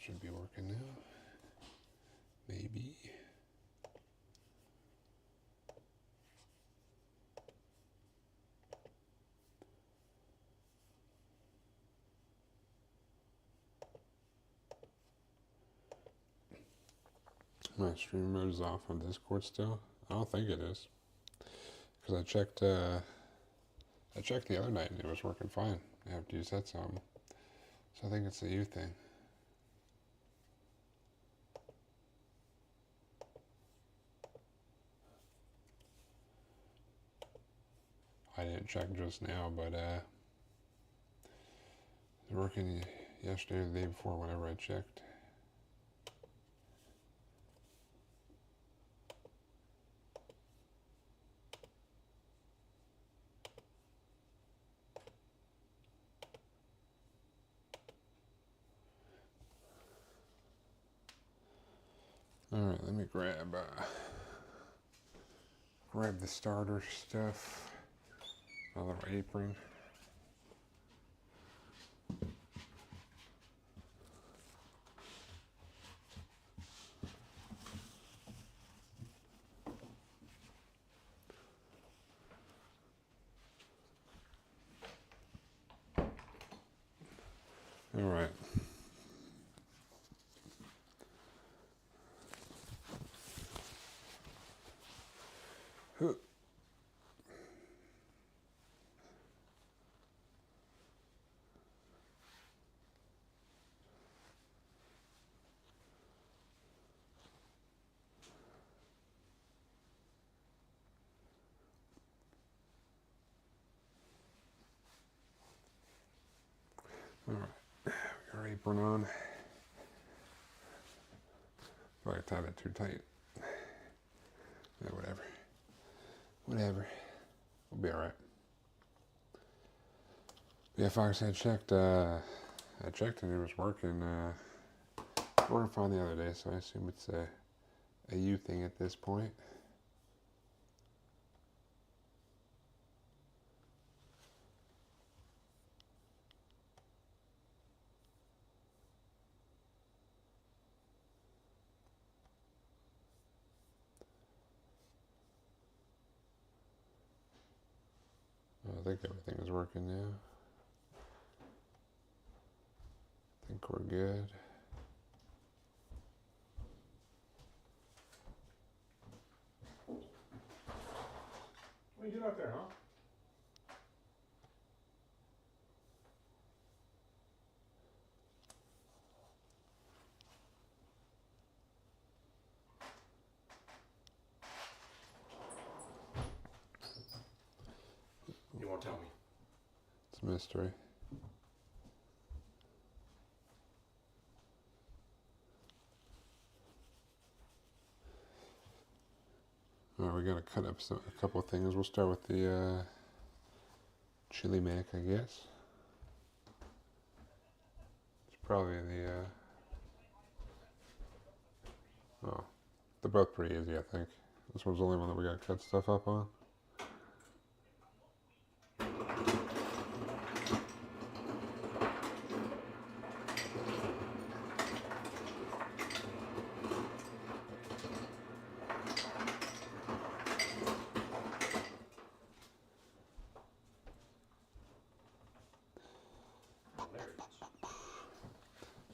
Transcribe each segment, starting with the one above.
should be working now. Maybe. My stream mode is off on Discord still. I don't think it is, because I checked the other night and it was working fine after you said something. So I think it's a you thing. I didn't check just now, but it was working yesterday or the day before whenever I checked. Alright, let me grab the starter stuff. Another apron. Alright. Alright, we got our apron on. Probably tied it too tight. Yeah, whatever. Whatever. We'll be alright. Yeah, Fox, I checked and it was working fine the other day, so I assume it's a you thing at this point. I think everything is working now. I think we're good. What are you doing out there, huh? You won't tell me. It's a mystery. Alright, we gotta cut up a couple of things. We'll start with the chili mac, I guess. It's probably oh, they're both pretty easy, I think. This one's the only one that we gotta cut stuff up on.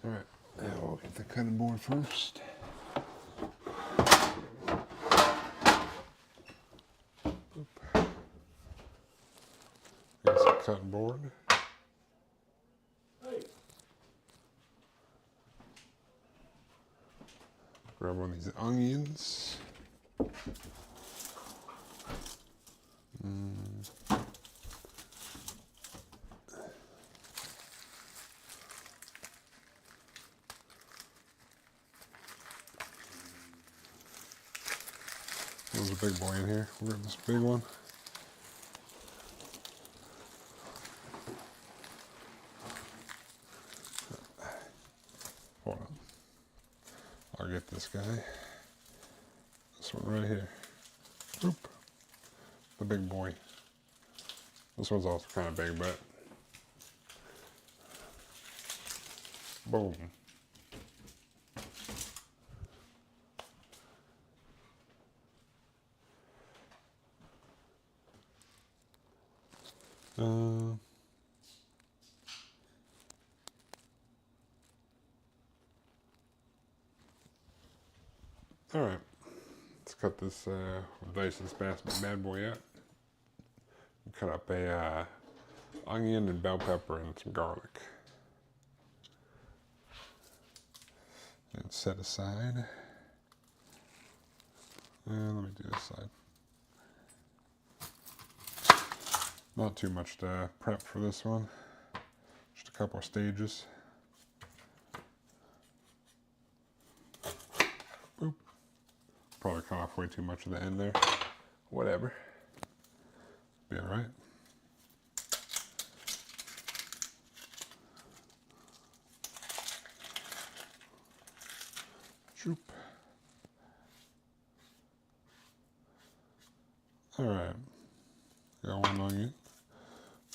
Alright, now we'll get the cutting board first. Here's the cutting board. Hey. Grab one of these onions. There's a big boy in here. We'll grab this big one. Hold on. I'll get this guy. This one right here. Oop. The big boy. This one's also kind of big, but boom. All right, let's cut this, dice this bad boy out. Cut up a onion and bell pepper and some garlic. And set aside. And let me do this side. Not too much to prep for this one. Just a couple of stages. Boop. Probably cut off way too much of the end there. Whatever. Be alright. Shoop. Alright. Got one onion.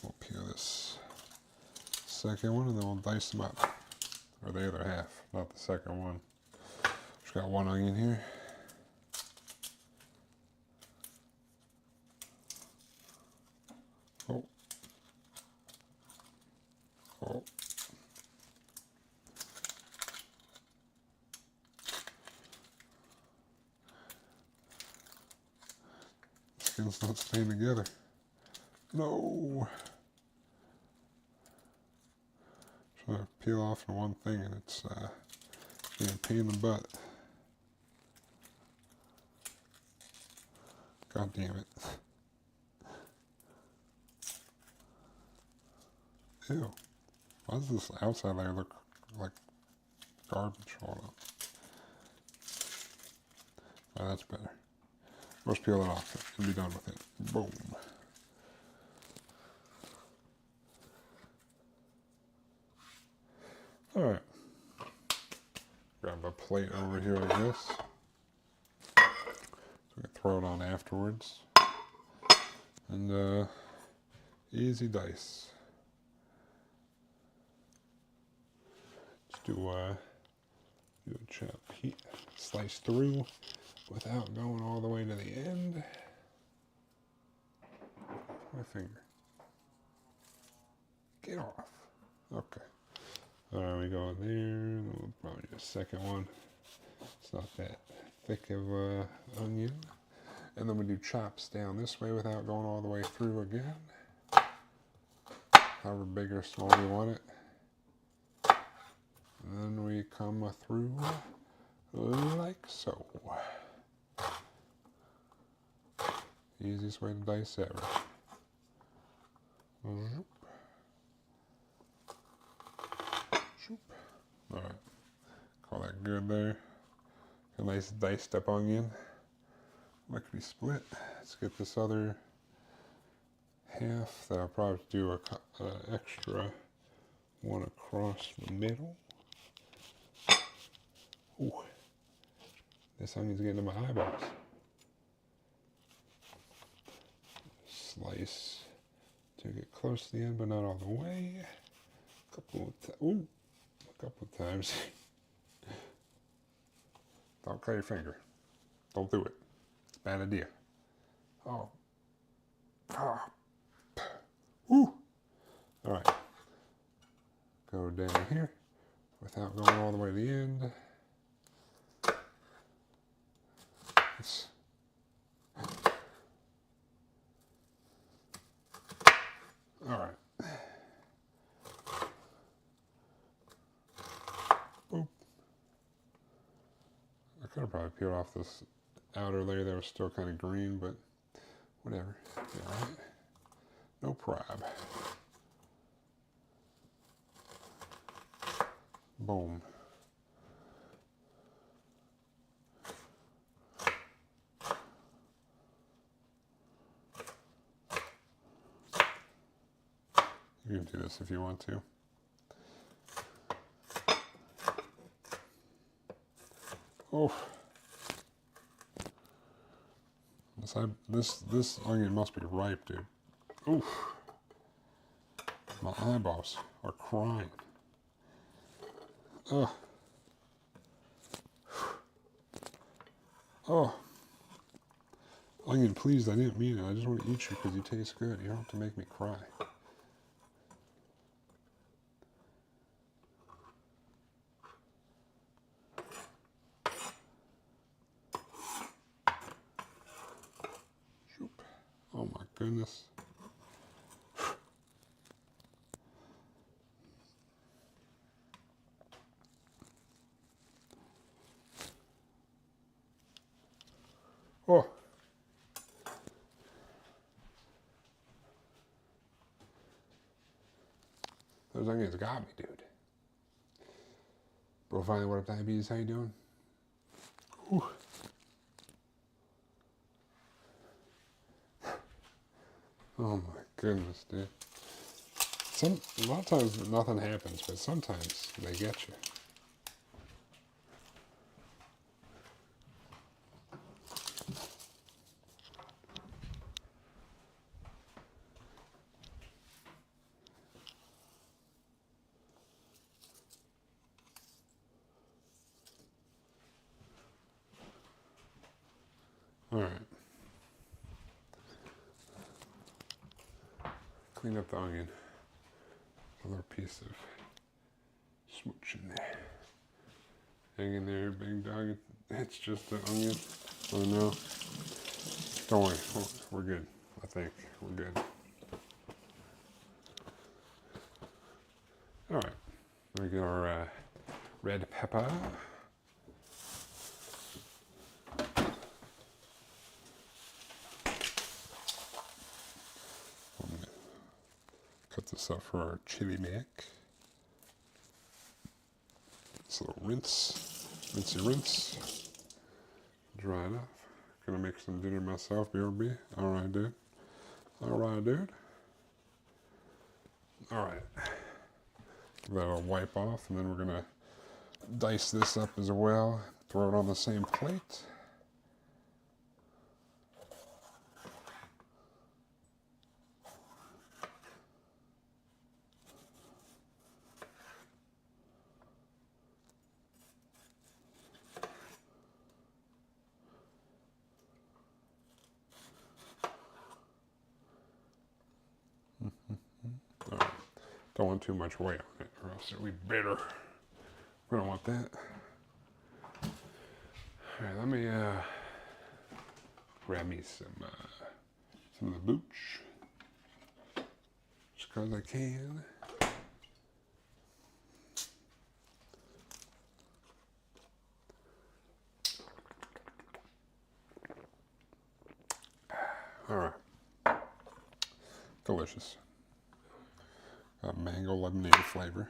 We'll peel this second one and then we'll dice them up. Or the other half, not the second one. Just got one onion here. Oh. Oh. Skin's not staying together. No. Trying to peel off in one thing and it's being a pain in the butt. God damn it. Ew. Why does this outside layer look like garbage? Hold on. Oh, that's better. Let's peel it off and be done with it. Boom. Alright. Grab a plate over here, I guess. So we can throw it on afterwards. And easy dice. Just do a chop heat, slice through without going all the way to the end. My finger. Get off. Okay. Alright, we go in there, and we'll probably do a second one. It's not that thick of onion. And then we do chops down this way without going all the way through again. However big or small you want it. And then we come through like so. Easiest way to dice ever. Alright, call that good there. A nice diced up onion. Lickety split. Let's get this other half that I'll probably do a extra one across the middle. Ooh, this onion's getting to my eyeballs. Slice to get close to the end, but not all the way. A couple of times. Don't cut your finger. Don't do it. It's a bad idea. Oh. Ah. Woo. All right. Go down here without going all the way to the end. All right. Boop. I could have probably peeled off this outer layer that was still kind of green, but whatever. Yeah, all right. No prob. Boom. You can do this if you want to. Oh. This onion must be ripe, dude. Oof. My eyeballs are crying. Ugh. Oh. Onion, please, I didn't mean it. I just want to eat you because you taste good. You don't have to make me cry. goodness. Oh. Those onions got me, dude. Bro, finally, what up, diabetes? How you doing? Whew. Oh my goodness, dude. A lot of times nothing happens, but sometimes they get you. All right. Clean up the onion. Another piece of smooch in there. Hang in there, big dog. It's just an onion. Oh no. Don't worry. We're good. I think we're good. All right. We get our red pepper. Cut this up for our chili mac. This little rinsey rinse. Dry it off. Gonna make some dinner myself, BRB. Alright, dude. Alright, dude. Alright. Give that a wipe off, and then we're gonna dice this up as well. Throw it on the same plate. Don't want too much weight on it, or else it'll be bitter. We don't want that. All right, let me grab me some of the booch, just because I can. All right, delicious. Mango lemonade flavor.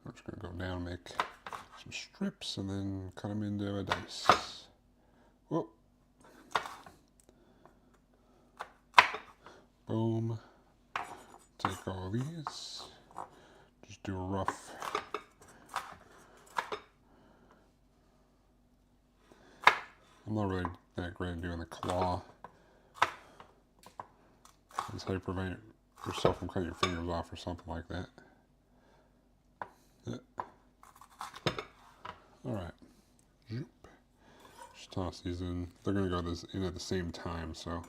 We're just gonna go down and make some strips and then cut them into a dice. Whoop. Boom. Take all these. Just do a rough. I'm not really that great at doing the claw. That's how you prevent yourself from cutting your fingers off or something like that. Yeah. Alright. Just toss these in. They're going to go in at the same time, so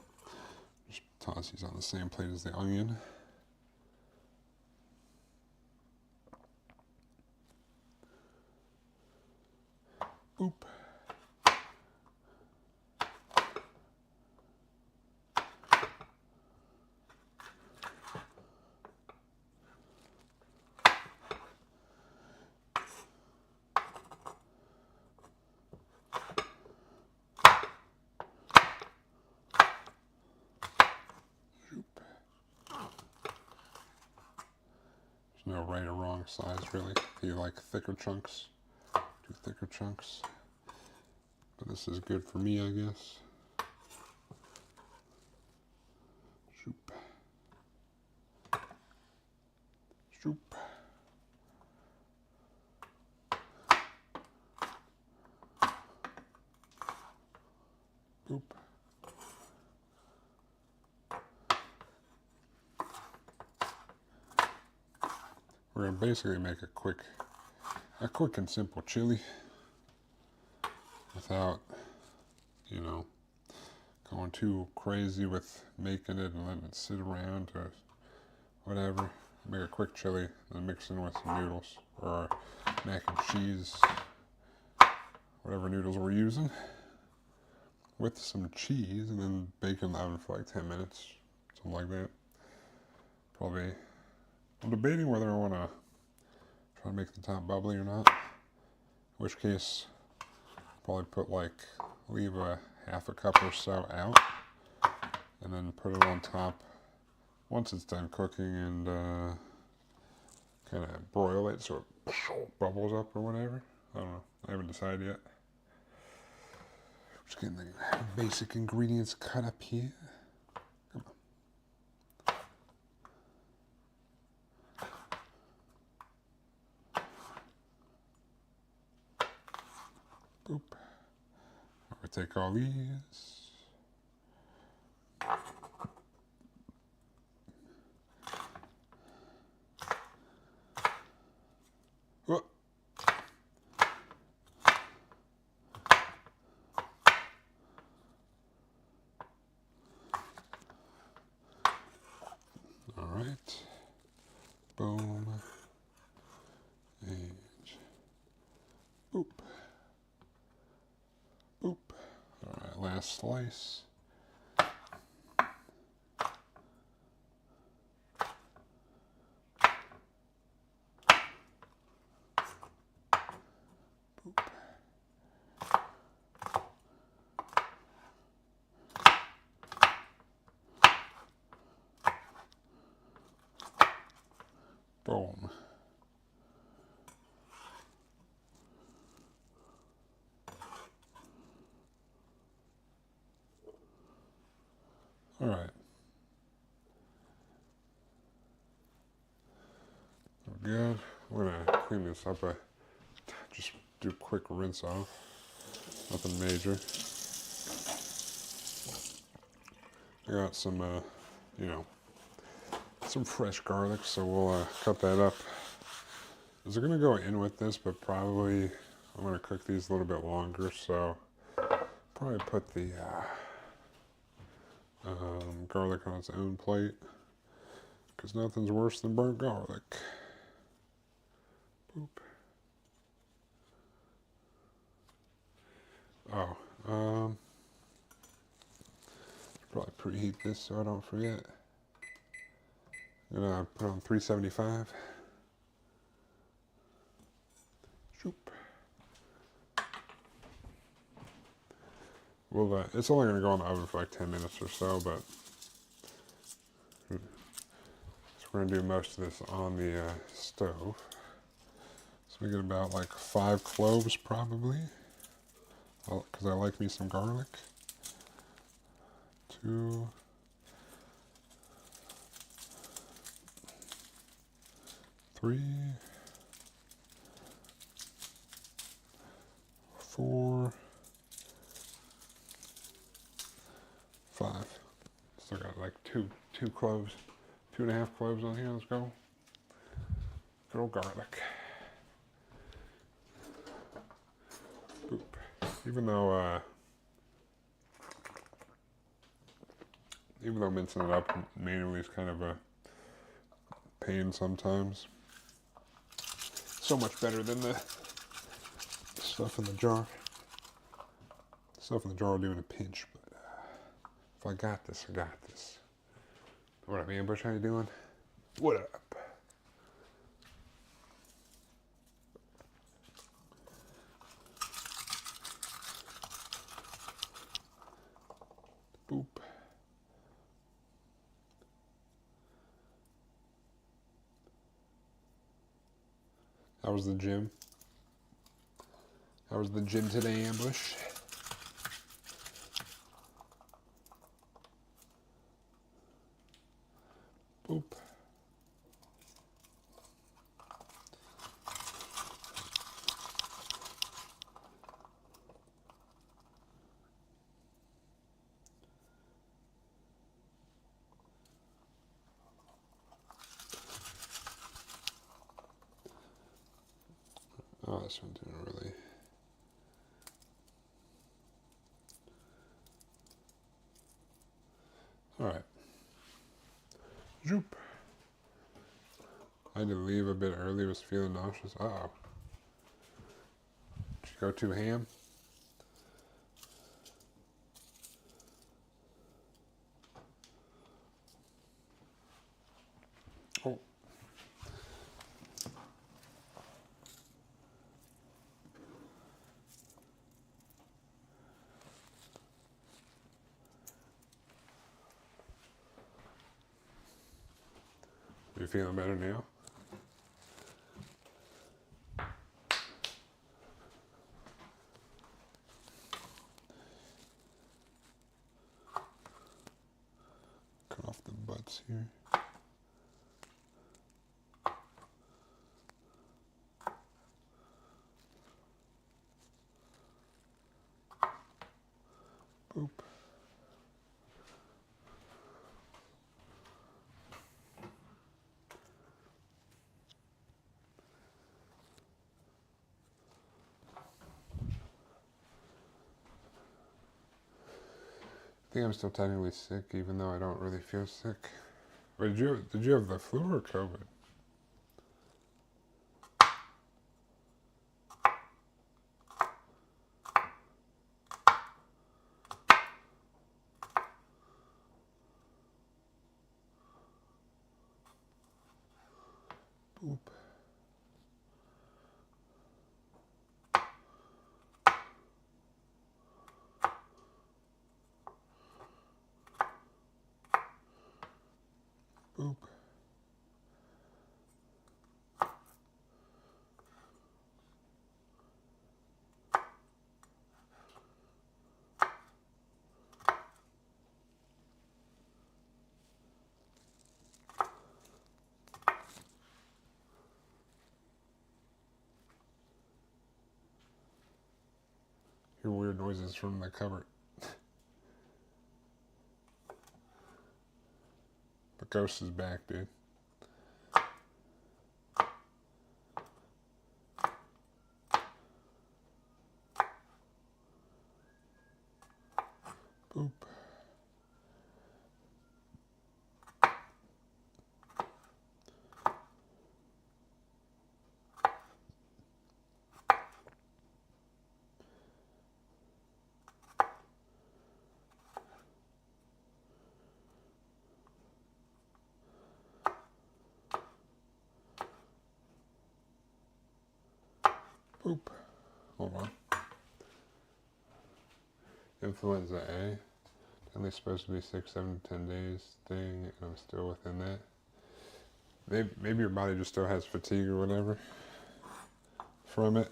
just toss these on the same plate as the onion. Boop. No right or wrong size, really. If you like thicker chunks, do thicker chunks. But this is good for me, I guess. Shoop. Shoop. Boop. We're going to basically make a quick and simple chili without, you know, going too crazy with making it and letting it sit around or whatever. Make a quick chili and mix in with some noodles or mac and cheese, whatever noodles we're using. with some cheese and then bake in the oven for like 10 minutes, something like that. Probably. I'm debating whether I want to try to make the top bubbly or not. In which case, probably put leave a half a cup or so out and then put it on top once it's done cooking and kind of broil it so it bubbles up or whatever. I don't know. I haven't decided yet. Just getting the basic ingredients cut up here. Come on. Boop. We take all these. Whoop. All right. Boom. And boop. Boop. All right, last slice. Boop. Boom. All right. Good. I'm gonna clean this up. I just do a quick rinse off. Nothing major. I got some, some fresh garlic, so we'll cut that up. Is it gonna go in with this? But probably I'm gonna cook these a little bit longer, so probably put the garlic on its own plate, because nothing's worse than burnt garlic. Boop. Oh, probably preheat this so I don't forget. I'm gonna put on 375. Shoop. Well, it's only gonna go in the oven for like 10 minutes or so, but so we're gonna do most of this on the stove. So we get about like 5 cloves probably, because I like me some garlic. 2, 3, 4, 5. Still got like two cloves, 2.5 cloves on here. Let's go. Good old garlic. Boop. Even though mincing it up manually is kind of a pain sometimes, so much better than the stuff in the jar. Stuff in the jar will do in a pinch, but if I got this, I got this. What up, Ambush? How you doing? What up? Boop. How was the gym? How was the gym today, Ambush? Boop. Oh, this one didn't really. All right. Zoop. I had to leave a bit early. Was feeling nauseous. Uh-oh. Did you go too ham? You feeling better now? Cut off the butts here. Boop. I think I'm still technically sick, even though I don't really feel sick. Wait, did you have the flu or COVID? Boop. Boop. Hear weird noises from the cupboard. The ghost is back, dude. Boop. Boop. Hold on. Influenza A. Only supposed to be 6, 7, 10 days thing, and I'm still within that. Maybe your body just still has fatigue or whatever from it.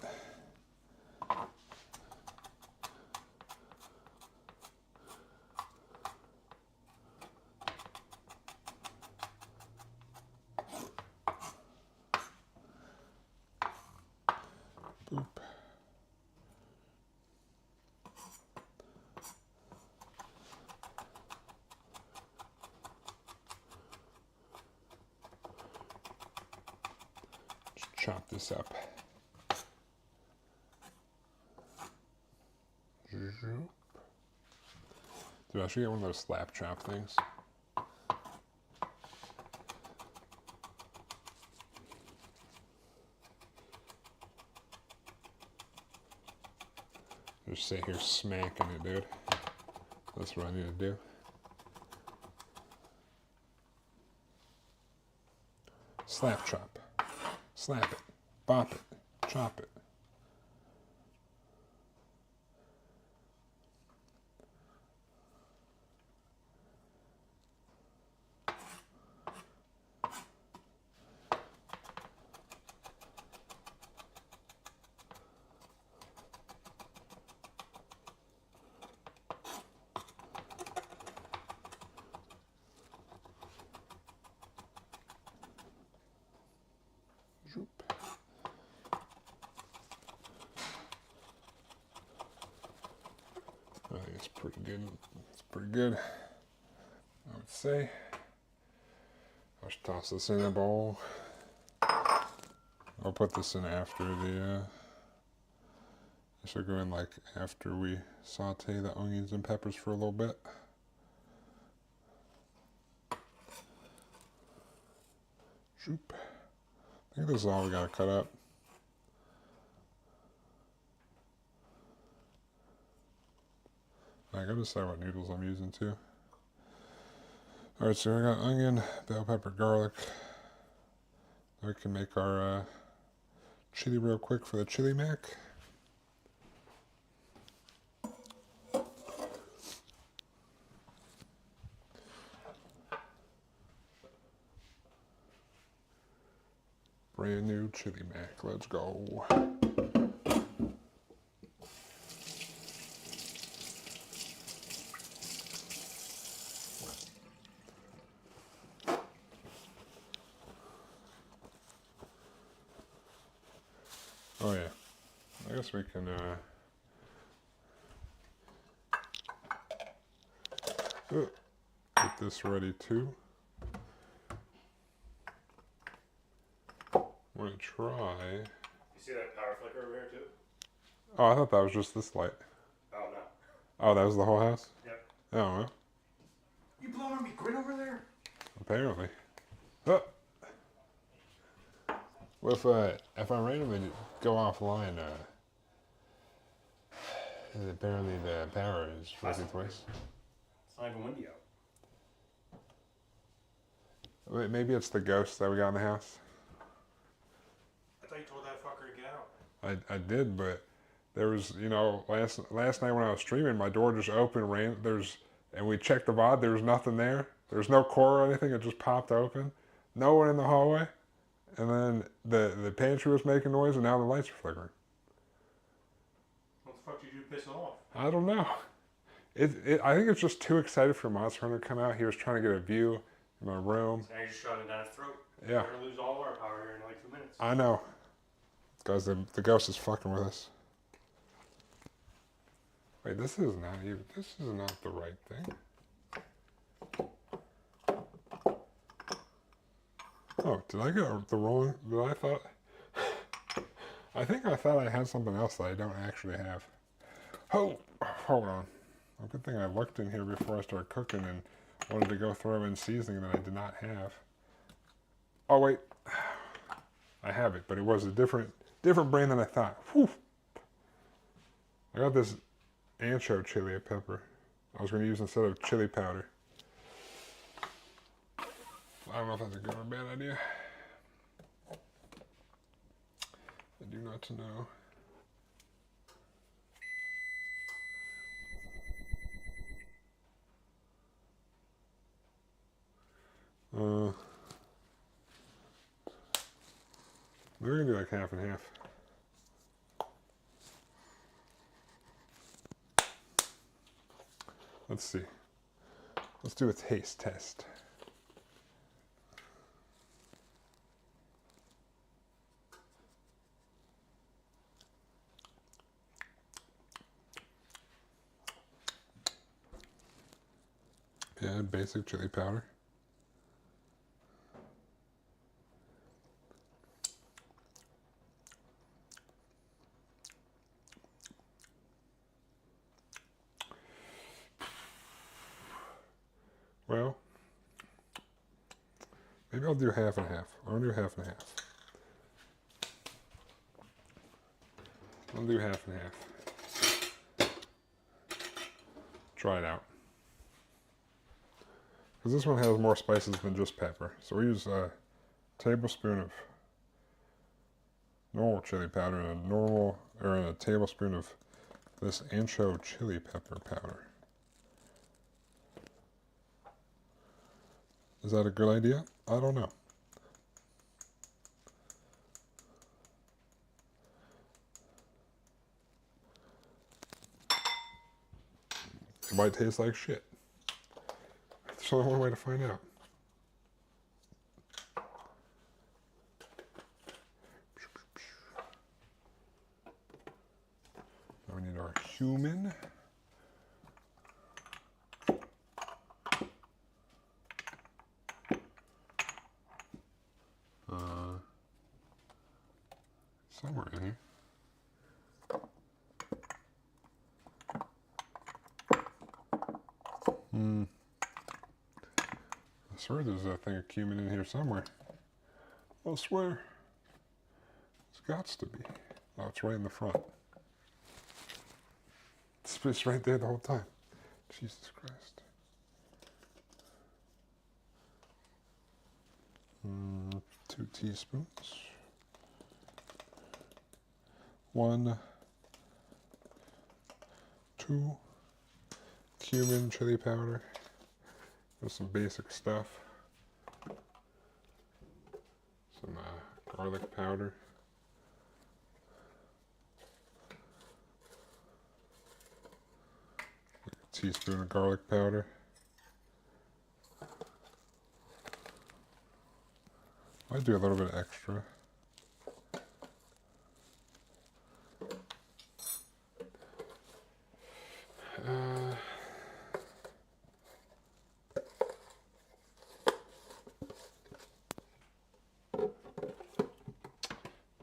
Boop. Just chop this up. Dude, I should get one of those slap chop things. Just sit here smacking it, dude. That's what I need to do. Slap chop. Slap it. Bop it. Chop it. I think it's pretty good. It's pretty good, I would say. I'll just toss this in a bowl. I'll put this in after the, this will go in like after we saute the onions and peppers for a little bit. Shoop. I think this is all we gotta cut up. I gotta decide what noodles I'm using too. Alright, so I got onion, bell pepper, garlic. We can make our chili real quick for the chili mac. Brand new chili mac. Let's go. Oh yeah. I guess we can get this ready too. I'm gonna try. You see that power flicker over here too? Oh, I thought that was just this light. Oh no. Oh, that was the whole house? Yep. Oh, well, You blowing on me grin over there? apparently. Oh. Well, if I randomly go offline, apparently the power is working twice. It's not even windy out. Wait, maybe it's the ghost that we got in the house. I thought you told that fucker to get out. I did, but there was, last night when I was streaming, my door just opened, and we checked the VOD, there was nothing there. There was no core or anything, it just popped open. No one in the hallway. And then the pantry was making noise, and now the lights are flickering. What the fuck did you do to piss him off? I don't know. I think it's just too excited for Monster Hunter to come out. He was trying to get a view in my room. So now you're just shoving it down his throat. Yeah. We're gonna lose all of our power here in like 2 minutes. I know. Guys, the ghost is fucking with us. Wait, this is not the right thing. Oh, did I get the wrong, I think I thought I had something else that I don't actually have. Oh, hold on. Well, good thing I looked in here before I started cooking and wanted to go throw in seasoning that I did not have. Oh, wait. I have it, but it was a different brand than I thought. Whew. I got this ancho chili pepper I was going to use instead of chili powder. I don't know if that's a good or bad idea. I do not know. We're going to do like half and half. Let's see. Let's do a taste test. Yeah, basic chili powder. Well, maybe I'll do half and half. I'll do half and half. I'll do half and half. Try it out. Because this one has more spices than just pepper. So we use a tablespoon of normal chili powder and a tablespoon of this ancho chili pepper powder. Is that a good idea? I don't know. It might taste like shit. There's only one way to find out. Now we need our cumin. Somewhere in here. I swear there's a thing of cumin in here somewhere. I swear. It's got to be. Oh, it's right in the front. It's right there the whole time. Jesus Christ. 2 teaspoons. 1, 2 cumin chili powder. There's some basic stuff. Some garlic powder. A teaspoon of garlic powder. I do a little bit extra.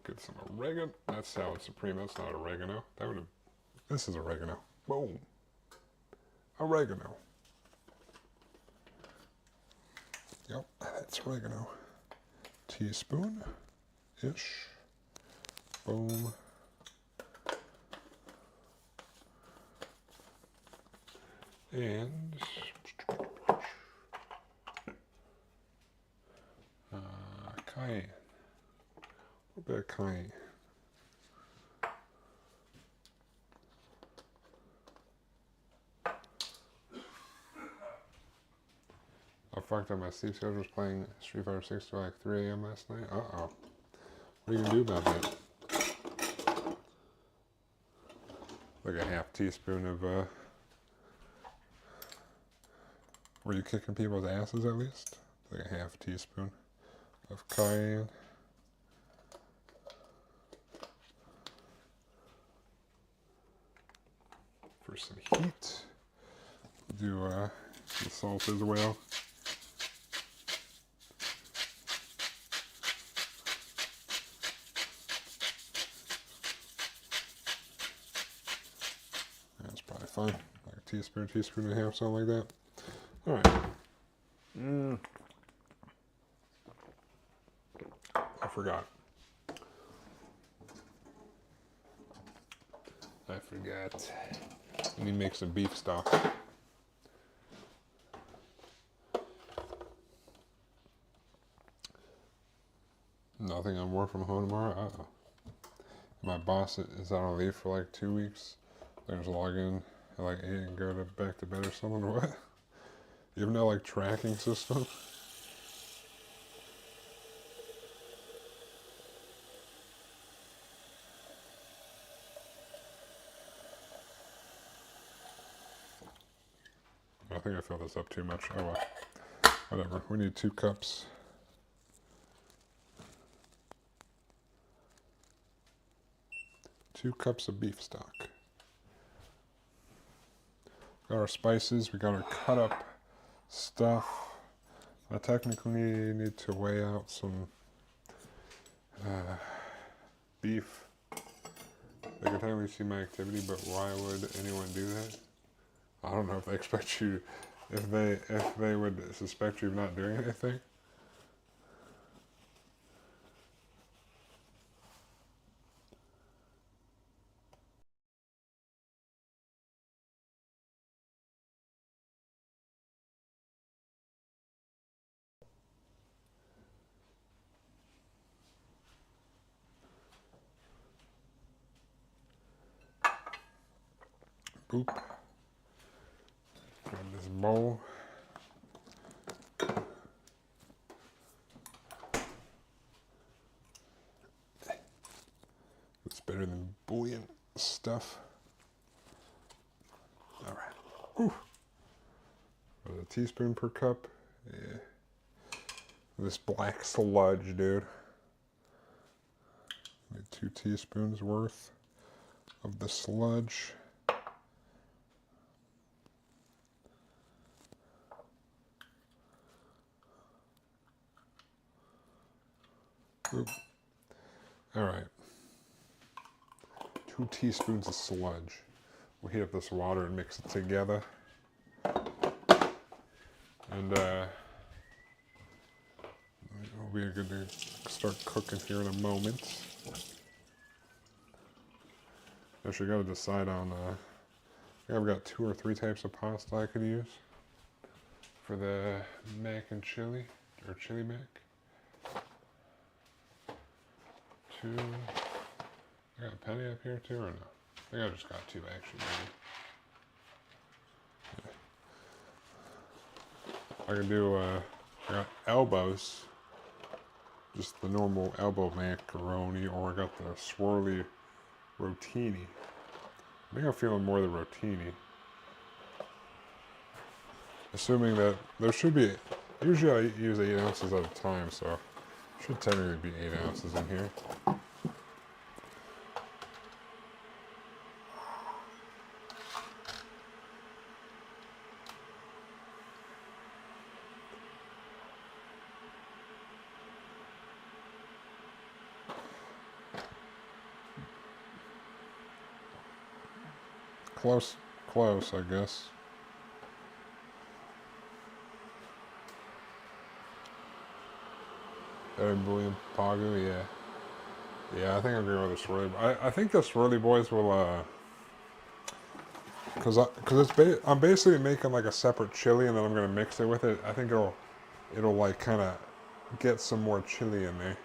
Get some oregano. That's salad supreme. That's not oregano. That would have. This is oregano. Boom. Oregano. Yep, that's oregano. Teaspoon ish. Boom. And cayenne. A bit of cayenne. I fucked up my sleep schedule. Was playing Street Fighter 6 till like 3 a.m. last night. Uh-oh. What are you gonna do about that? Like a half teaspoon of, were you kicking people's asses at least? Like a half teaspoon of cayenne. For some heat. Do the salt as well. That's probably fine. Like a teaspoon and a half, something like that. Alright. I forgot. I need to make some beef stock. Nothing on work from home tomorrow? Uh-oh. My boss is out on leave for like 2 weeks. I just log in at like 8 and go back to bed or something. What? You have no like tracking system? I think I filled this up too much. Oh well. Whatever. We need 2 cups. Two cups of beef stock. Got our spices. We got our cut up stuff. I technically need to weigh out some beef. They can technically see my activity, but why would anyone do that? I don't know if they expect you, if they would suspect you of not doing anything. Boop. Grab this bowl. It's better than bouillon stuff. All right. Ooh. A teaspoon per cup. Yeah. This black sludge, dude. Need 2 teaspoons worth of the sludge. Oop. All right. 2 teaspoons of sludge. We'll heat up this water and mix it together. And it'll be good to start cooking here in a moment. Actually, got to decide on. I think I've got 2 or 3 types of pasta I could use for the mac and chili, or chili mac. 2. I got a penny up here too, or no? I think I just got 2 actually. Maybe. Yeah. I can do. I got elbows. just the normal elbow macaroni, or I got the swirly rotini. I think I'm feeling more the rotini. Assuming that there should be, usually I use 8 ounces at a time, so should technically be 8 ounces in here. Close, close, I guess. William Pagu, yeah. Yeah, I think I'm going with the swirly. I think the swirly boys will, cause I'm basically making like a separate chili, and then I'm gonna mix it with it. I think it'll like kind of get some more chili in there.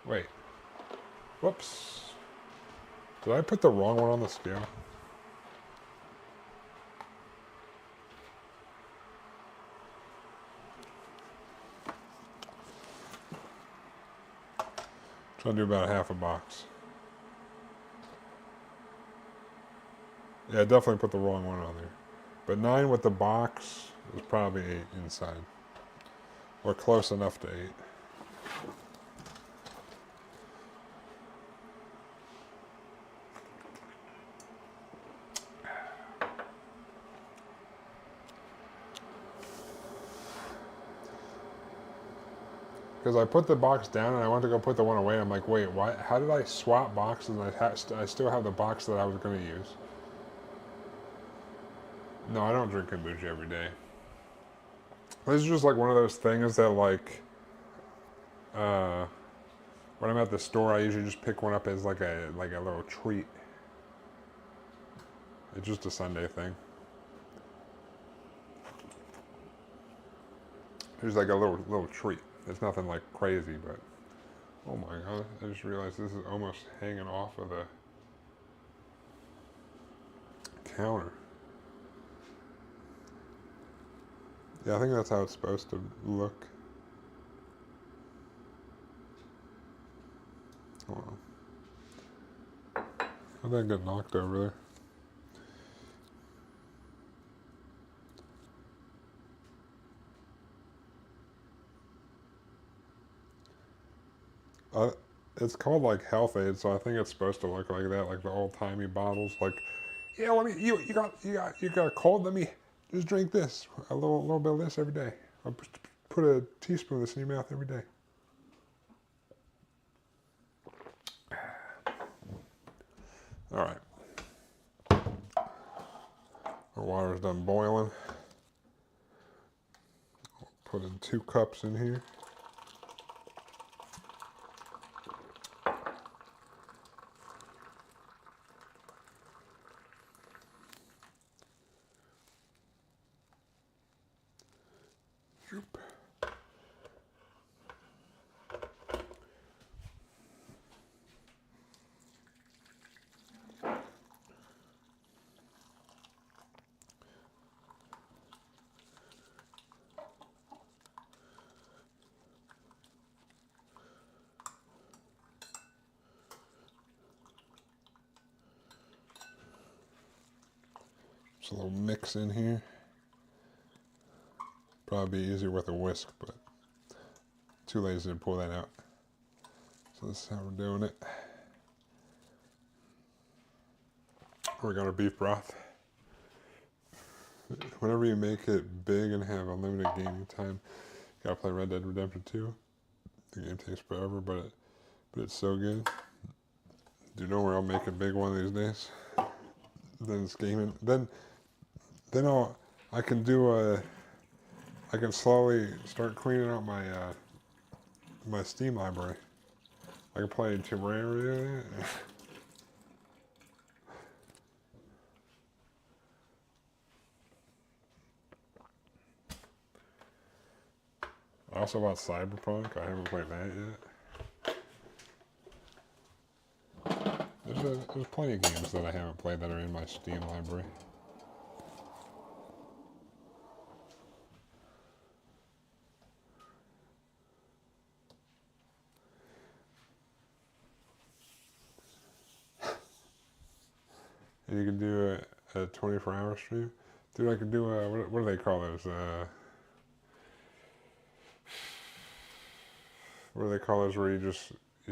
Wait, whoops. Did I put the wrong one on the scale? Trying to do about half a box. Yeah, I definitely put the wrong one on there. But 9 with the box is probably 8 inside. Or close enough to 8. Because I put the box down and I went to go put the one away. I'm like, wait, why? How did I swap boxes and I still have the box that I was going to use? No, I don't drink kombucha every day. This is just like one of those things that like, when I'm at the store, I usually just pick one up as like a little treat. It's just a Sunday thing. There's like a little treat. It's nothing like crazy, but oh my god! I just realized this is almost hanging off of the counter. Yeah, I think that's how it's supposed to look. Hold on. How'd that get knocked over there? It's called like Health Aid, so I think it's supposed to look like that, like the old timey bottles. Like, yeah, let me. You got a cold? Let me just drink this. A little bit of this every day. I'll put a teaspoon of this in your mouth every day. All right. Our water's done boiling. I'll put in 2 cups in here. Just a little mix in here. Probably be easier with a whisk, but too lazy to pull that out. So this is how we're doing it. We got our beef broth. Whenever you make it big and have unlimited gaming time, you gotta play Red Dead Redemption 2. The game takes forever, but it's so good. Do you know where I'll make a big one of these days? Then it's gaming. Then I can do I can slowly start cleaning out my my Steam library. I can play Terraria. I also bought Cyberpunk. I haven't played that yet. There's plenty of games that I haven't played that are in my Steam library. and you can do a 24-hour stream. Dude, I could do a, what do they call those? What do they call those where you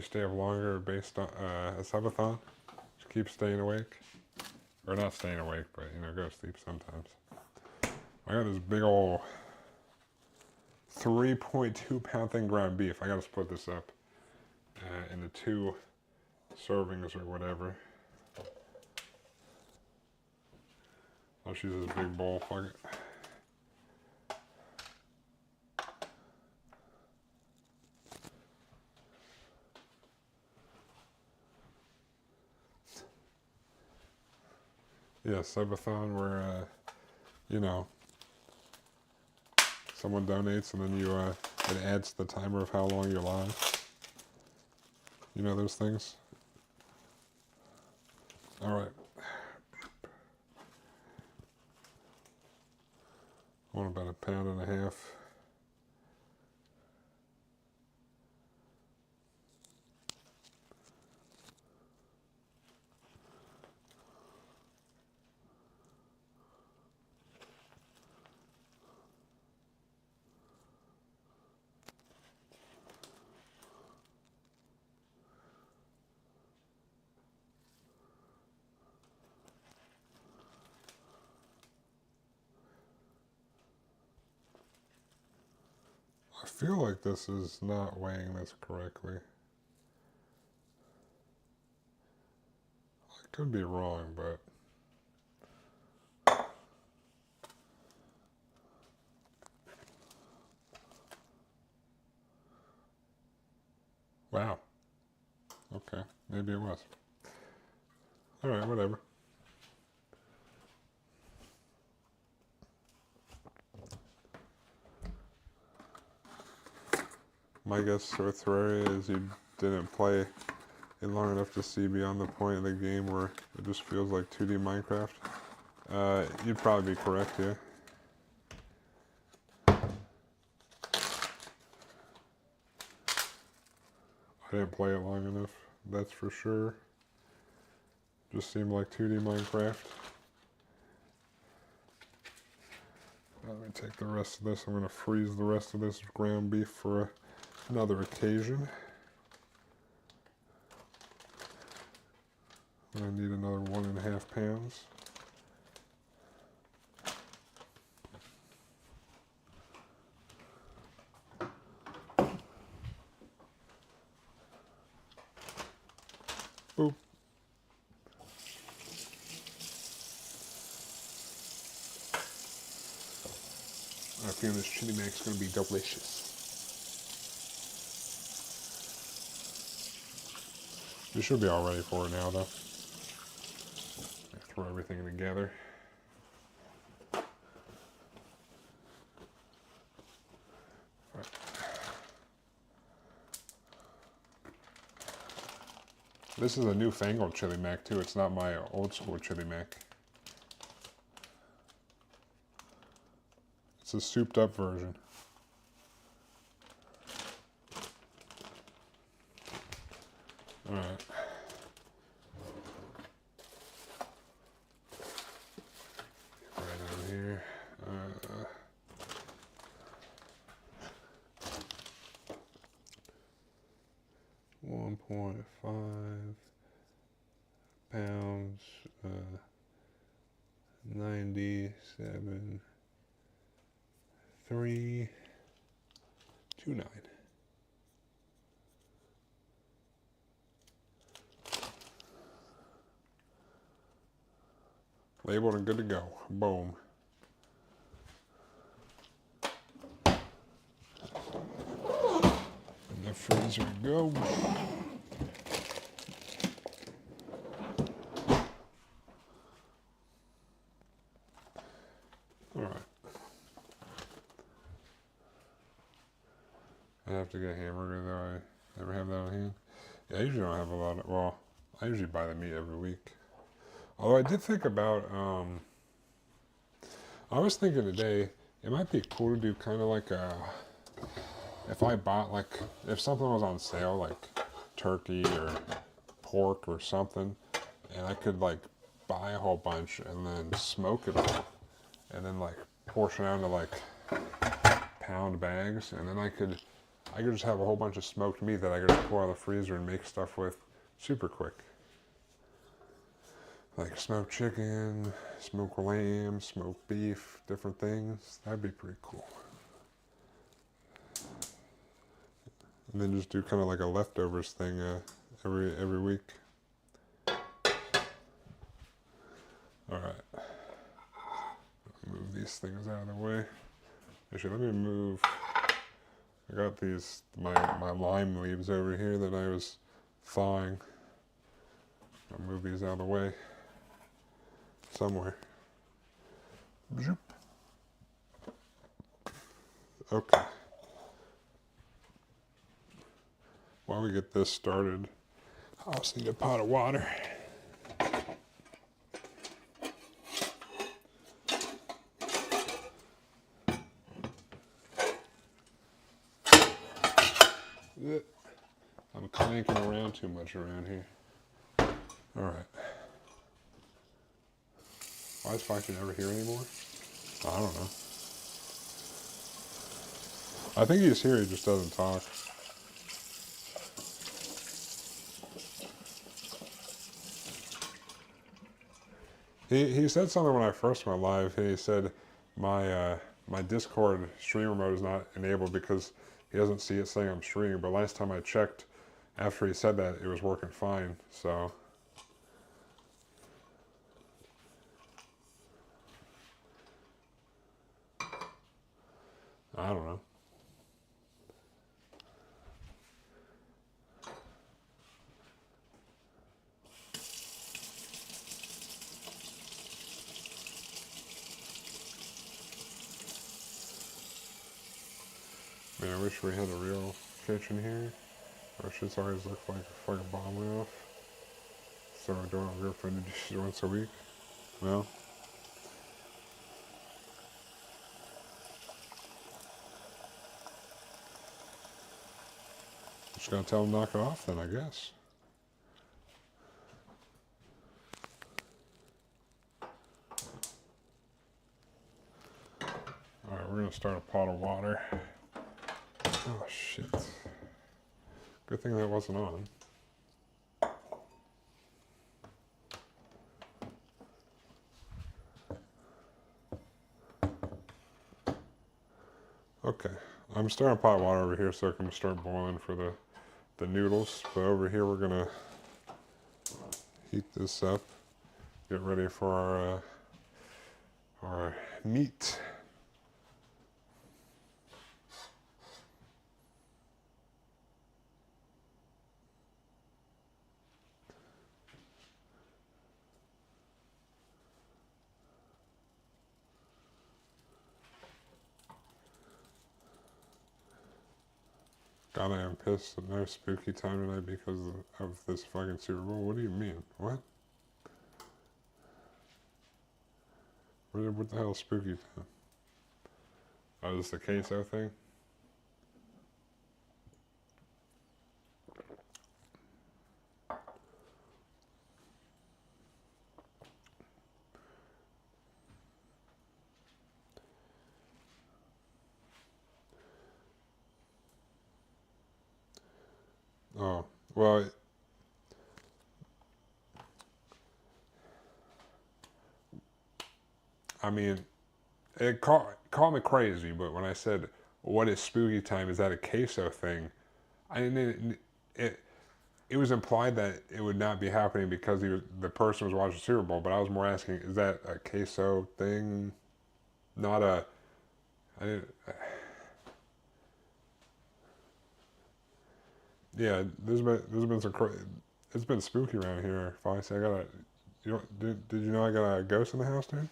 stay up longer based on a subathon? Just keep staying awake. Or not staying awake, but go to sleep sometimes. I got this big old 3.2 pound thing ground beef. I gotta split this up into 2 servings or whatever. I'll just use this big bowl. Fuck it. Yeah, subathon where, someone donates and then it adds the timer of how long you're live. You know those things? Alright. I want about 1.5 pounds. I feel like this is not weighing this correctly. I could be wrong, but wow. Okay, maybe it was. Alright, whatever. My guess for Terraria is you didn't play it long enough to see beyond the point of the game where it just feels like 2D Minecraft. You'd probably be correct here. I didn't play it long enough, that's for sure. Just seemed like 2D Minecraft. Let me take the rest of this. I'm going to freeze the rest of this ground beef for another occasion. I need another 1.5 pounds. Boop. I feel this chili mac is going to be delicious. You should be all ready for it now, though. Throw everything together. Right. This is a newfangled chili mac, too. It's not my old school chili mac. It's a souped up version. Alright. Right over here. 1.5 pounds, 97, 329. Labeled and good to go. Boom. In the freezer we go. Alright. I have to get a hamburger though. I never have that on hand. Yeah, I usually don't have a lot of, well, I usually buy the meat every week. Although I did think about, I was thinking today, it might be cool to do kind of like a, if I bought like, if something was on sale, like turkey or pork or something, and I could like buy a whole bunch and then smoke it all, and then like portion out into like pound bags, and then I could just have a whole bunch of smoked meat that I could just pull out of the freezer and make stuff with super quick. Like smoked chicken, smoked lamb, smoked beef, different things. That'd be pretty cool. And then just do kind of like a leftovers thing every week. All right. Move these things out of the way. Actually, let me move. I got these my lime leaves over here that I was thawing. I'll move these out of the way somewhere. Okay. While we get this started, I also need a pot of water. I'm clanking around too much around here. All right. Why is Foxy never here anymore? I don't know. I think he's here, he just doesn't talk. He said something when I first went live. He said my Discord streamer mode is not enabled because he doesn't see it saying I'm streaming. But last time I checked, after he said that, it was working fine. So I don't know. Man, I wish we had a real kitchen here. Our shit's always look like a fucking bomb went off. So I don't have girlfriend to dishes once a week. No. Just gotta tell him to knock it off then, I guess. Alright, we're gonna start a pot of water. Oh shit. Good thing that wasn't on. Okay, I'm starting a pot of water over here so I can start boiling for the noodles. But over here we're gonna heat this up, get ready for our meat. God, I am pissed that no spooky time tonight because of this fucking Super Bowl. What do you mean? What? What the hell is spooky time? Oh, is this the queso thing? Oh, well, I mean, call me crazy, but when I said, what is spooky time, is that a queso thing? I didn't, it was implied that it would not be happening because the person was watching Super Bowl, but I was more asking, is that a queso thing? Not a, I didn't, yeah, there's been some, it's been spooky around here, Foxy. Did you know I got a ghost in the house, dude?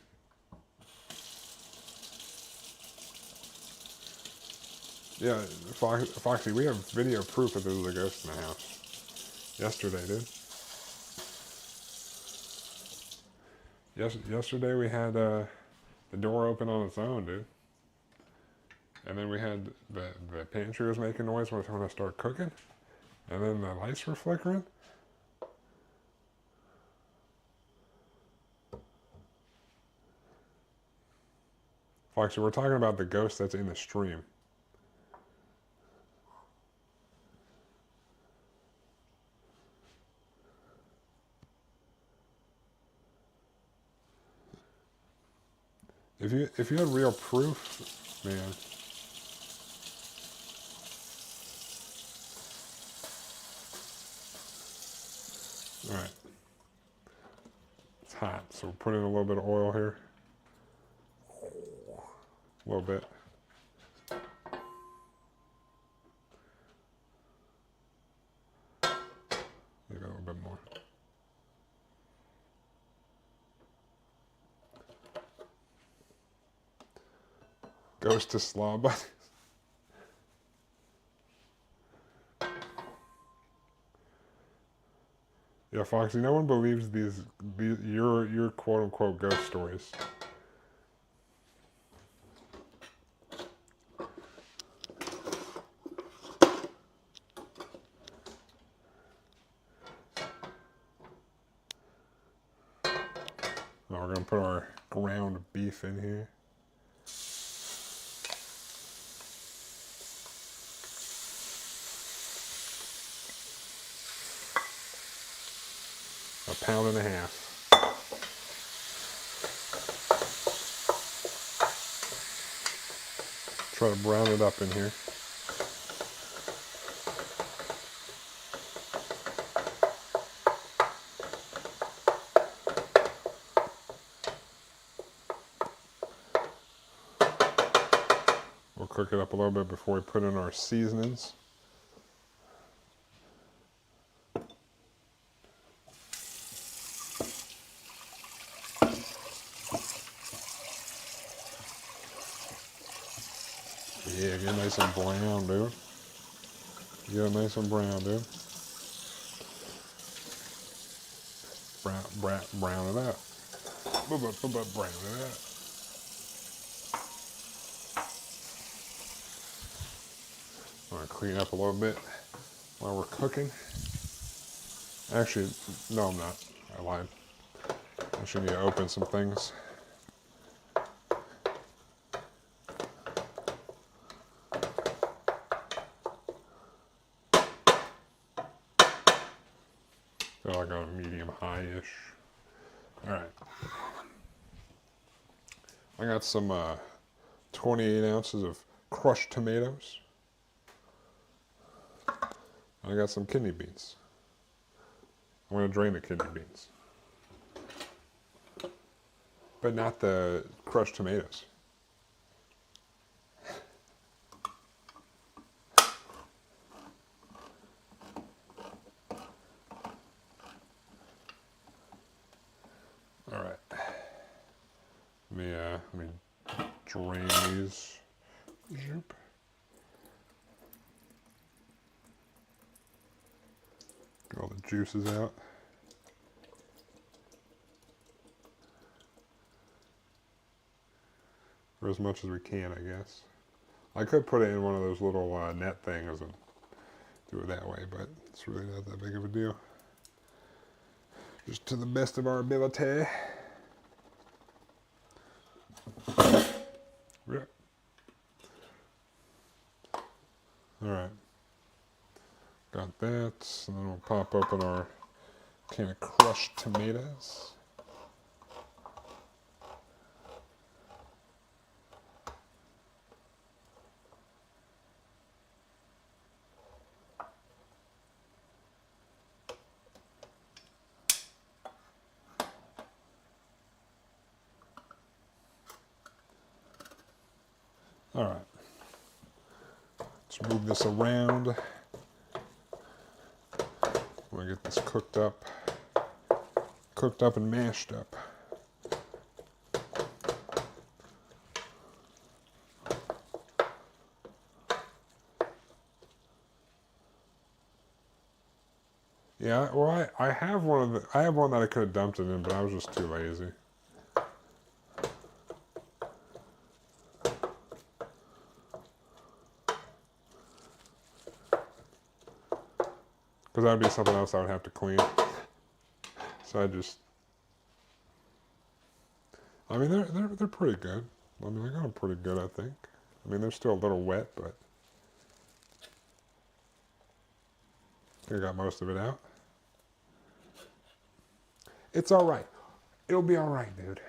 Yeah, Foxy, we have video proof that there was a ghost in the house. Yesterday, dude. Yesterday we had the door open on its own, dude. And then we had the pantry was making noise when I started cooking. And then the lights were flickering. Foxy, we're talking about the ghost that's in the stream. If you had real proof, man. All right. It's hot, so we'll put in a little bit of oil here. A little bit. Maybe a little bit more. Goes to slaw buddies. Yeah, Foxy, no one believes these your quote unquote ghost stories. Now we're gonna put our ground beef in here. A pound and a half. Try to brown it up in here. We'll cook it up a little bit before we put in our seasonings. Yeah, get nice and brown, dude. Get it nice and brown, dude. Brown it up. Brown it up. I'm gonna clean up a little bit while we're cooking. Actually, no, I'm not. I lied. I actually need to open some things. Feel like a medium high-ish. All right. I got some 28 ounces of crushed tomatoes. I got some kidney beans. I'm going to drain the kidney beans. But not the crushed tomatoes. All right. Let me drain these. Zoop. Get all the juices out. Or as much as we can, I guess. I could put it in one of those little net things and do it that way, but it's really not that big of a deal. Just to the best of our ability. Yeah. Alright. Got that. And then we'll pop open our can of crushed tomatoes. All right, let's move this around. I'm gonna get this cooked up and mashed up. Yeah, well, I have one that I could have dumped it in, but I was just too lazy. Because that would be something else I would have to clean. So I mean, they're pretty good. I mean, I got them pretty good, I think. I mean, they're still a little wet, but I think I got most of it out. It's all right. It'll be all right, dude.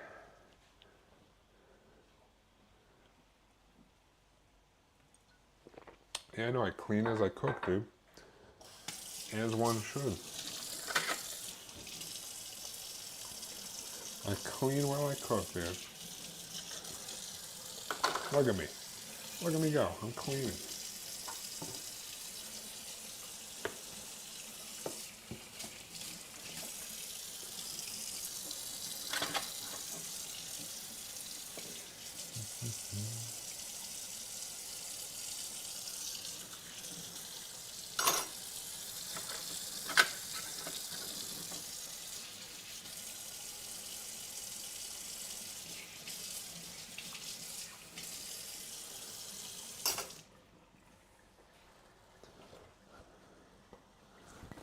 Yeah, I know I clean as I cook, dude. As one should. I clean while I cook, dude. Look at me. Look at me go. I'm cleaning.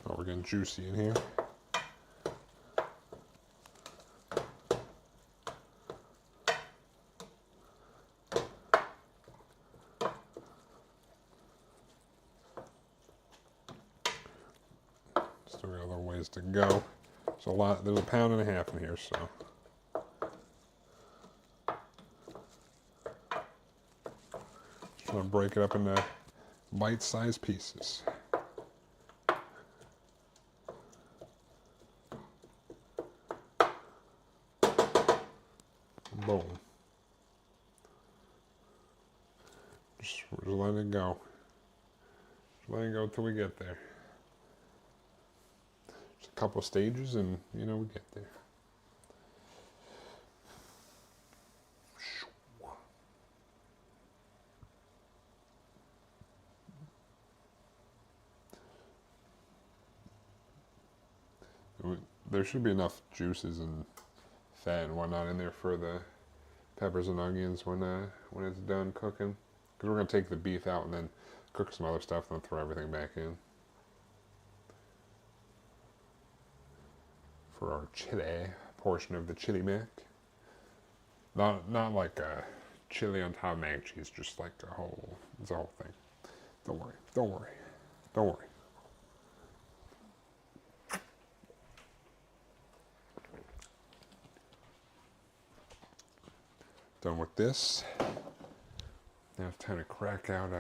Oh, we're getting juicy in here. Still got a little ways to go. There's a lot. There's a pound and a half in here, so. Just trying to break it up into bite-sized pieces. Boom. Just let it go. Just let it go till we get there. Just a couple stages and, you know, we get there. There should be enough juices and fat and whatnot in there for the peppers and onions when it's done cooking. Because we're going to take the beef out and then cook some other stuff and then throw everything back in. For our chili portion of the chili mac. Not like a chili on top of mac and cheese, just like it's a whole thing. Don't worry, don't worry, don't worry. Done with this. Now it's time to crack out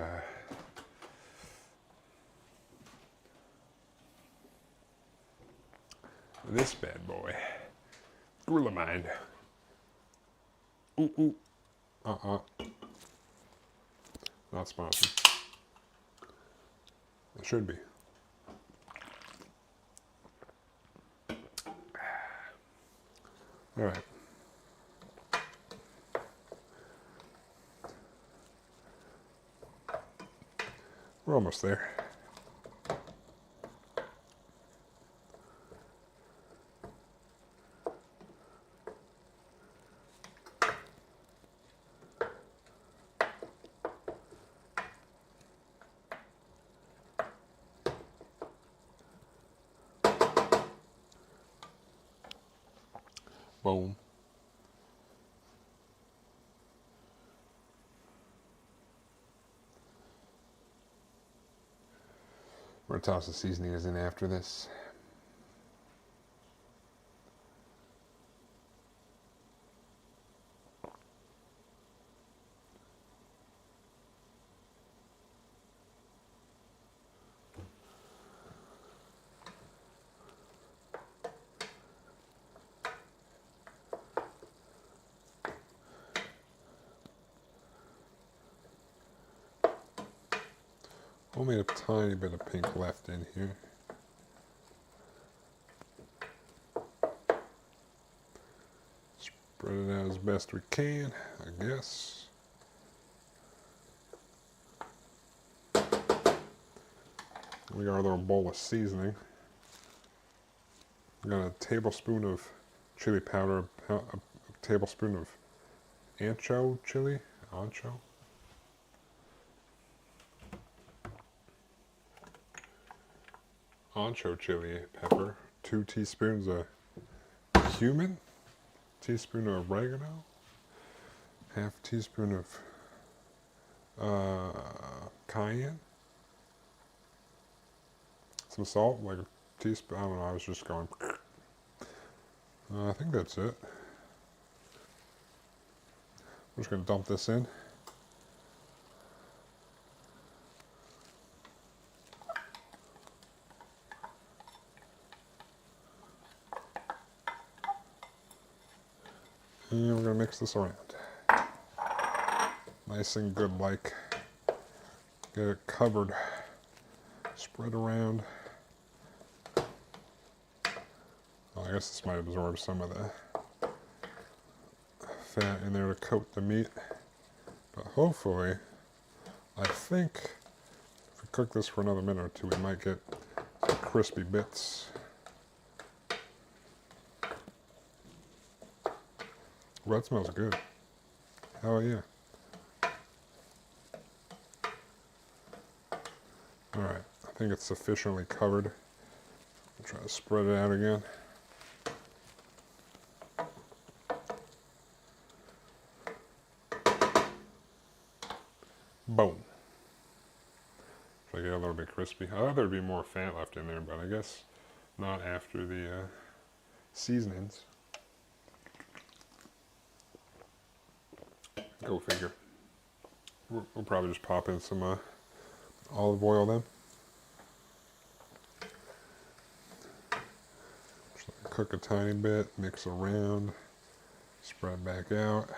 this bad boy. Goulamine. Ooh. Not sponsored. It should be. All right. We're almost there. Boom. We're gonna toss the seasonings in after this. Only a tiny bit of pink left in here. Spread it out as best we can, I guess. We got our little bowl of seasoning. We got a tablespoon of chili powder, a tablespoon of ancho chili, ancho chili pepper, 2 teaspoons of cumin, teaspoon of oregano, half teaspoon of cayenne, some salt, like a teaspoon. I don't know. I was just going. I think that's it. I'm just gonna dump this in. And we're gonna mix this around. Nice and good, like. Get it covered. Spread around. Well, I guess this might absorb some of the fat in there to coat the meat. But hopefully, I think if we cook this for another minute or two, we might get some crispy bits. Well, that smells good. Hell yeah. Alright, I think it's sufficiently covered. I'll try to spread it out again. Boom. So I get a little bit crispy. I thought there'd be more fat left in there, but I guess not after the seasonings. Go figure. We'll probably just pop in some olive oil then. Just cook a tiny bit, mix around, spread back out.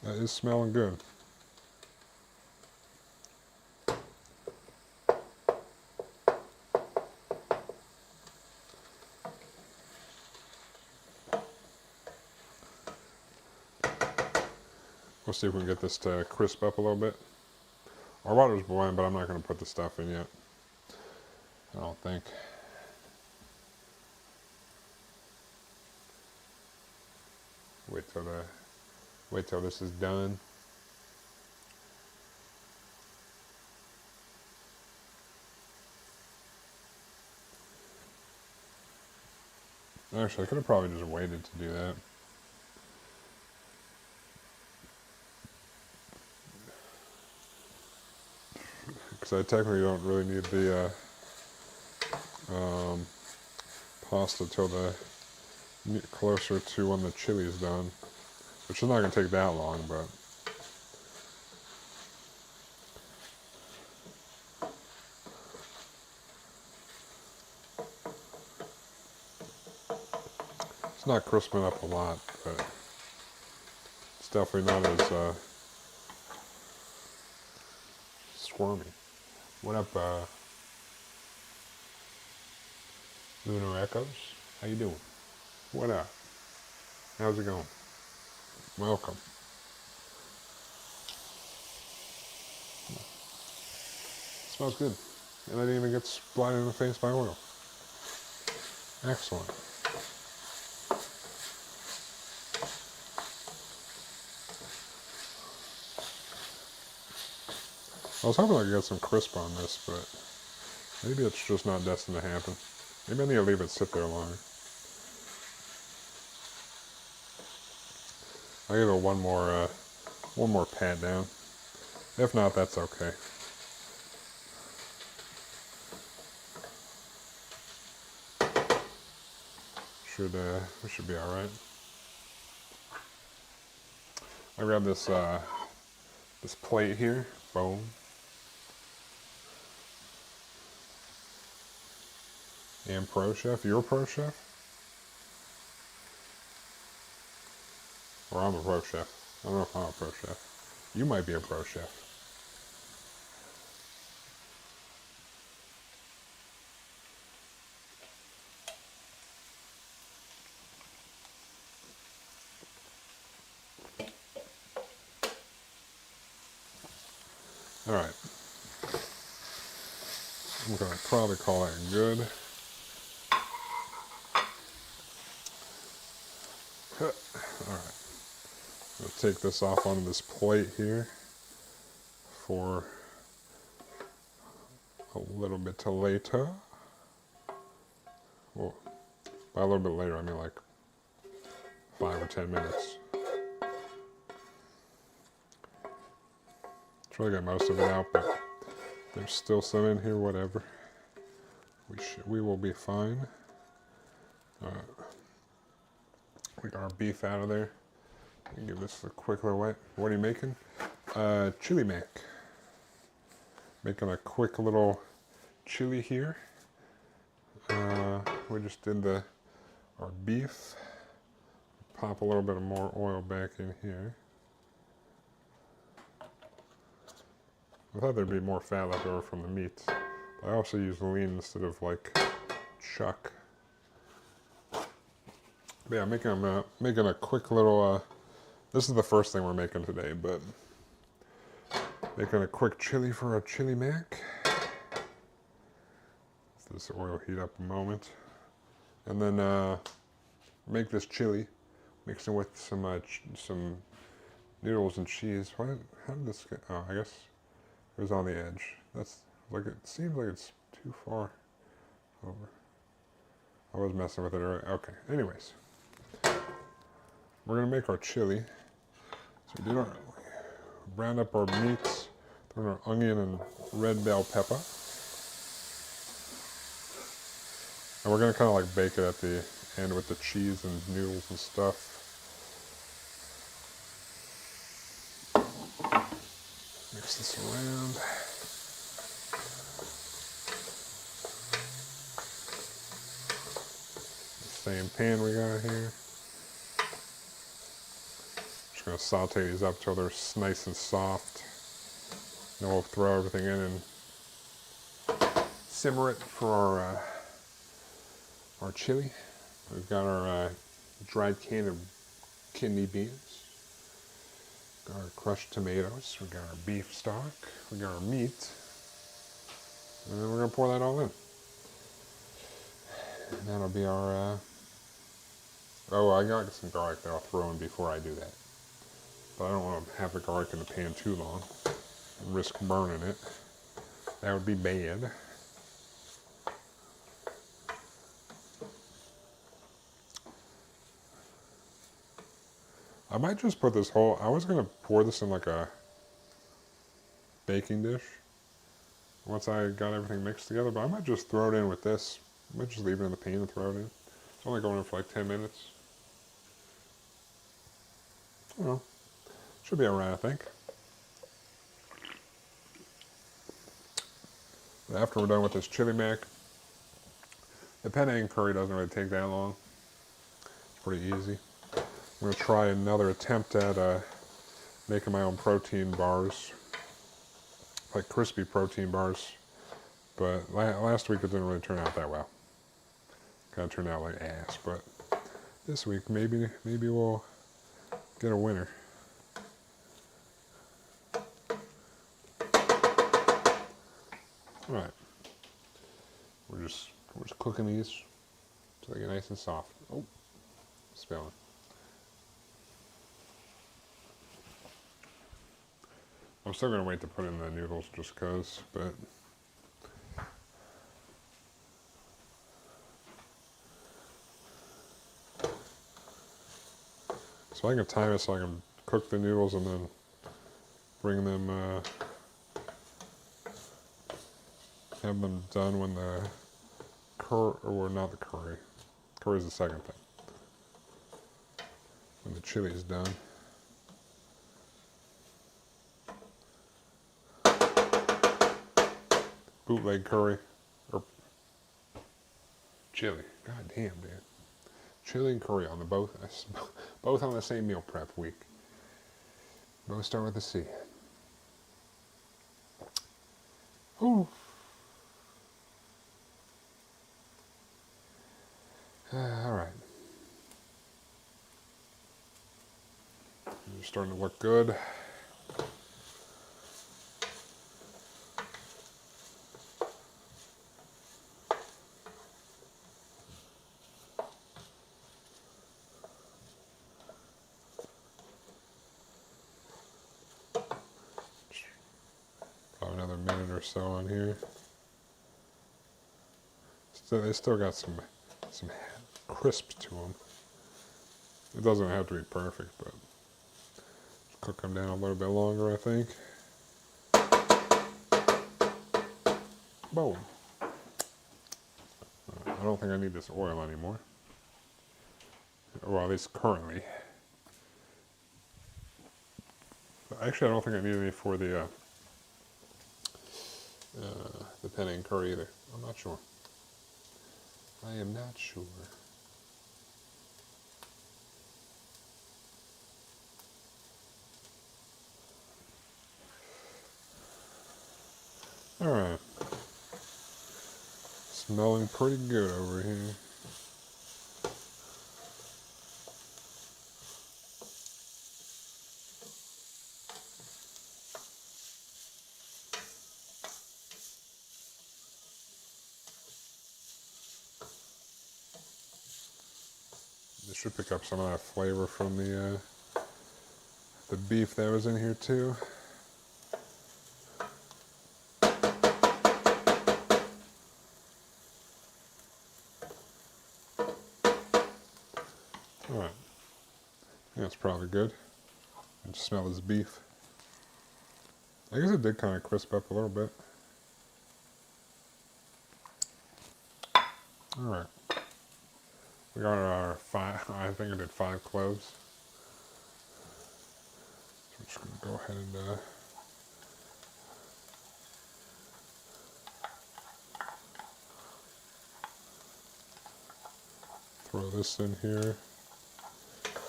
That is smelling good. We'll see if we can get this to crisp up a little bit. Our water's boiling, but I'm not going to put the stuff in yet. I don't think. Wait till this is done. Actually, I could have probably just waited to do that. Because I technically don't really need the pasta till the closer to when the chili's done, which is not going to take that long, but it's not crisping up a lot, but it's definitely not as squirmy. What up, Lunar Echoes? How you doing? What up? How's it going? Welcome. Smells good. And I didn't even get splattered in the face by oil. Excellent. I was hoping I could get some crisp on this, but maybe it's just not destined to happen. Maybe I need to leave it sit there longer. I'll give it one more pat down. If not, that's okay. We should be all right. I grab this this plate here. Boom. And Pro Chef. You're a Pro Chef? Or I'm a Pro Chef. I don't know if I'm a Pro Chef. You might be a Pro Chef. Alright. I'm going to probably call that good. Alright. I'll take this off onto this plate here for a little bit later. Whoa. By a little bit later, I mean like 5 or 10 minutes. Try to get most of it out, but there's still some in here, whatever. We will be fine. We got our beef out of there. Give this a quick little wet. What are you making? Chili mac. Making a quick little chili here. We just did our beef. Pop a little bit of more oil back in here. I thought there'd be more fat left over from the meat. I also use lean instead of like chuck. But yeah, making a quick little. This is the first thing we're making today, but making a quick chili for our chili mac. Let this oil heat up a moment, and then make this chili, mix it with some noodles and cheese. How did this get? Oh, I guess it was on the edge. That's like it seems like it's too far over. I was messing with it earlier. Okay. Anyways, we're gonna make our chili. So we did browned up our meats, throw in our onion and red bell pepper. And we're going to kind of like bake it at the end with the cheese and noodles and stuff. Mix this around. The same pan we got here. Just going to saute these up till they're nice and soft. Then we'll throw everything in and simmer it for our chili. We've got our dried can of kidney beans. Got our crushed tomatoes. We got our beef stock. We got our meat. And then we're going to pour that all in. And that'll be our... Oh, I got some garlic that I'll throw in before I do that. But I don't want to have the garlic in the pan too long and risk burning it. That would be bad. I might just put this whole... I was going to pour this in like a baking dish once I got everything mixed together, but I might just throw it in with this. I might just leave it in the pan and throw it in. It's only going in for like 10 minutes. I don't know. Should be alright, I think. After we're done with this chili mac, the Panang curry doesn't really take that long. It's pretty easy. I'm going to try another attempt at making my own protein bars, like crispy protein bars. But last week it didn't really turn out that well. Kind of turned out like ass. But this week maybe we'll get a winner. All right. We're just cooking these so they get nice and soft. Oh, spilling. I'm still going to wait to put in the noodles just because, but... So I can time it so I can cook the noodles and then bring them, have them done when the or not the curry. Curry's the second thing. When the chili is done. Bootleg curry, or chili. God damn, dude. Chili and curry on the both on the same meal prep week. Both start with a C. Ooh. All right. You're starting to look good. Probably another minute or so on here. They still got some crisp to them. It doesn't have to be perfect, but cook them down a little bit longer, I think. Boom. I don't think I need this oil anymore. Well, at least currently. But actually, I don't think I need any for the Panang curry either. I'm not sure. I am not sure. Alright. Smelling pretty good over here. This should pick up some of that flavor from the beef that was in here too. Alright. That's probably good. I just smell this beef. I guess it did kind of crisp up a little bit. Alright. We got our 5, I think I did 5 cloves. So I'm just going to go ahead and throw this in here.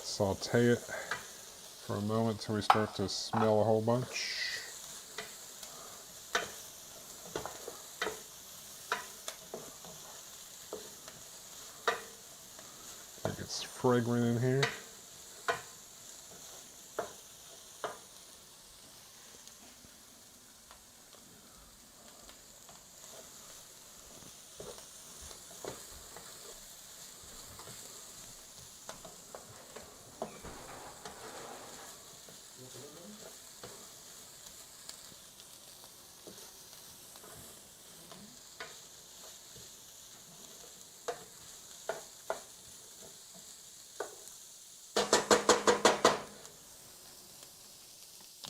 Saute it for a moment till we start to smell a whole bunch. It gets fragrant in here.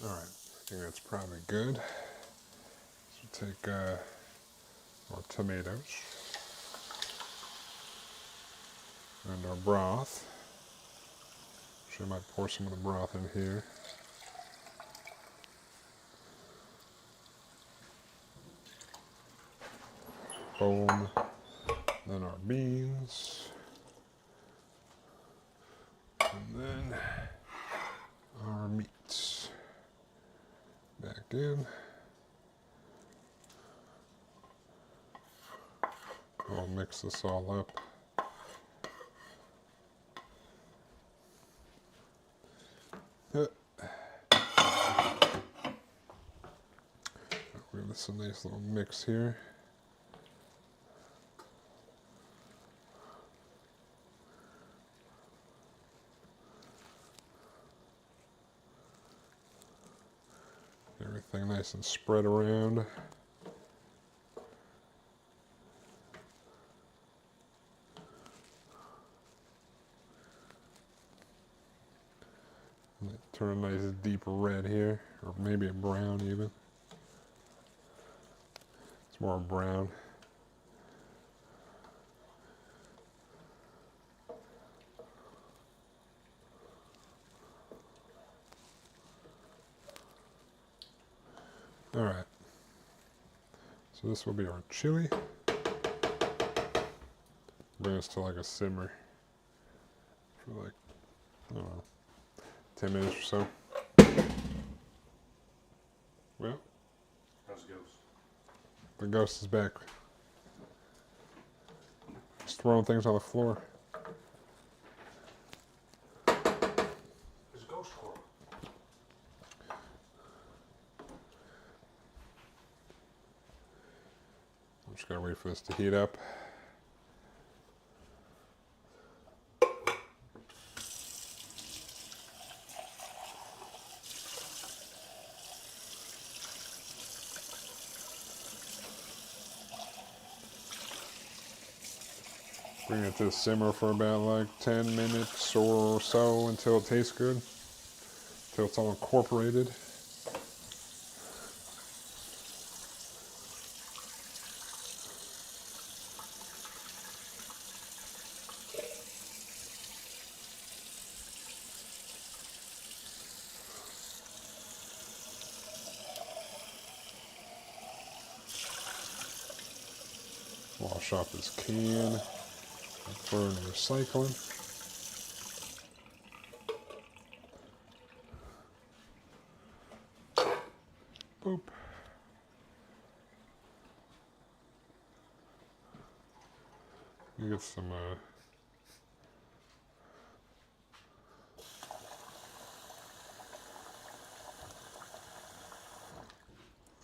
Alright, I think that's probably good. So take our tomatoes and our broth. Actually, I might pour some of the broth in here. Boom. Then our beans. And then our meats. Back in. We'll mix this all up. Give this a nice little mix here. Everything nice and spread around. Turn a nice deep red here, or maybe a brown even. It's more brown. Alright. So this will be our chili. Bring us to like a simmer for like, I don't know, 10 minutes or so. Well, How's the ghost? the ghost is back. Just throwing things on the floor. There's a ghost horror. I'm just gonna wait for this to heat up. Bring it to simmer for about like 10 minutes or so until it tastes good. Until it's all incorporated. Wash off this can. Throw it in the recycling. Boop. You get some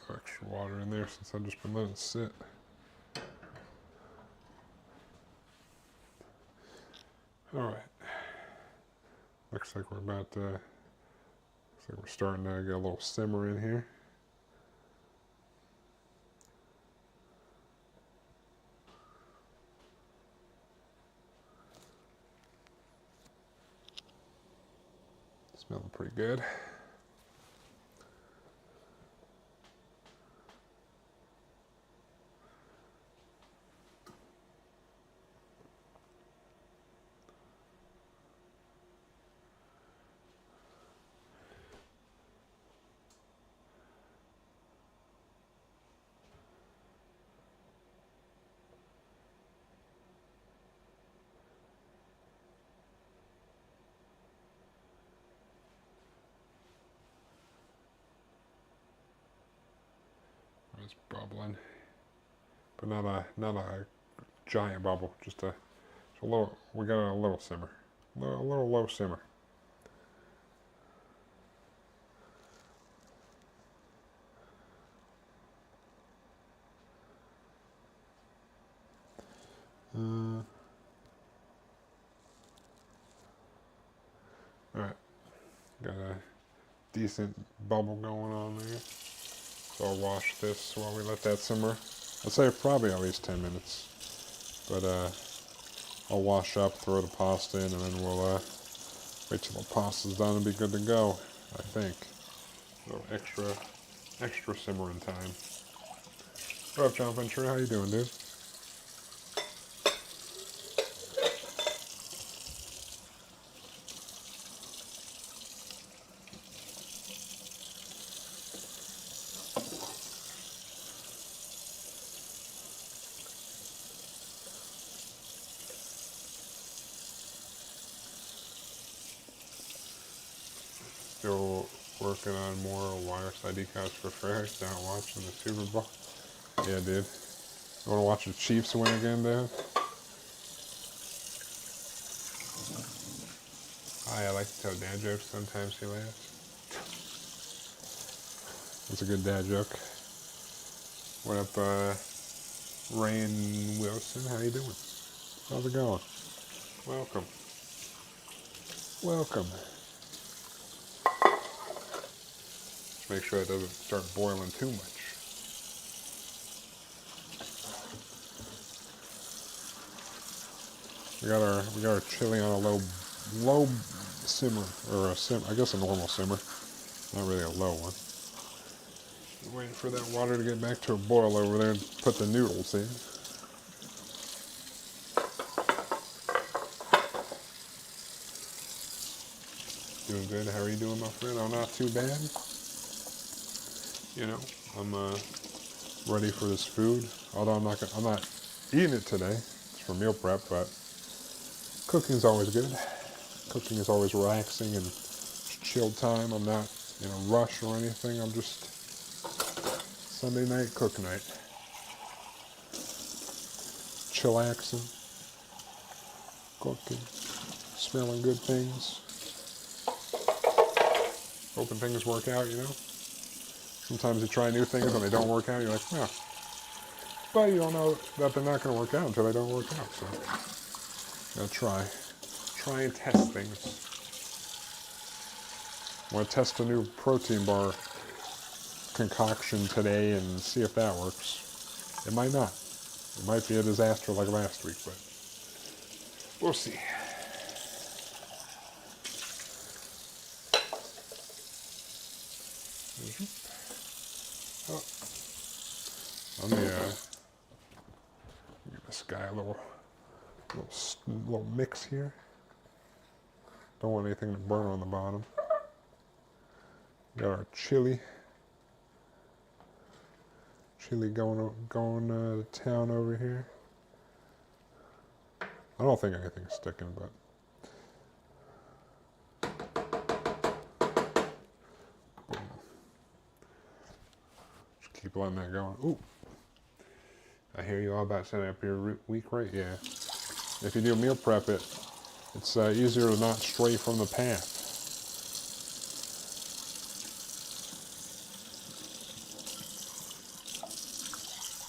extra water in there since I've just been letting it sit. Alright. Looks like we're about to, looks like we're starting to get a little simmer in here. Smelling pretty good. It's bubbling, but not a giant bubble. Just a little. We got a little simmer, a little low simmer. All right, got a decent bubble going on there. So I'll wash this while we let that simmer. I'd say probably at least 10 minutes. But I'll wash up, throw the pasta in, and then we'll wait till the pasta's done and be good to go, I think. So extra simmering time. What up, John Ventura? How you doing, dude? Still working on more Wireside decals for Ferris, down watching the Super Bowl. Yeah, dude. You want to watch the Chiefs win again, dude? I like to tell dad jokes sometimes, he laughs. That's a good dad joke. What up, Rain Wilson? How you doing? How's it going? Welcome. Welcome. Just make sure it doesn't start boiling too much. We got our chili on a low simmer, or I guess a normal simmer, not really a low one. Waiting for that water to get back to a boil over there and put the noodles in. Doing good. How are you doing, my friend? Oh, not too bad. You know, I'm ready for this food. Although I'm not eating it today. It's for meal prep, but cooking's always good. Cooking is always relaxing and chill time. I'm not in a rush or anything. I'm just Sunday night cook night. Chillaxing, cooking, smelling good things. Hoping things work out, you know. Sometimes you try new things and they don't work out. You're like, oh. But you don't know that they're not going to work out until they don't work out. So, gotta try and test things. I want to test a new protein bar concoction today and see if that works. It might not. It might be a disaster like last week, but We'll see. Oh, let me give this guy a little mix here. Don't want anything to burn on the bottom. Got our chili. Chili going to town over here. I don't think anything's sticking, but just keep letting that going. Ooh, I hear you all about setting up your week right. Yeah, if you do meal prep, it's easier to not stray from the path.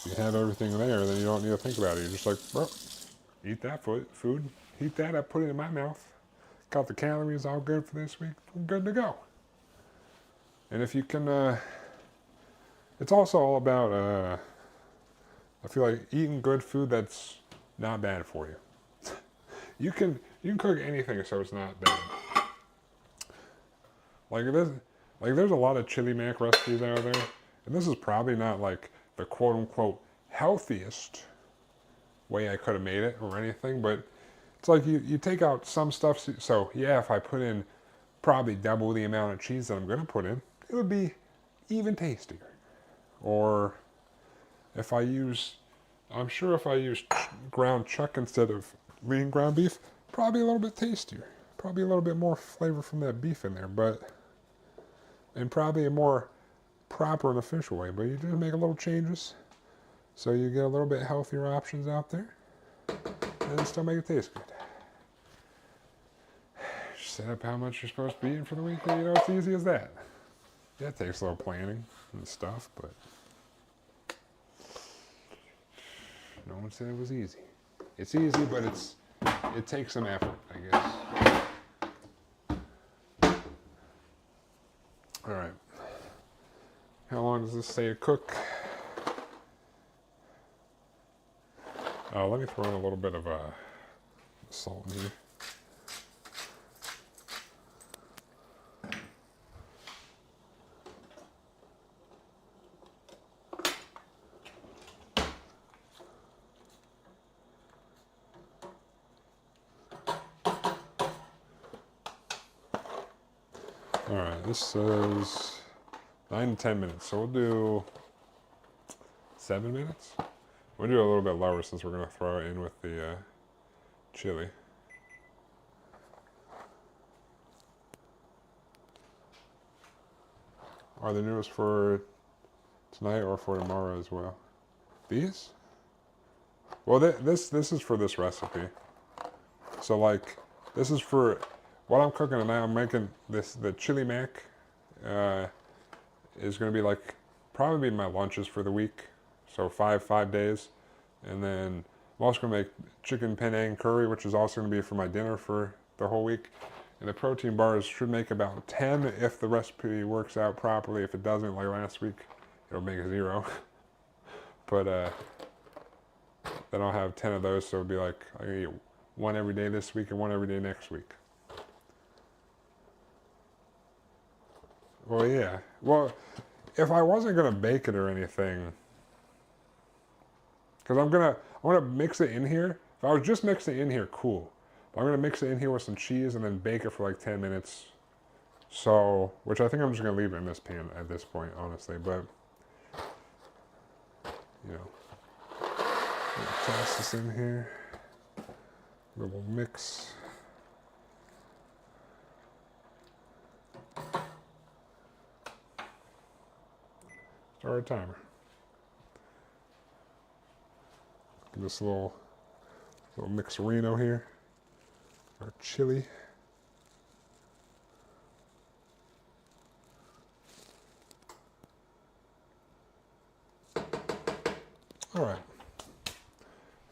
If you have everything there, then you don't need to think about it. You're just like, bro, eat that food, heat that up, put it in my mouth. Got the calories all good for this week. I'm good to go. And if you can, it's also all about, I feel like eating good food that's not bad for you. You can cook anything so it's not bad. There's a lot of chili mac recipes out there, and this is probably not like the quote unquote healthiest way I could have made it or anything, but it's like you take out some stuff. So yeah, if I put in probably double the amount of cheese that I'm going to put in, it would be even tastier. Or if I use ground chuck instead of lean ground beef, probably a little bit tastier. Probably a little bit more flavor from that beef in there, and probably a more proper and official way. But you just make a little changes so you get a little bit healthier options out there and still make it taste good. Set up how much you're supposed to be eating for the week, and it's easy as that. Yeah, it takes a little planning and stuff, but no one said it was easy. It's easy, but it takes some effort, I guess. All right. How long does this say to cook? Let me throw in a little bit of salt in here. All right, this says 9 to 10 minutes, so we'll do 7 minutes. We'll do a little bit lower since we're going to throw it in with the chili. Are the noodles for tonight or for tomorrow as well? These? Well, this is for this recipe. So like, this is for what I'm cooking tonight. I'm making the chili mac is going to be like probably my lunches for the week. So five days. And then I'm also going to make chicken Panang curry, which is also going to be for my dinner for the whole week. And the protein bars should make about 10 if the recipe works out properly. If it doesn't, like last week, it'll make 0. But then I'll have 10 of those, so it'll be like I eat one every day this week and one every day next week. Well, yeah. Well, if I wasn't gonna bake it or anything, because I'm gonna mix it in here. If I was just mixing it in here, cool. But I'm gonna mix it in here with some cheese and then bake it for like 10 minutes. So, which I think I'm just gonna leave it in this pan at this point, honestly. But you know, toss this in here. Little mix. Start a timer. This little mixerino here. Our chili. All right.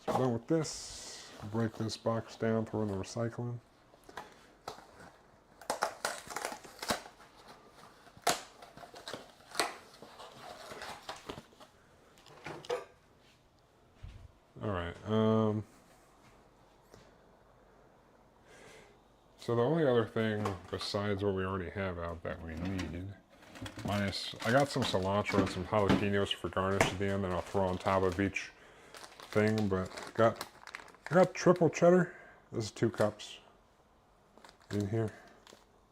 So we're done with this. Break this box down, throw in the recycling. All right. So the only other thing besides what we already have out that we need, minus, I got some cilantro and some jalapenos for garnish at the end that I'll throw on top of each thing, but I got triple cheddar. This is 2 cups in here.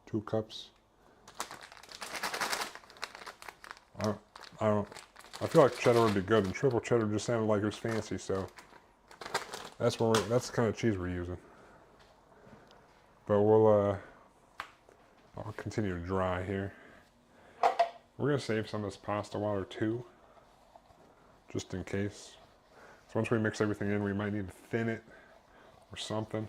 2 cups. I feel like cheddar would be good, and triple cheddar just sounded like it was fancy, so that's that's the kind of cheese we're using. But I'll continue to dry here. We're gonna save some of this pasta water too, just in case. So once we mix everything in, we might need to thin it or something.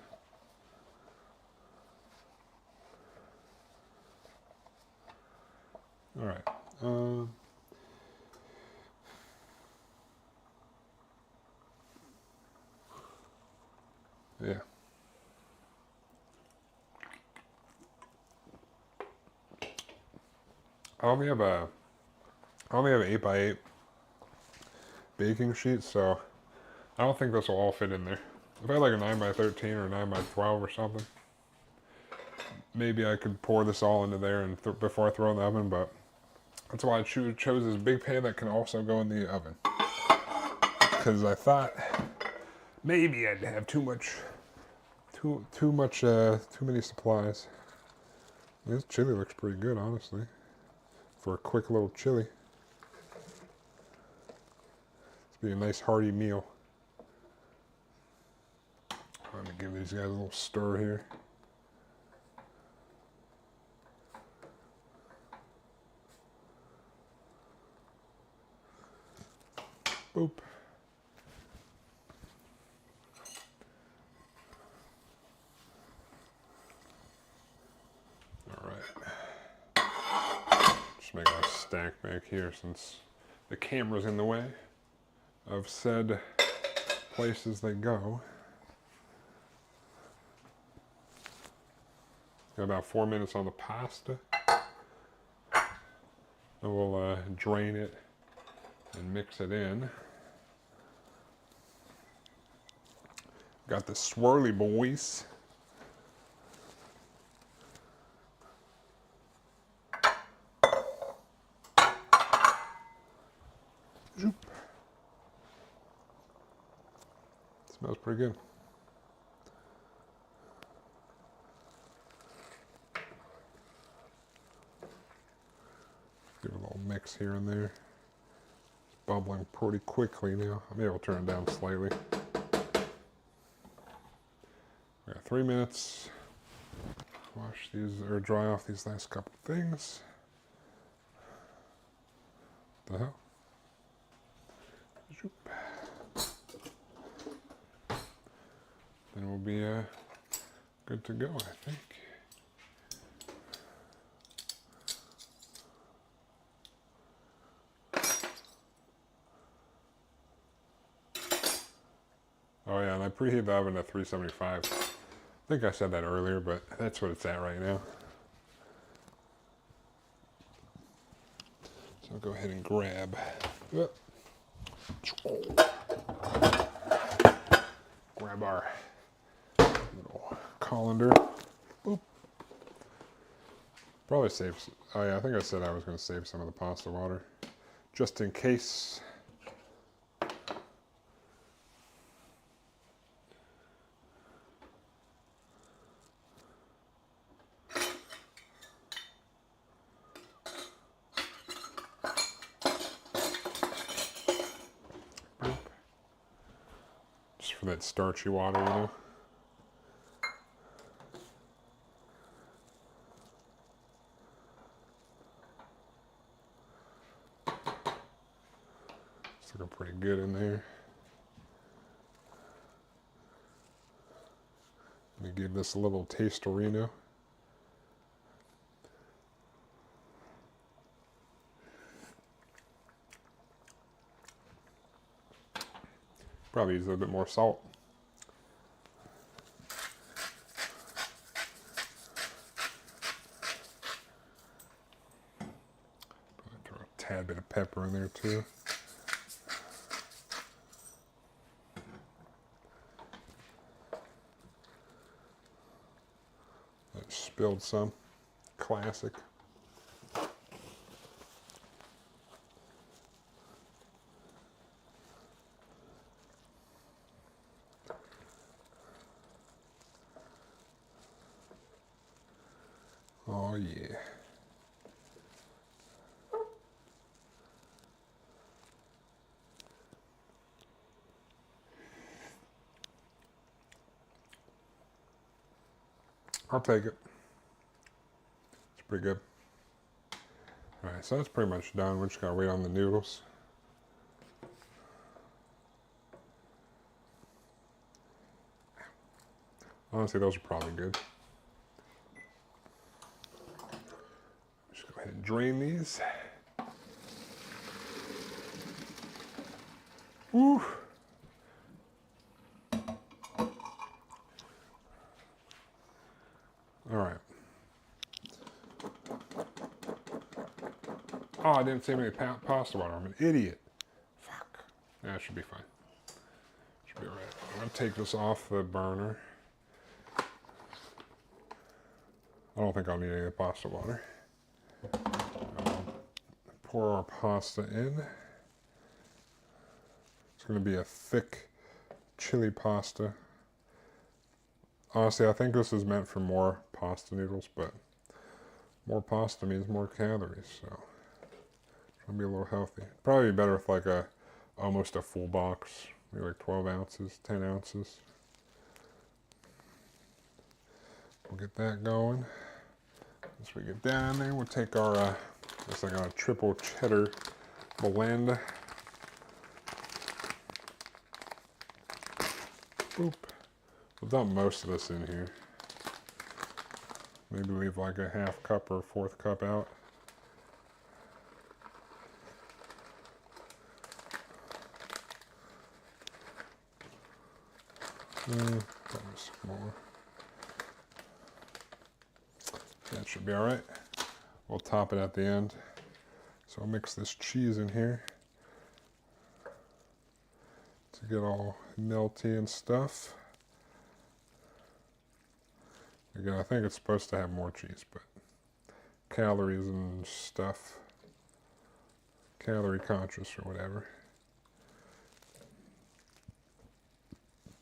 All right. Yeah. I only have an 8x8 baking sheet, so I don't think this will all fit in there. If I had like a 9x13 or a 9x12 or something, maybe I could pour this all into there and before I throw it in the oven, but that's why I chose this big pan that can also go in the oven. Because I thought maybe I'd have too many supplies. This chili looks pretty good, honestly, for a quick little chili. It's be a nice hearty meal. Let me give these guys a little stir here. Boop. All right. Just make a stack back here since the camera's in the way of said places they go. Got about 4 minutes on the pasta. And we'll drain it and mix it in. Got the swirly boys. Zoop. Smells pretty good. Give it a little mix here and there. It's bubbling pretty quickly now. Maybe I'll turn it down slightly. We got 3 minutes. Wash these or dry off these last couple things. What the hell? Zoop. Then we'll be good to go, I think. Oh yeah, and I preheat the oven at 375. I think I said that earlier, but that's what it's at right now. So I'll go ahead and grab our little colander. Boop. Probably save. Oh yeah, I think I said I was going to save some of the pasta water, just in case. Just for that starchy water, you know. It's looking pretty good in there. Let me give this a little tasterino. Probably use a little bit more salt. Probably throw a tad bit of pepper in there too. build some. Classic. Oh yeah. I'll take it. It's pretty good. Alright, so that's pretty much done. We just gotta wait on the noodles. Honestly, those are probably good. Just go ahead and drain these. Woo! Alright. Oh, I didn't save any pasta water. I'm an idiot. Fuck. That should be fine. Should be alright. I'm gonna take this off the burner. I don't think I'll need any pasta water. Pour our pasta in. It's going to be a thick chili pasta. Honestly, I think this is meant for more pasta noodles, but more pasta means more calories, so it's going to be a little healthy. Probably be better with like almost a full box, maybe like 12 ounces, 10 ounces. We'll get that going. Once we get down there, we'll take our, it's like a triple cheddar blend. Boop. We'll dump most of this in here. Maybe leave like a half cup or a fourth cup out. Probably some more. That should be all right. We'll top it at the end. So I'll mix this cheese in here to get all melty and stuff. Again, I think it's supposed to have more cheese, but calories and stuff, calorie conscious or whatever.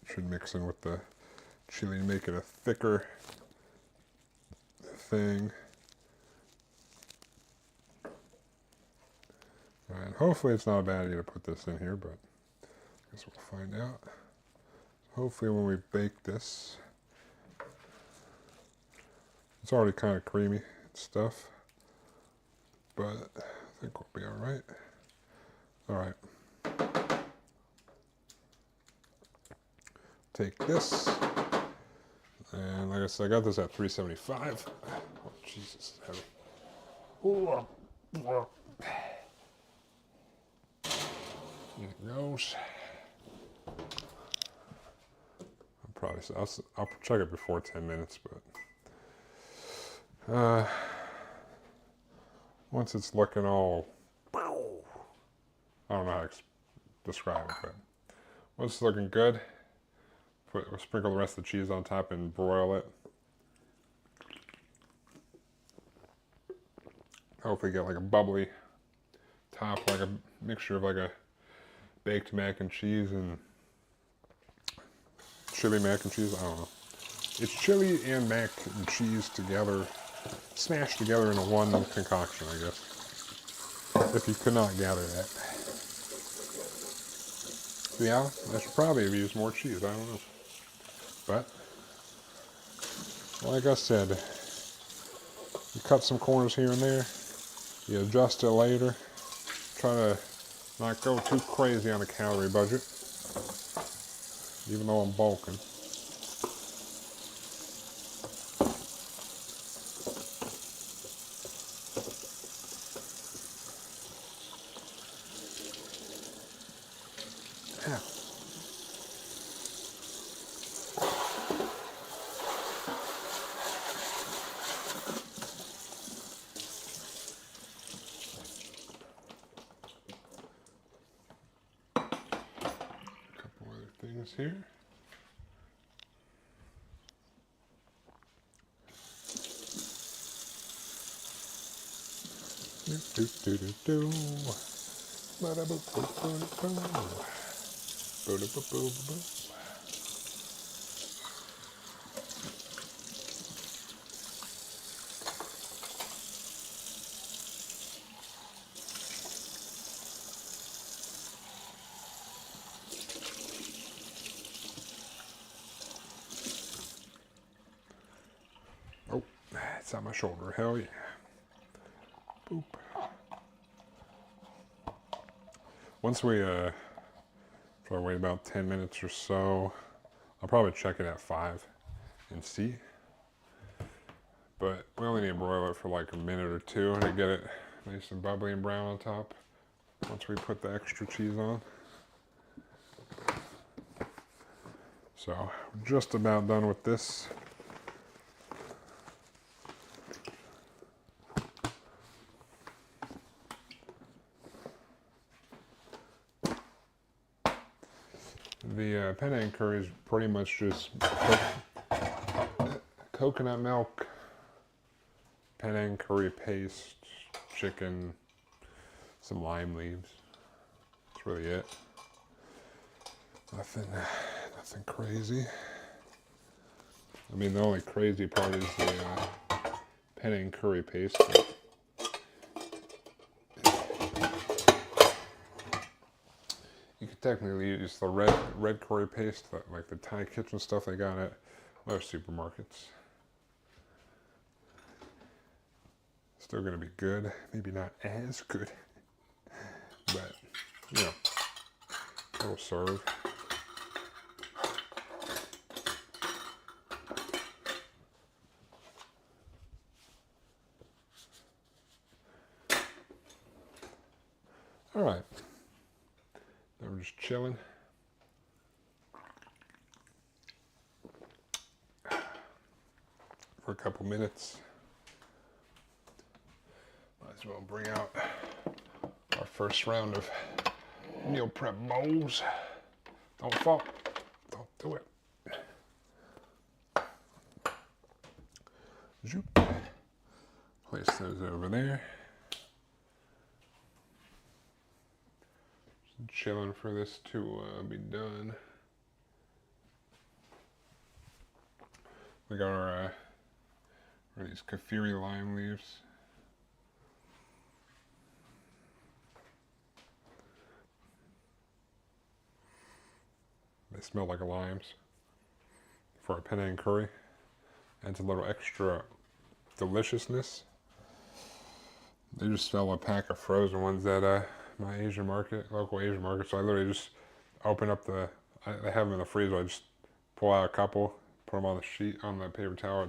Should mix in with the chili to make it a thicker thing. And hopefully it's not a bad idea to put this in here, but I guess we'll find out. Hopefully when we bake this, it's already kind of creamy and stuff, but I think we'll be all right. All right. Take this, and like I said, I got this at 375. Oh, Jesus, it's heavy. Ooh, here it goes. I'll check it before 10 minutes, but once it's looking all, I don't know how to describe it, but once it's looking good, we'll sprinkle the rest of the cheese on top and broil it. Hopefully get like a bubbly top, like a mixture of like a baked mac and cheese and chili mac and cheese. I don't know. It's chili and mac and cheese together, smashed together into one concoction, I guess. If you could not gather that. So yeah, I should probably have used more cheese. I don't know. But, like I said, you cut some corners here and there, you adjust it later, try to not go too crazy on a calorie budget, even though I'm bulking. Yeah. Things here. Do, do, do, do. Ba-da-boo-boo-boo-boo. Boo-da-boo-boo-boo. Oh, it's on my shoulder. Hell yeah. Boop. Once we wait about 10 minutes or so, I'll probably check it at 5 and see. But we only need to broil it for like a minute or two to get it nice and bubbly and brown on top once we put the extra cheese on. So we're just about done with this. The Panang curry is pretty much just coconut milk, Panang curry paste, chicken, some lime leaves. That's really it. Nothing crazy. I mean, the only crazy part is the Panang curry paste. You could technically use the red curry paste, like the Thai kitchen stuff they got at most supermarkets. Still gonna be good. Maybe not as good, but you know, it'll serve. All right. Now we're just chilling. For a couple minutes. Might as well bring out our first round of meal prep bowls. Don't fall. Don't do it. Place those over there. Just chilling for this to be done. We got our these kaffir lime leaves. They smell like limes for a Panang curry. Adds a little extra deliciousness. They just sell a pack of frozen ones at my Asian market, local Asian market. So I literally just open up they have them in the freezer. I just pull out a couple, put them on the sheet, on the paper towel.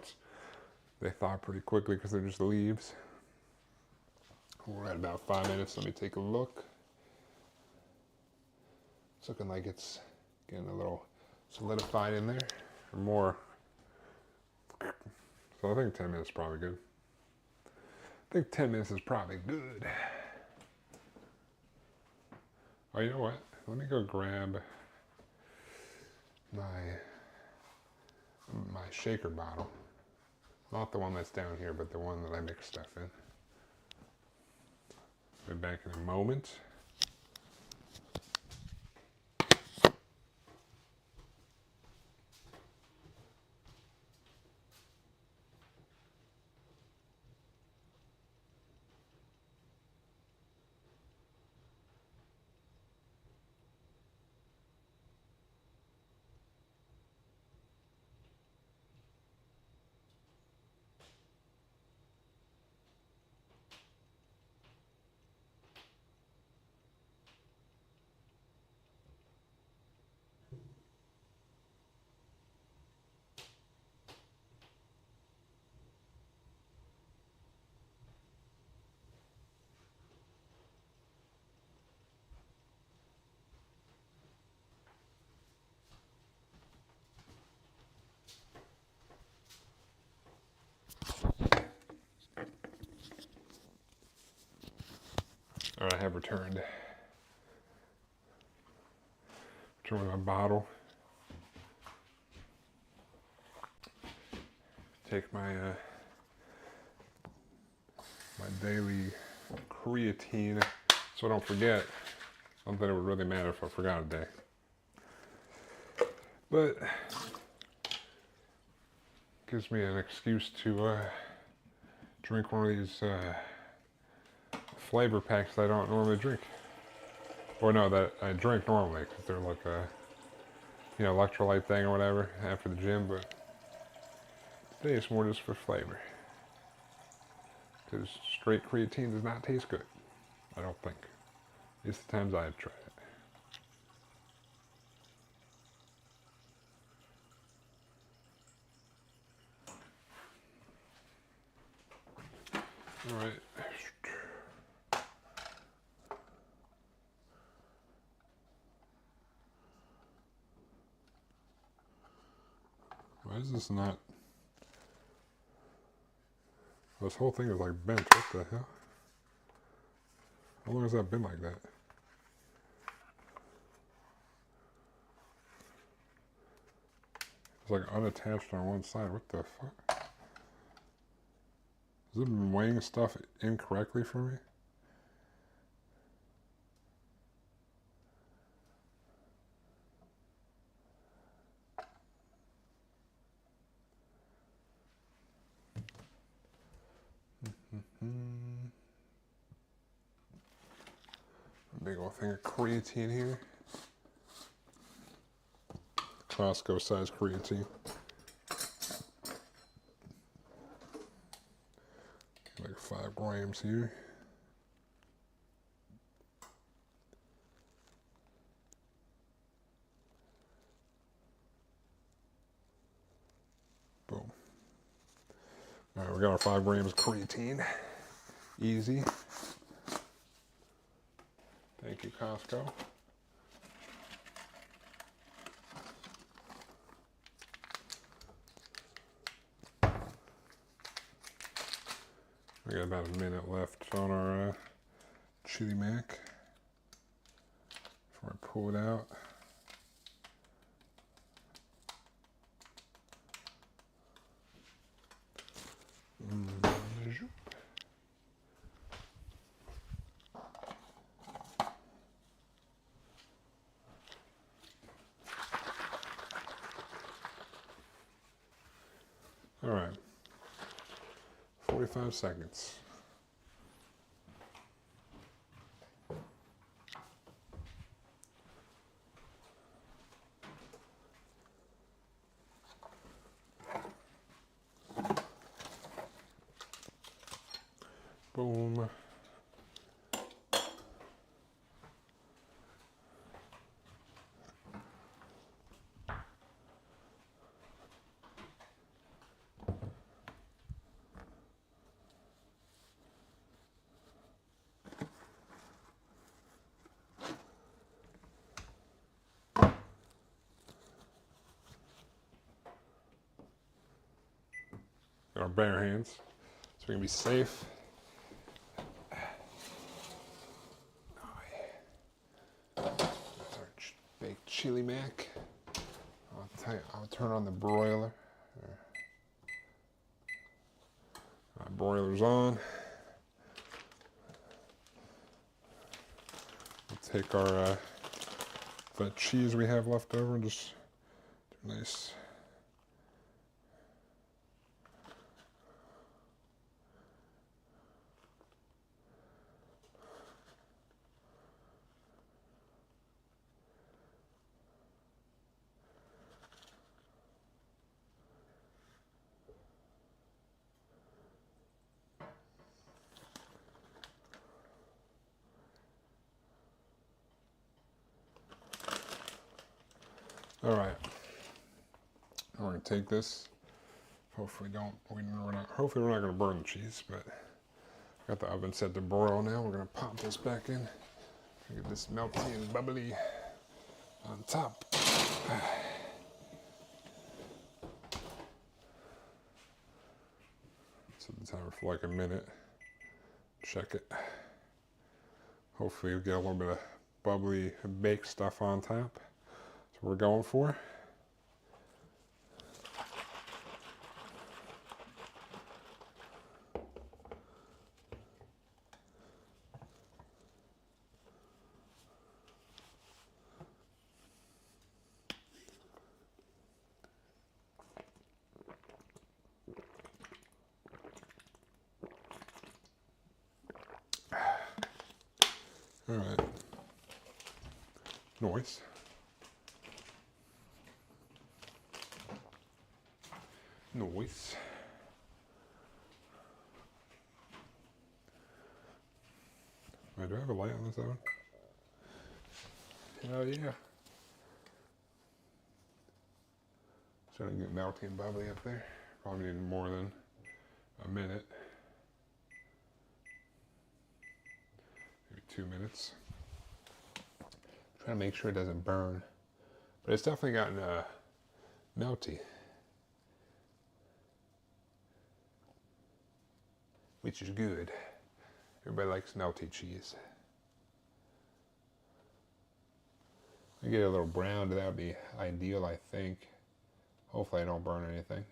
They thaw pretty quickly because they're just leaves. We're at about 5 minutes. Let me take a look. It's looking like it's getting a little solidified in there, or more. So I think 10 minutes is probably good. I think 10 minutes is probably good. Oh, you know what? Let me go grab my shaker bottle. Not the one that's down here, but the one that I mix stuff in. Be back in a moment. All right, I have returned. Return my bottle. Take my my daily creatine so I don't forget. I don't think it would really matter if I forgot a day. But gives me an excuse to drink one of these flavor packs that I don't normally drink. Or no, that I drink normally because they're like a electrolyte thing or whatever after the gym. But today it's more just for flavor. Because straight creatine does not taste good. I don't think. At least the times I've tried it. Alright. Why is this not... This whole thing is like bent. What the hell? How long has that been like that? It's like unattached on one side. What the fuck? Has it been weighing stuff incorrectly for me? A big old thing of creatine here. Costco size creatine. Like 5 grams here. Boom. Alright, we got our 5 grams of creatine. Easy. Thank you, Costco. We got about a minute left on our chili mac before I pull it out. All right, 45 seconds. Boom. Our bare hands so we can be safe. That's our baked chili mac. I'll turn on the broiler. Our broiler's on. We'll take our the cheese we have left over and just do a nice. All right, we're gonna take this. Hopefully we're not gonna burn the cheese, but got the oven set to broil now. We're gonna pop this back in. Get this melty and bubbly on top. Set the timer for like a minute. Check it. Hopefully we'll get a little bit of bubbly baked stuff on top. That's what we're going for. All right. Noise. Noise. Wait, do I have a light on this oven? Hell yeah. Starting to get melty and bubbly up there. Probably need more than a minute. Maybe 2 minutes. Trying to make sure it doesn't burn. But it's definitely gotten melty. Which is good. Everybody likes melty cheese. I get a little brown, that would be ideal, I think. Hopefully I don't burn anything.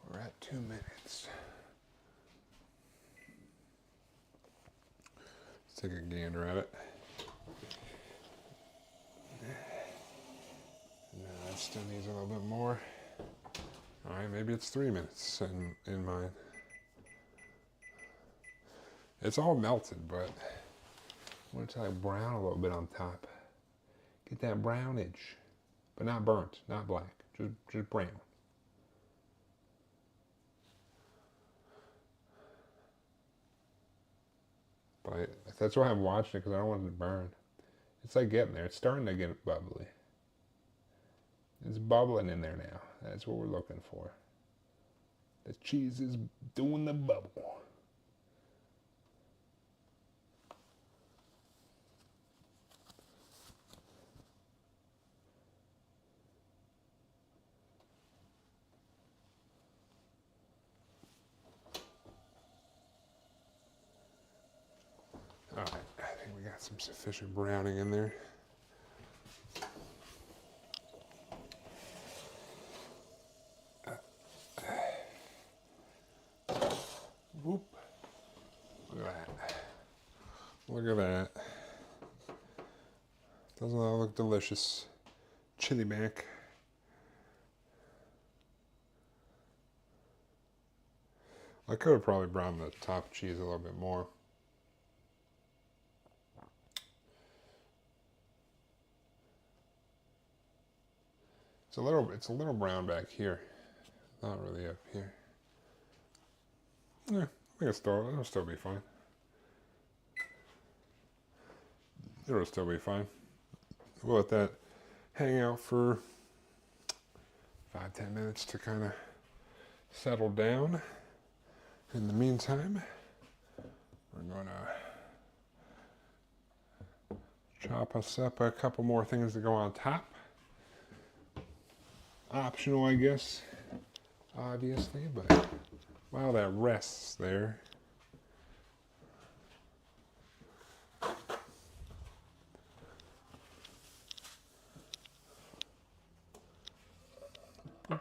We're at 2 minutes. Let's take a gander at it. No, it still needs a little bit more. All right, maybe it's 3 minutes in mine. It's all melted, but I want it to like brown a little bit on top. Get that brownage, but not burnt, not black, just brown. But that's why I'm watching it, because I don't want it to burn. It's like getting there. It's starting to get bubbly. It's bubbling in there now. That's what we're looking for. The cheese is doing the bubble. All right, I think we got some sufficient browning in there. Whoop. Look at that. Look at that. Doesn't that look delicious? Chili mac. I could have probably browned the top cheese a little bit more. It's a little brown back here. Not really up here. Yeah, I think it'll still be fine. It'll still be fine. We'll let that hang out for 5-10 minutes to kind of settle down. In the meantime, we're going to chop us up a couple more things to go on top. Optional, I guess, obviously, but while that rests there, grab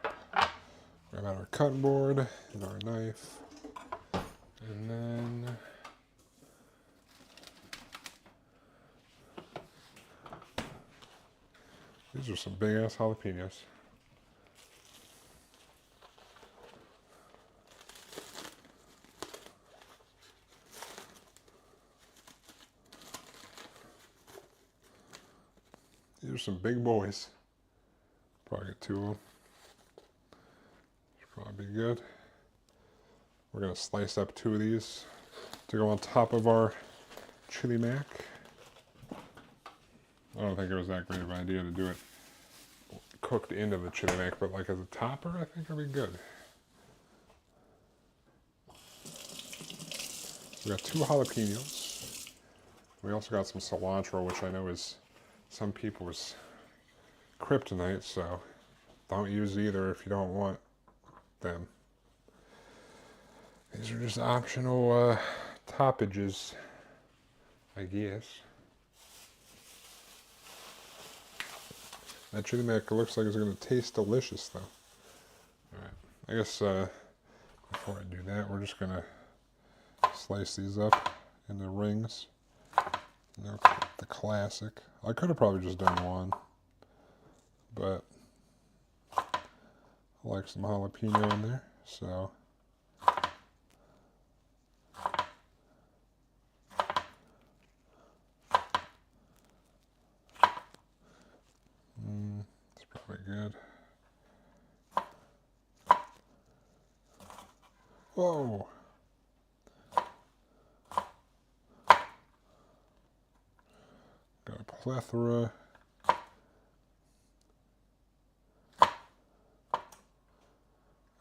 out our cutting board and our knife, and then these are some big ass jalapenos. These are some big boys. Probably get 2 of them. Should probably be good. We're gonna slice up 2 of these to go on top of our chili mac. I don't think it was that great of an idea to do it cooked into the chili mac, but like as a topper, I think it'll be good. We got 2 jalapenos. We also got some cilantro, which I know is some people's kryptonite, so don't use either if you don't want them. These are just optional toppages, I guess. That chili mac looks like it's going to taste delicious, though. Alright, I guess before I do that, we're just going to slice these up into rings. You know, the classic. I could have probably just done one, but I like some jalapeno in there, so. It's probably good. Whoa! Got a plethora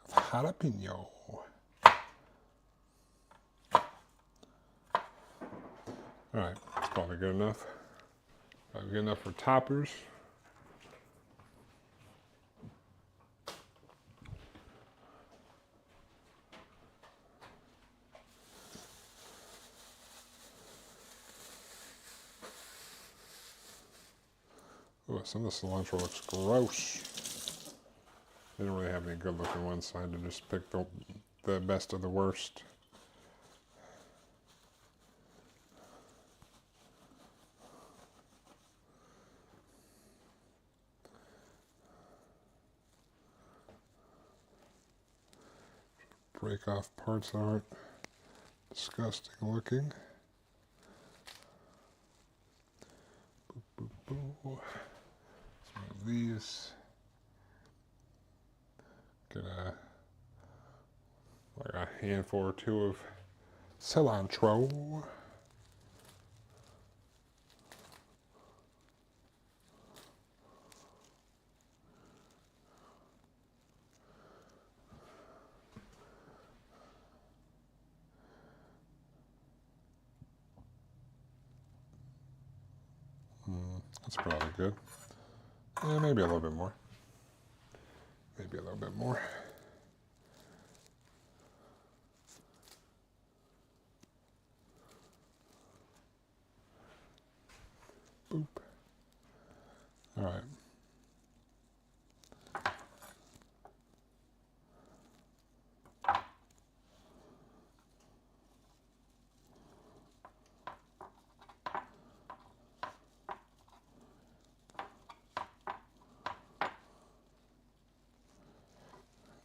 of jalapeno. Alright, that's probably good enough. Probably good enough for toppers. Oh, some of the cilantro looks gross. They didn't really have any good looking ones, so I had to just pick the best of the worst. Break off parts that aren't disgusting looking. Boop, boop, boop. Some of these. Get like a handful or two of cilantro. That's probably good. Yeah, maybe a little bit more. Maybe a little bit more. Boop. All right.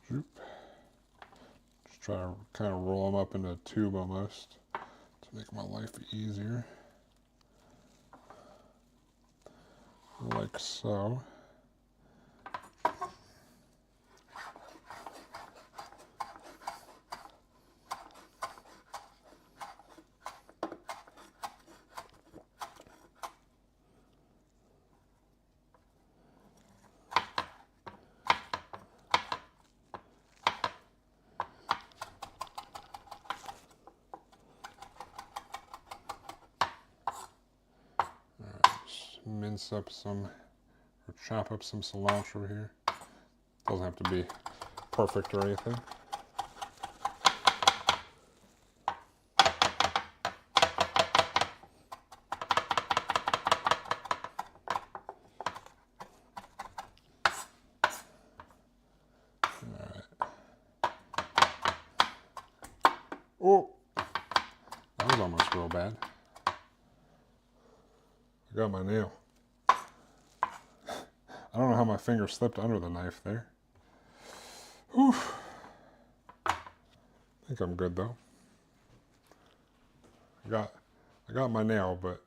Zoop. Just try to kind of roll them up into a tube almost to make my life easier. Like so. Mince up some, or chop up some cilantro here. Doesn't have to be perfect or anything. Alright. Oh! That was almost real bad. I got my nail. I don't know how my finger slipped under the knife there. Oof. I think I'm good though. I got my nail, but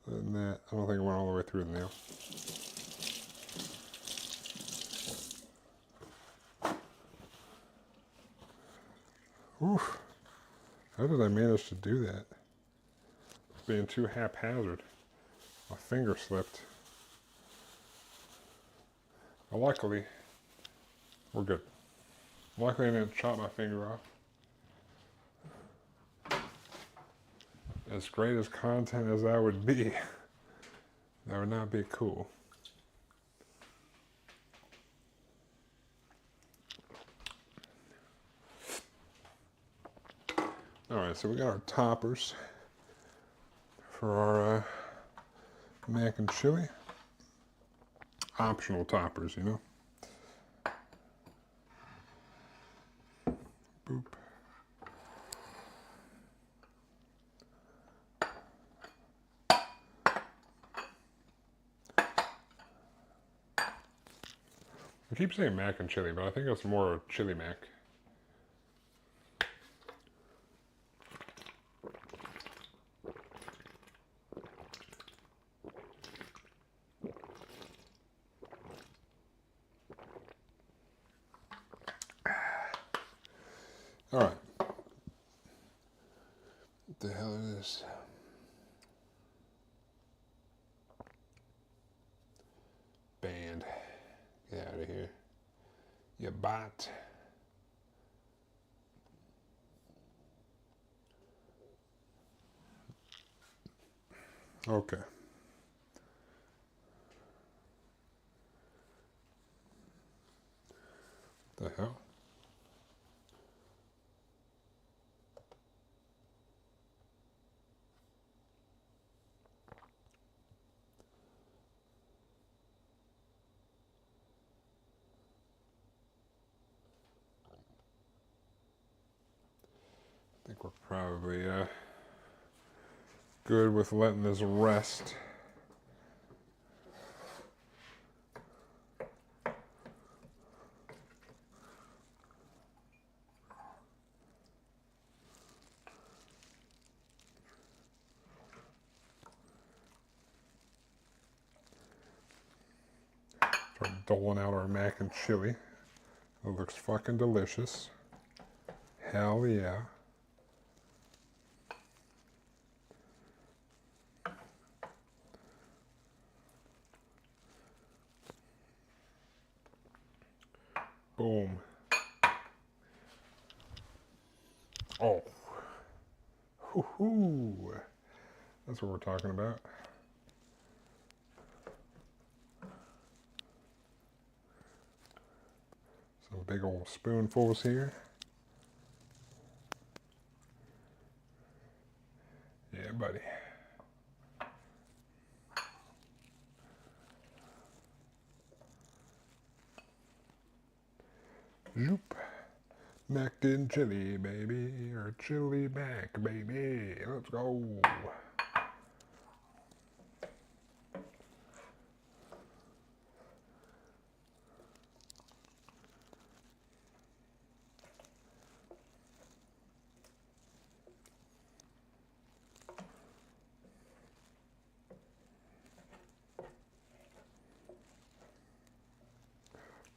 other than that, I don't think it went all the way through the nail. Oof. How did I manage to do that? Being too haphazard. My finger slipped. Well, luckily, we're good. Luckily I didn't chop my finger off. As great as content as that would be, that would not be cool. All right, so we got our toppers for our mac and chili. Optional toppers, you know. Boop. I keep saying mac and chili, but I think it's more chili mac. All right. What the hell is this? Band. Get out of here. You bot. Okay. The hell? I think we're probably good with letting this rest. Start doling out our mac and chili. It looks fucking delicious. Hell yeah. Boom. Oh. Hoo-hoo. That's what we're talking about. Some big old spoonfuls here. Yeah, buddy. Zoop. Mac and chili, baby. Or chili mac, baby. Let's go.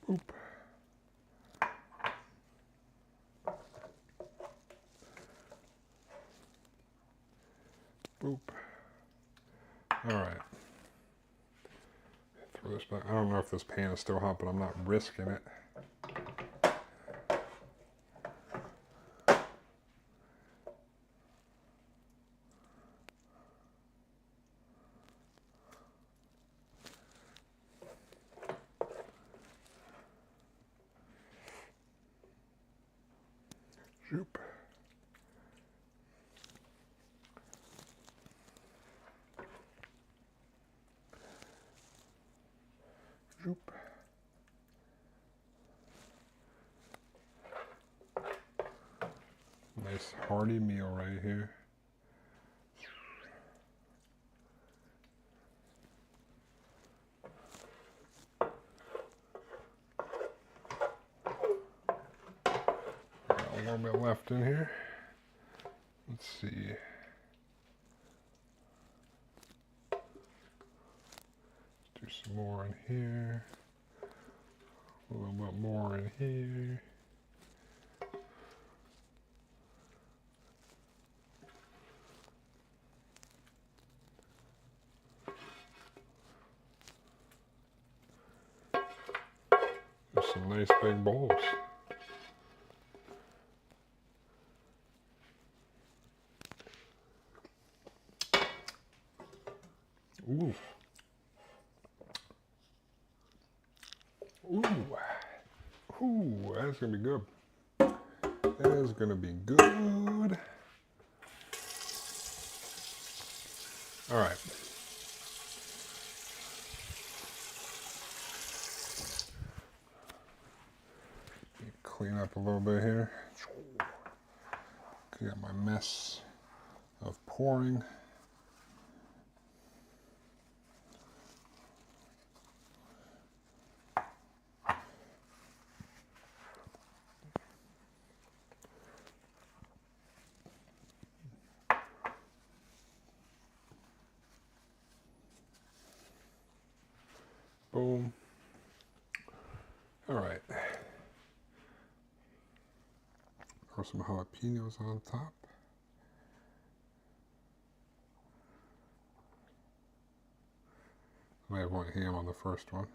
Boop. Boop. All right. Throw this back. I don't know if this pan is still hot, but I'm not risking it. Zoop. Zoop. Nice hearty meal right here. Got a little bit left in here. Let's see. Do some more in here. A little bit more in here. There's some nice big bowls. Ooh. Ooh. Ooh, that's gonna be good. That is gonna be good. All right. Clean up a little bit here. Got my mess of pouring. Boom. All right. Pour some jalapenos on top. I have one ham on the first one.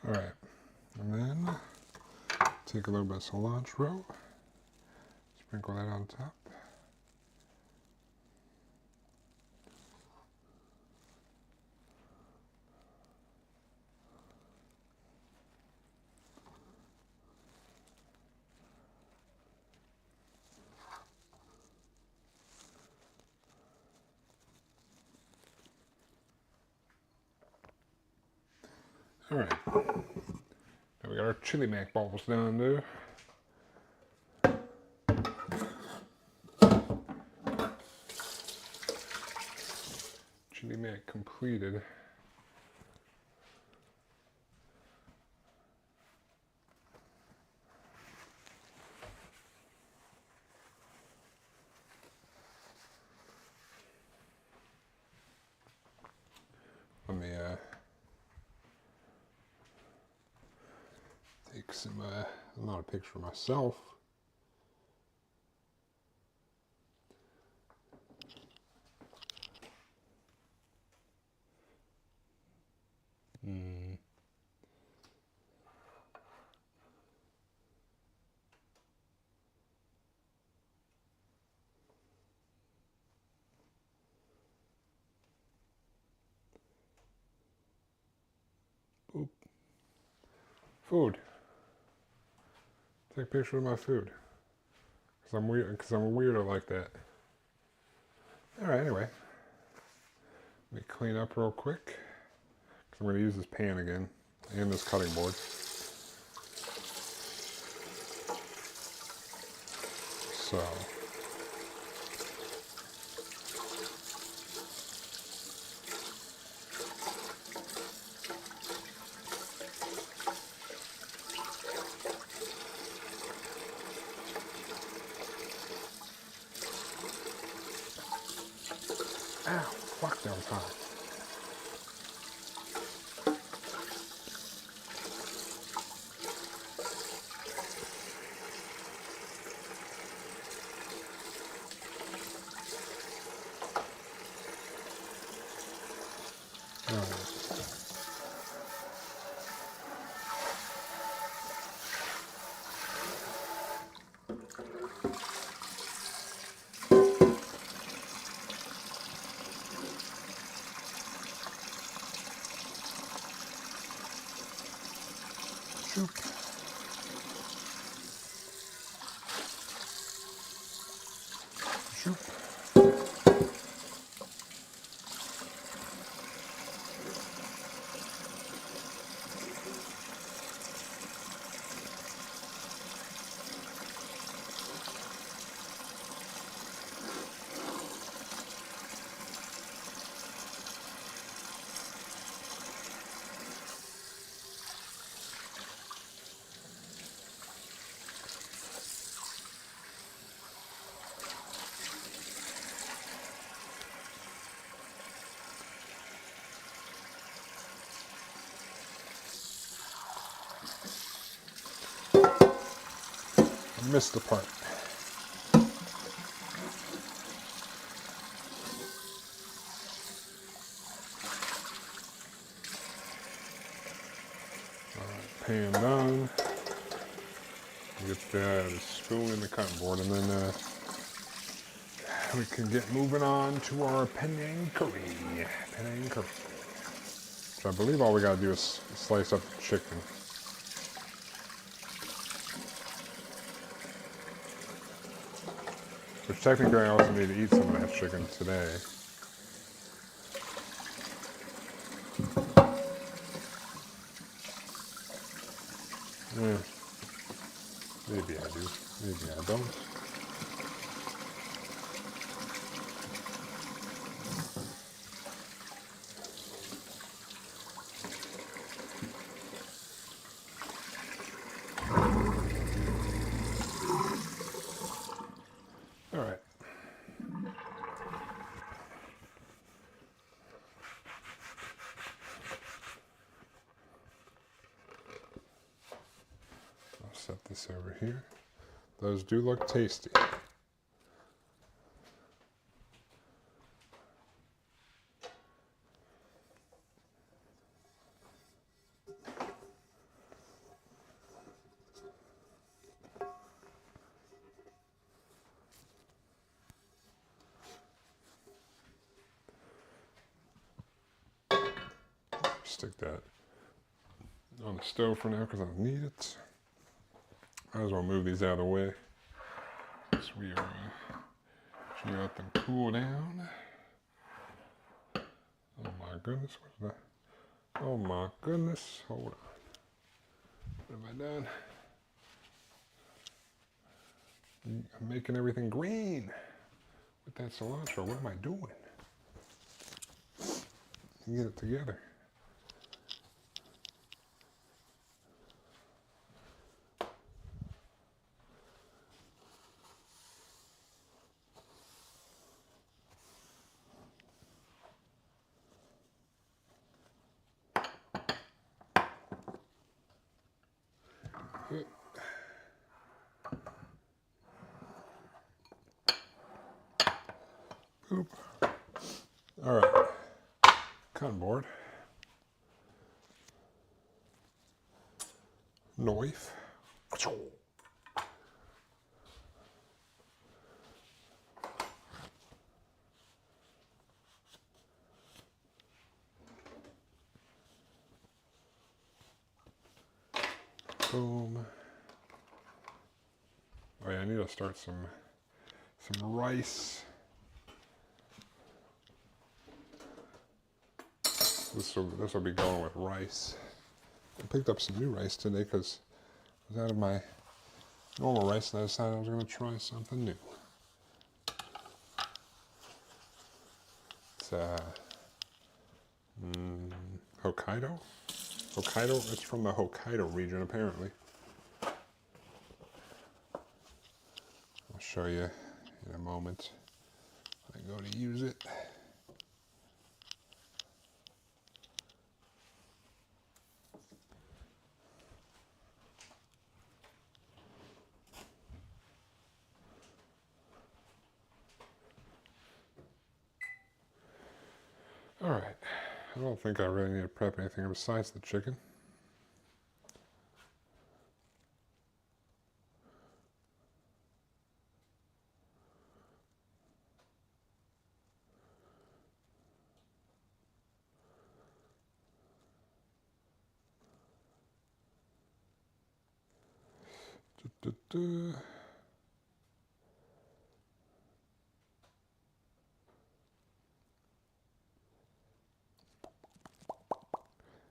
All right, and then take a little bit of cilantro, sprinkle that on top. All right, now we got our chili mac balls down there. Chili mac completed. Let me take some, not a picture of myself. Oop. Food. Take a picture of my food. Cause I'm weird. Cause I'm a weirdo like that. All right. Anyway, let me clean up real quick. Cause I'm gonna use this pan again and this cutting board. So. Ow, fuck, that was hot. All right. Shoop. Shoop. I missed the part. pan done. Get the spoon in the cutting board, and then we can get moving on to our Panang curry. Panang curry. Which I believe all we gotta do is slice up the chicken. Which technically I also need to eat some of that chicken today. Maybe I do, maybe I don't. All right. I'll set this over here. Those do look tasty. Stick that on the stove for now because I don't need it. Might as well move these out of the way. So we are should we let them cool down. Oh my goodness, what's that? Oh my goodness, hold on. What have I done? I'm making everything green with that cilantro. What am I doing? Get it together. Oop. All right, cutting board, knife, boom. Oh yeah, I need to start some rice. This will be going with rice. I picked up some new rice today because I was out of my normal rice and I decided I was going to try something new. It's Hokkaido? Hokkaido? It's from the Hokkaido region apparently. I'll show you in a moment when I go to use it. All right, I don't think I really need to prep anything besides the chicken.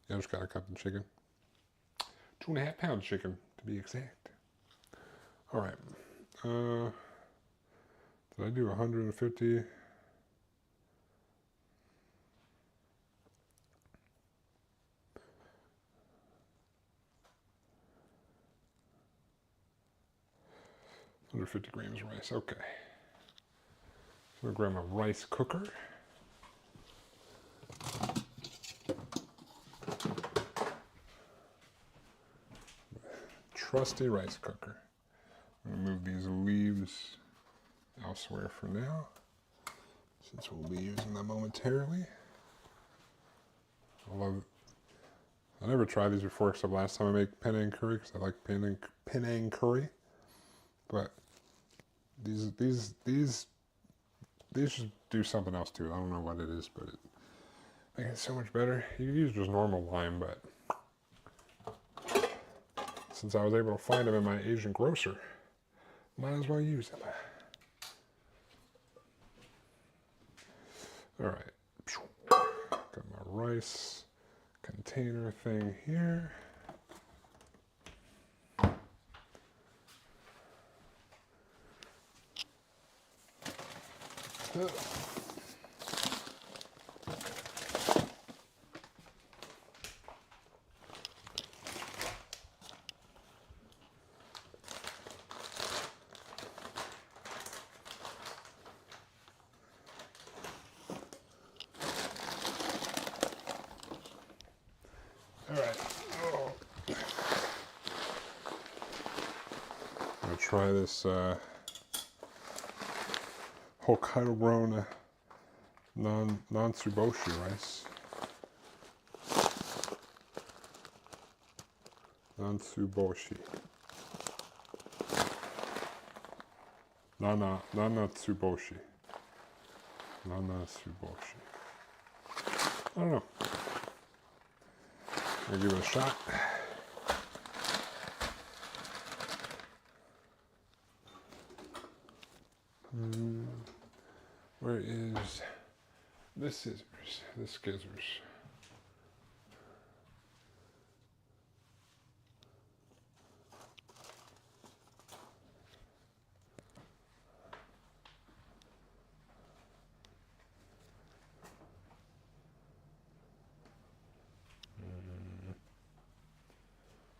Yeah, I just got a cut the chicken. 2.5 pound chicken, to be exact. All right. Did I do 150? Under 50 grams of rice. Okay. So I'm gonna grab my rice cooker. Trusty rice cooker. I'm gonna move these leaves elsewhere for now, since we'll be using them momentarily. I never tried these before except last time I make Panang curry because I like Panang curry. But these should do something else too. I don't know what it is, but it makes it so much better. You use just normal lime, but since I was able to find them in my Asian grocer, might as well use them. All right, got my rice container thing here. All right. Oh. I'm gonna try this Hokkaido grown non-tsuboshi rice. Non-tsuboshi. Nana-tsuboshi. Nana-tsuboshi. I don't know. I'll give it a shot. Where is the scissors? The skizzers.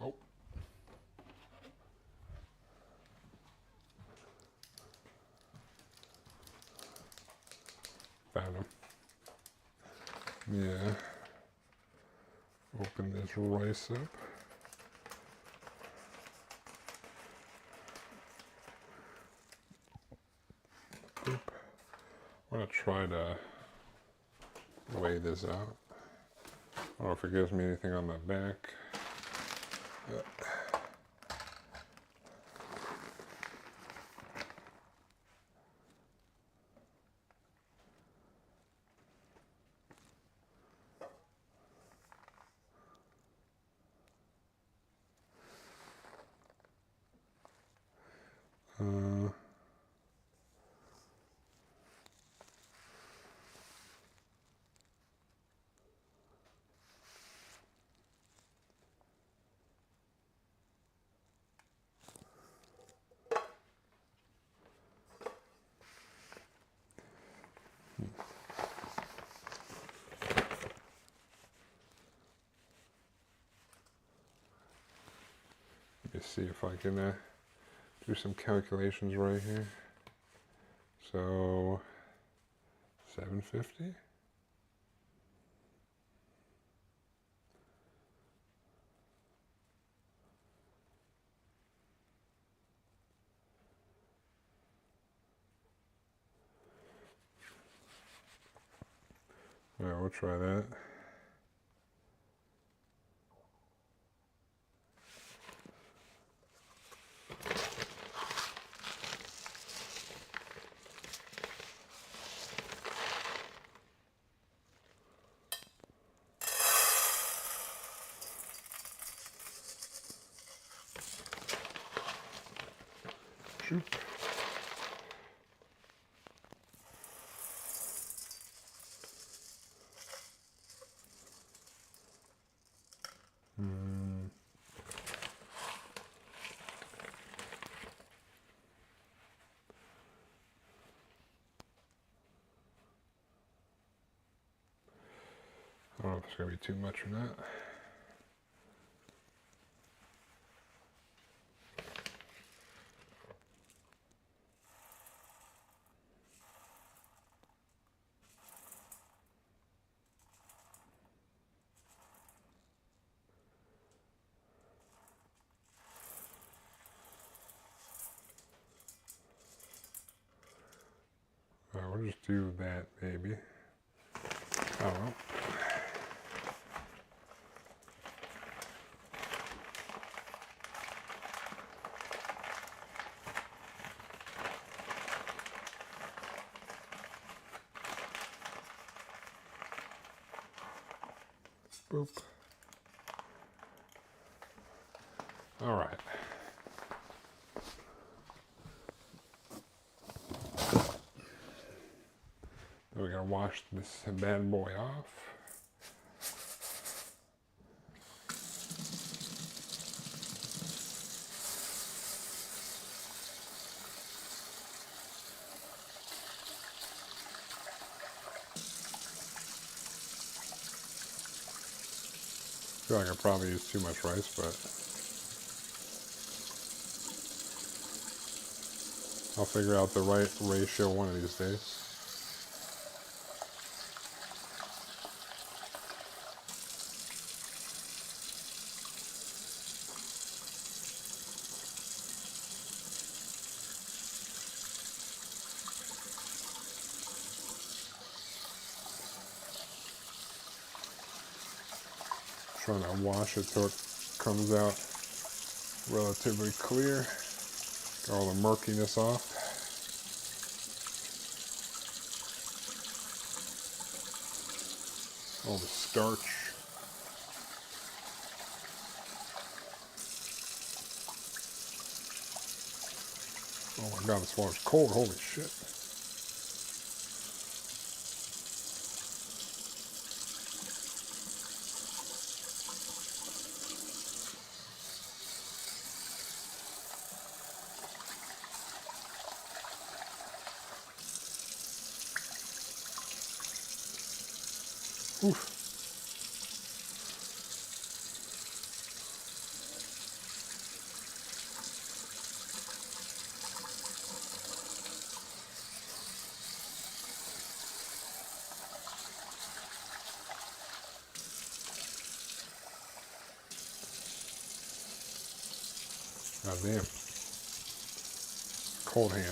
Oh. Found them. Yeah. Open this rice up. Boop. I'm gonna try to weigh this out. I don't know if it gives me anything on the back. Let me see if I can do some calculations right here. So 750. All right, we'll try that. Shoot. I don't know if it's going to be too much or not. All right, we'll just do that maybe. I don't know. Boop. All right. Then we're gonna wash this bad boy off. I feel like I probably used too much rice, but I'll figure out the right ratio one of these days. Trying to wash it till it comes out relatively clear. Get all the murkiness off. All the starch. Oh my god, this water's cold. Holy shit. Oof. God damn. Cold hand.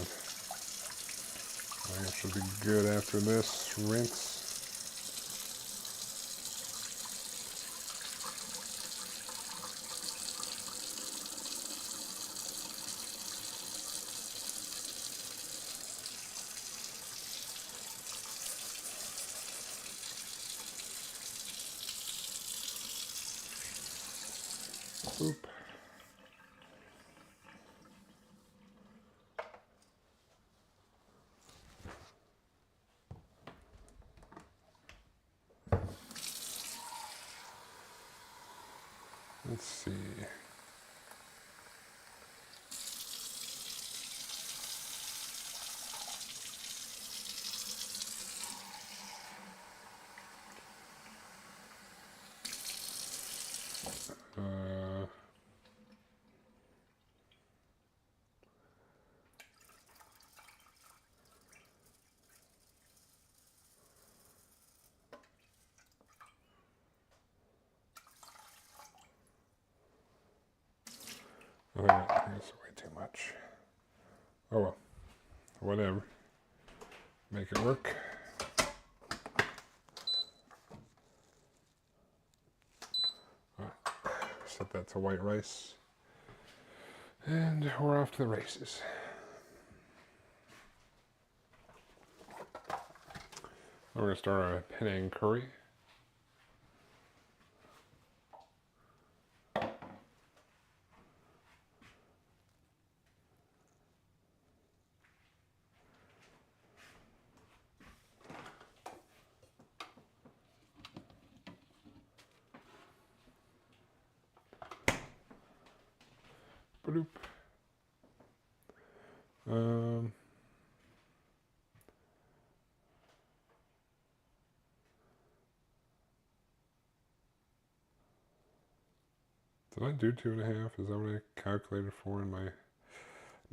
I think it should be good after this rinse. Oop. Let's see. Uh, I think that's way too much. Oh well. Whatever. Make it work. Set that to white rice. And we're off to the races. We're going to start a Panang curry. Bloop. Did I do 2.5? Is that what I calculated for in my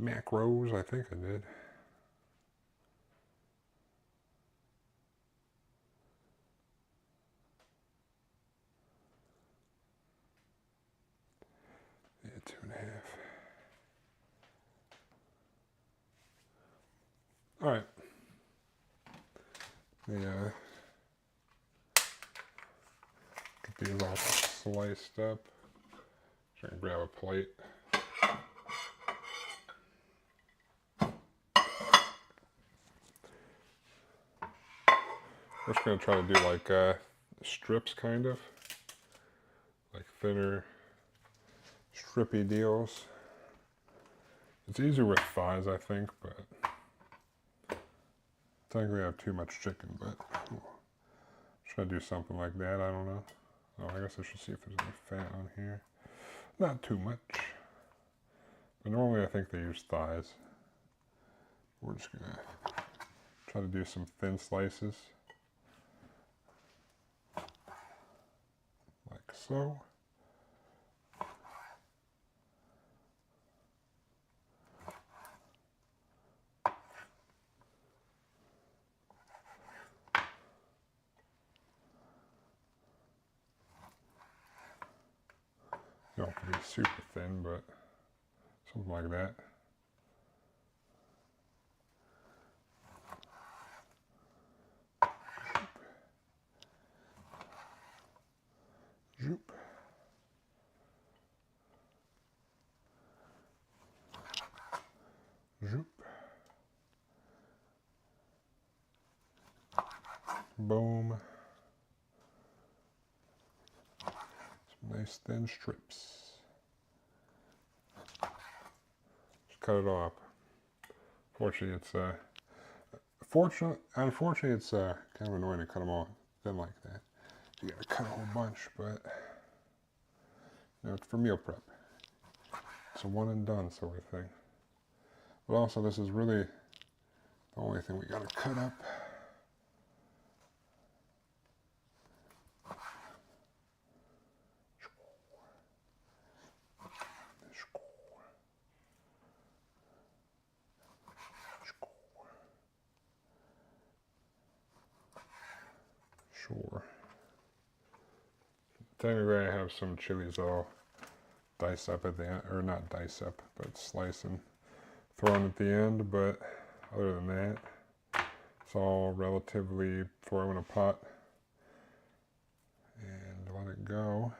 macros? I think I did. Yeah, 2.5. All right. Yeah. Get these all sliced up. Try and grab a plate. We're just gonna try to do like strips, kind of. like thinner, strippy deals. It's easier with thighs, I think, but technically I have too much chicken, but should I do something like that? I don't know. Oh, I guess I should see if there's any fat on here. Not too much. But normally I think they use thighs. We're just gonna try to do some thin slices. Like so. You don't have to be super thin, but something like that. Zoop. Zoop. Boom. Some nice thin strips. Just cut it off. Unfortunately, it's kind of annoying to cut them all thin like that. You gotta cut a whole bunch, but you know, it's for meal prep. It's a one and done sort of thing. But also, this is really the only thing we gotta cut up. Sure. Technically, I have some chilies I'll dice up at the end, or not dice up, but slice and throw in at the end. But other than that, it's all relatively throw in a pot and let it go.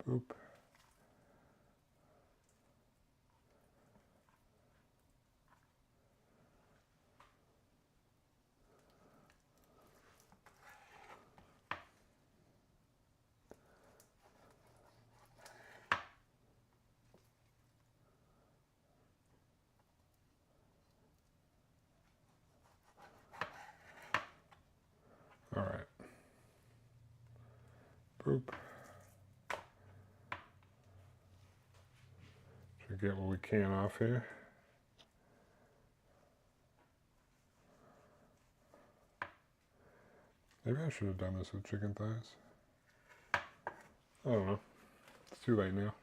Boop. All right. Boop. Should get what we can off here. Maybe I should have done this with chicken thighs. I don't know. It's too late now.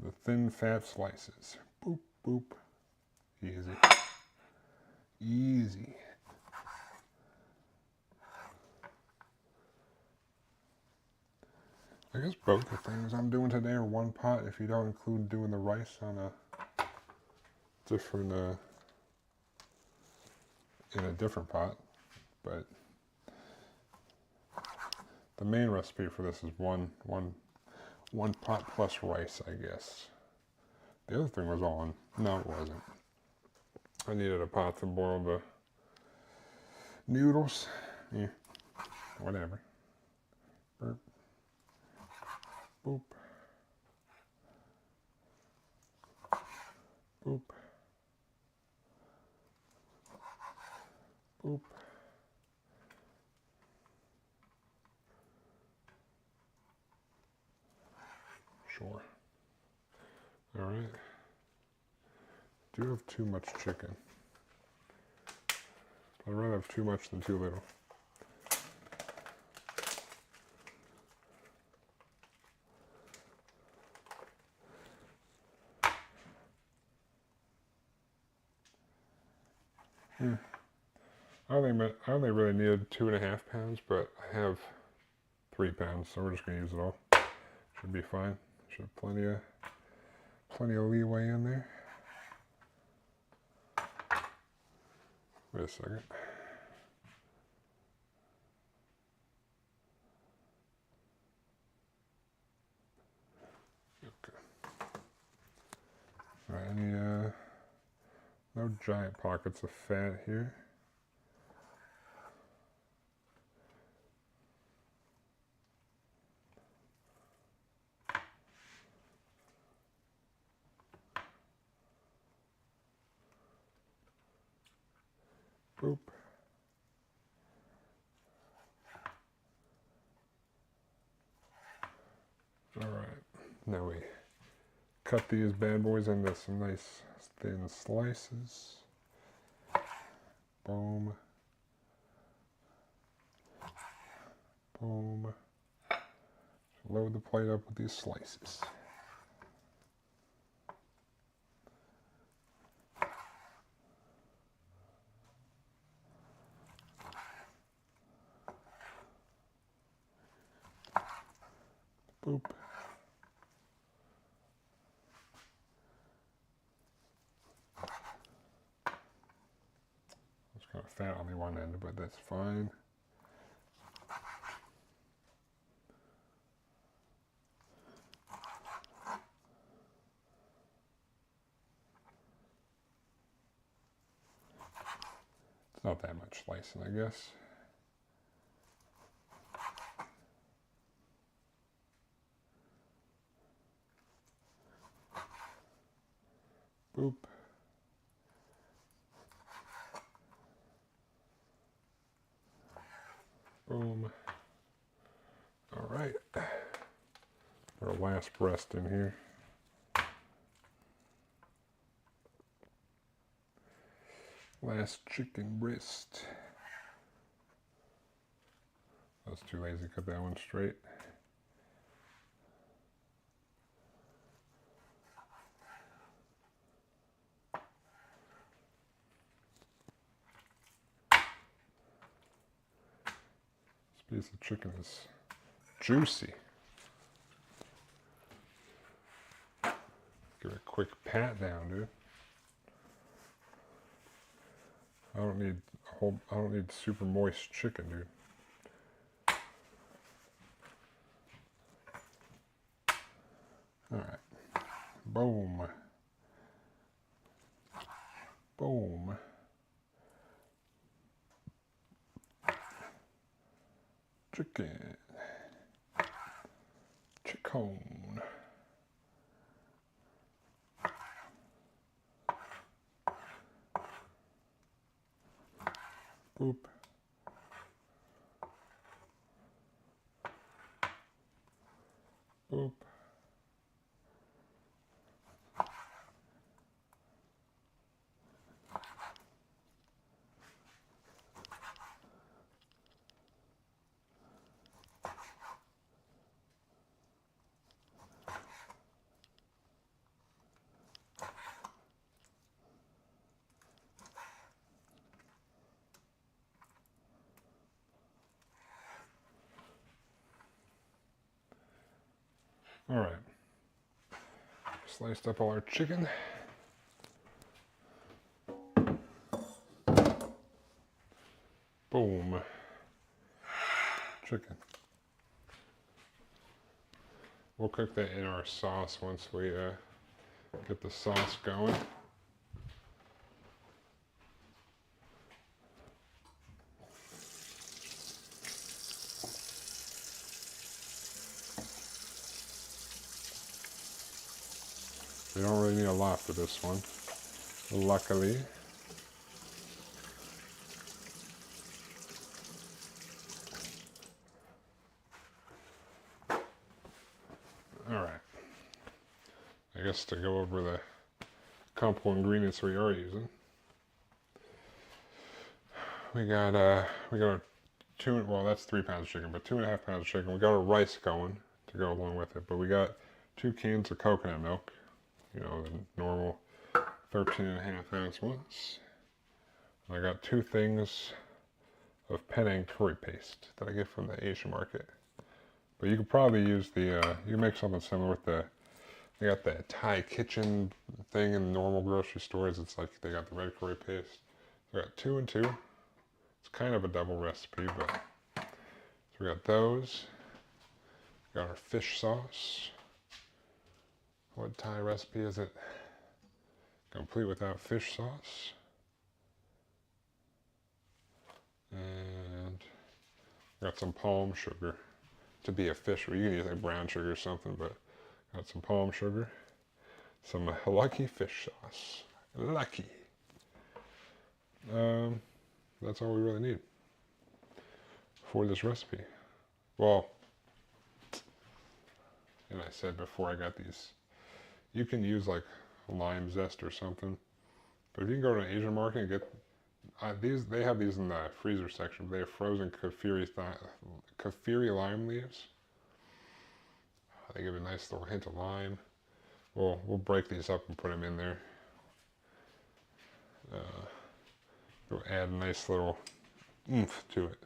The thin fat slices. Boop, boop. Easy. Easy. I guess both the things I'm doing today are one pot if you don't include doing the rice on a different, in a different pot. But the main recipe for this is one pot plus rice, I guess. The other thing was all in. No, it wasn't. I needed a pot to boil the noodles. Yeah, whatever. Burp. Boop. Boop. Boop. Sure. All right. Do have too much chicken. I'd rather have too much than too little. I only really needed 2.5 pounds, but I have 3 pounds, so we're just gonna use it all. Should be fine. Should have plenty of leeway in there. Wait a second. Okay. All right. Any no giant pockets of fat here. Boop. All right. Now we cut these bad boys into some nice thin slices. Boom. Boom. Load the plate up with these slices. Boop. It's kind of fat on the one end, but that's fine. It's not that much slicing, I guess. Boop. Boom. All right. Our last breast in here. Last chicken breast. I was too lazy to cut that one straight. This piece of chicken is juicy. Give it a quick pat down, dude. I don't need super moist chicken, dude. All right. Boom. Boom. Chicken. Chicken. Boop. Boop. All right. Sliced up all our chicken. Boom. Chicken. We'll cook that in our sauce once we get the sauce going. We don't really need a lot for this one, luckily. All right. I guess to go over the couple ingredients we are using. We got our well, that's 3 pounds of chicken, but 2.5 pounds of chicken. We got our rice going to go along with it, but we got 2 cans of coconut milk. You know, the normal 13.5 ounce ones. I got 2 things of Panang curry paste that I get from the Asian market. But you could probably use the, you can make something similar with the, they got the Thai kitchen thing in normal grocery stores. It's like they got the red curry paste. So I got 2 and 2. It's kind of a double recipe, but so we got those. Got our fish sauce. What Thai recipe is it? Complete without fish sauce. And got some palm sugar. To be a fish, well, you can use like brown sugar or something, but got some palm sugar. Some lucky fish sauce. Lucky. That's all we really need for this recipe. Well, and I said before I got these, you can use like lime zest or something, but if you can go to an Asian market and get these, they have these in the freezer section. They have frozen kaffir lime leaves. They give a nice little hint of lime. We'll break these up and put them in there. It'll add a nice little oomph to it.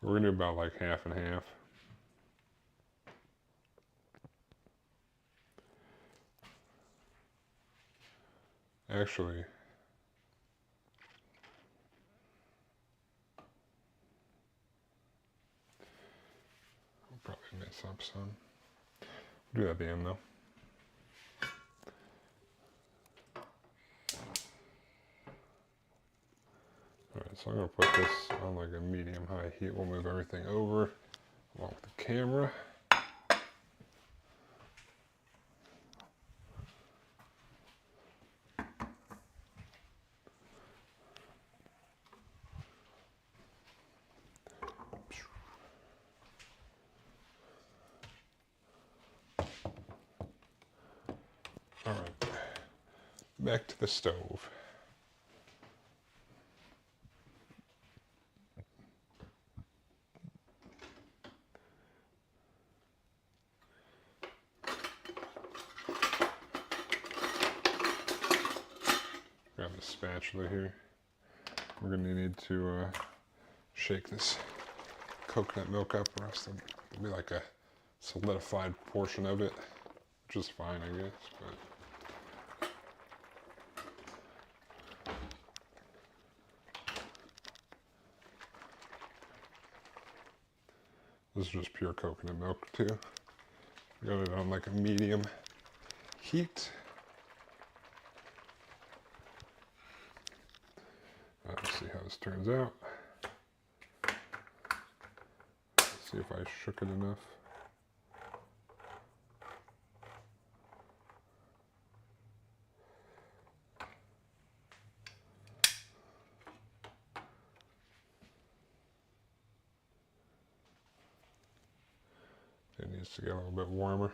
We're gonna do about like half and half. Actually, I'll probably mess up some. We'll do that at the end though. Alright, so I'm going to put this on like a medium-high heat. We'll move everything over along with the camera. Alright, back to the stove. Grab the spatula here. We're going to need to shake this coconut milk up, or else there'll be like a solidified portion of it, which is fine, I guess. But this is just pure coconut milk too. Got it on like a medium heat. Let's see how this turns out. Let's see if I shook it enough. It needs to get a little bit warmer.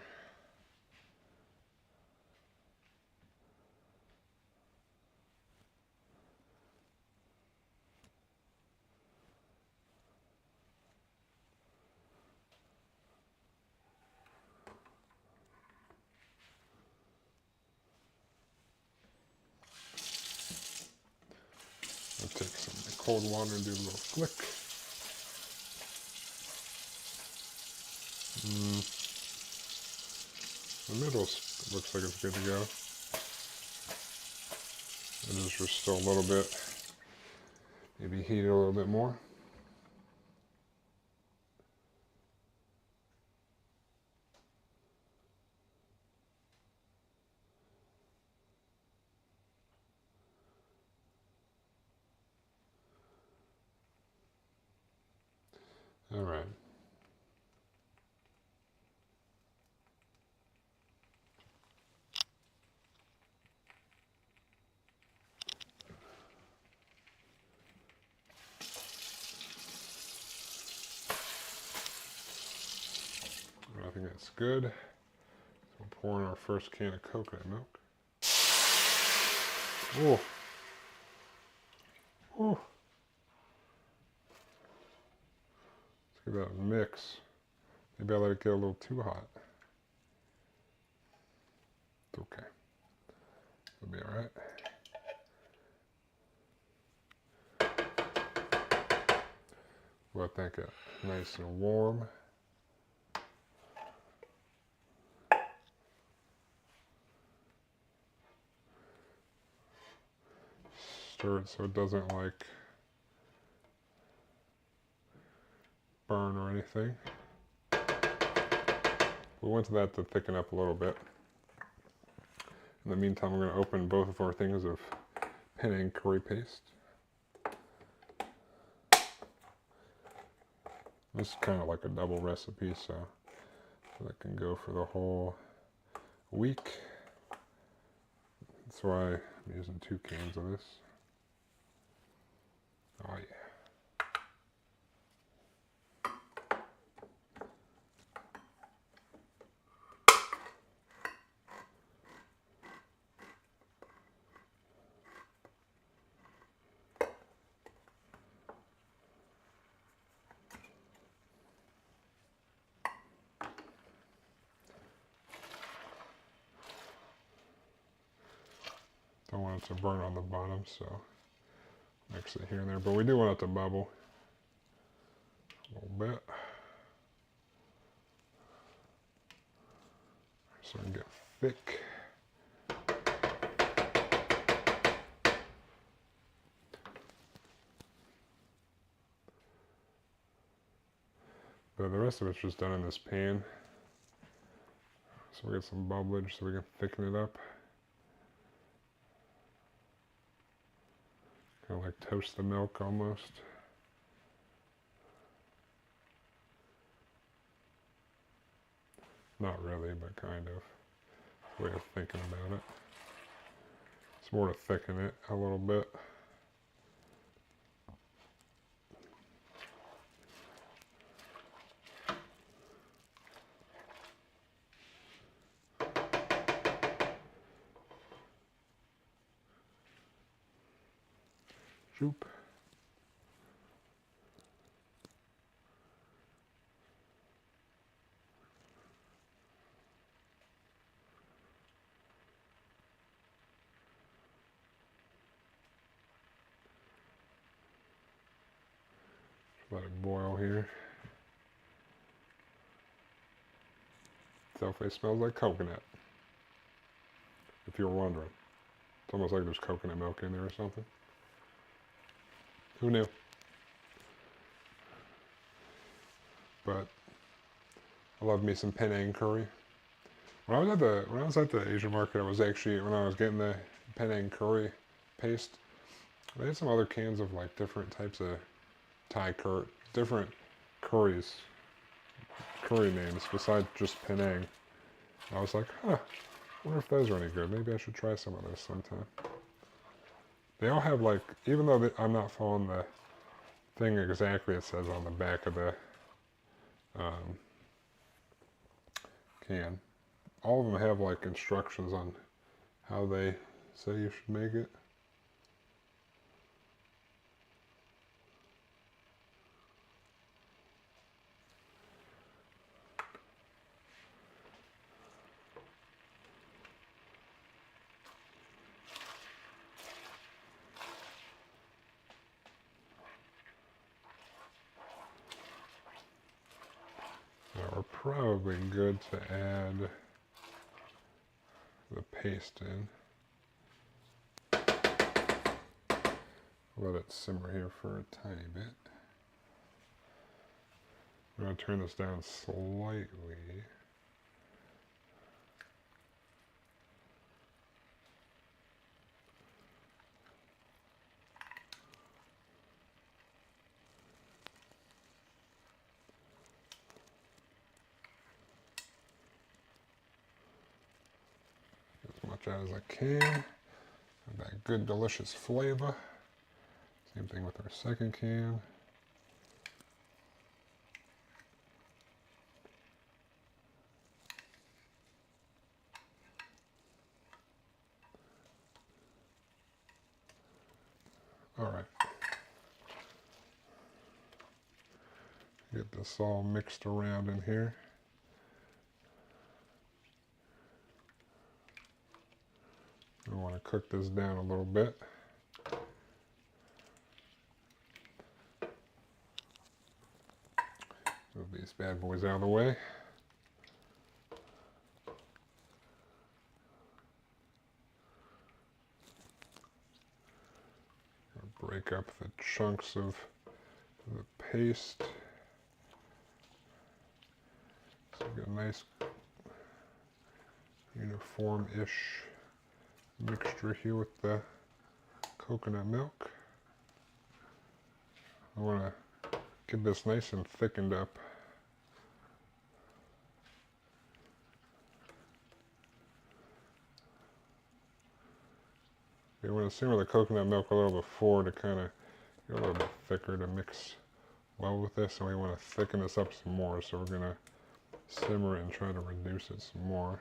I'll take some cold water and do a little flick. The middle looks like it's good to go. It is just still a little bit, maybe heat it a little bit more. All right. I think that's good. So we'll pour in our first can of coconut milk. Oh. Oh. Let's give that a mix. Maybe I let it get a little too hot. It's okay. It'll be alright. Let that get nice and warm. Stir it so it doesn't like burn or anything. We want that to thicken up a little bit. In the meantime, we're going to open both of our things of Panang curry paste. This is kind of like a double recipe, so that can go for the whole week. That's why I'm using 2 cans of this. Oh yeah. Don't want it to burn on the bottom, so mix it here and there. But we do want it to bubble a little bit, so it can get thick. But the rest of it's just done in this pan. So we get some bubblage so we can thicken it up. Kind of like toast the milk almost. Not really, but kind of. Way of thinking about it. It's more to thicken it a little bit. Shoop. Let it boil here. Definitely smells like coconut. If you're wondering. It's almost like there's coconut milk in there or something. Who knew? But I love me some Panang curry. When I was at the Asian market, when I was getting the Panang curry paste, they had some other cans of like different types of different curry names besides just Panang. I was like, huh, I wonder if those are any good. Maybe I should try some of those sometime. They all have like, even though I'm not following the thing exactly it says on the back of the can, all of them have like instructions on how they say you should make it. Now we're probably good to add the paste in. Let it simmer here for a tiny bit. I'm going to turn this down slightly. As much as I can. Have that good delicious flavor. Same thing with our second can. All right. Get this all mixed around in here. We want want to cook this down a little bit. Move these bad boys out of the way. Break up the chunks of the paste. So we got a nice uniform-ish mixture here with the coconut milk. I want to get this nice and thickened up. You want to simmer the coconut milk a little before to kind of get a little bit thicker to mix well with this, and we want to thicken this up some more, so we're going to simmer it and try to reduce it some more.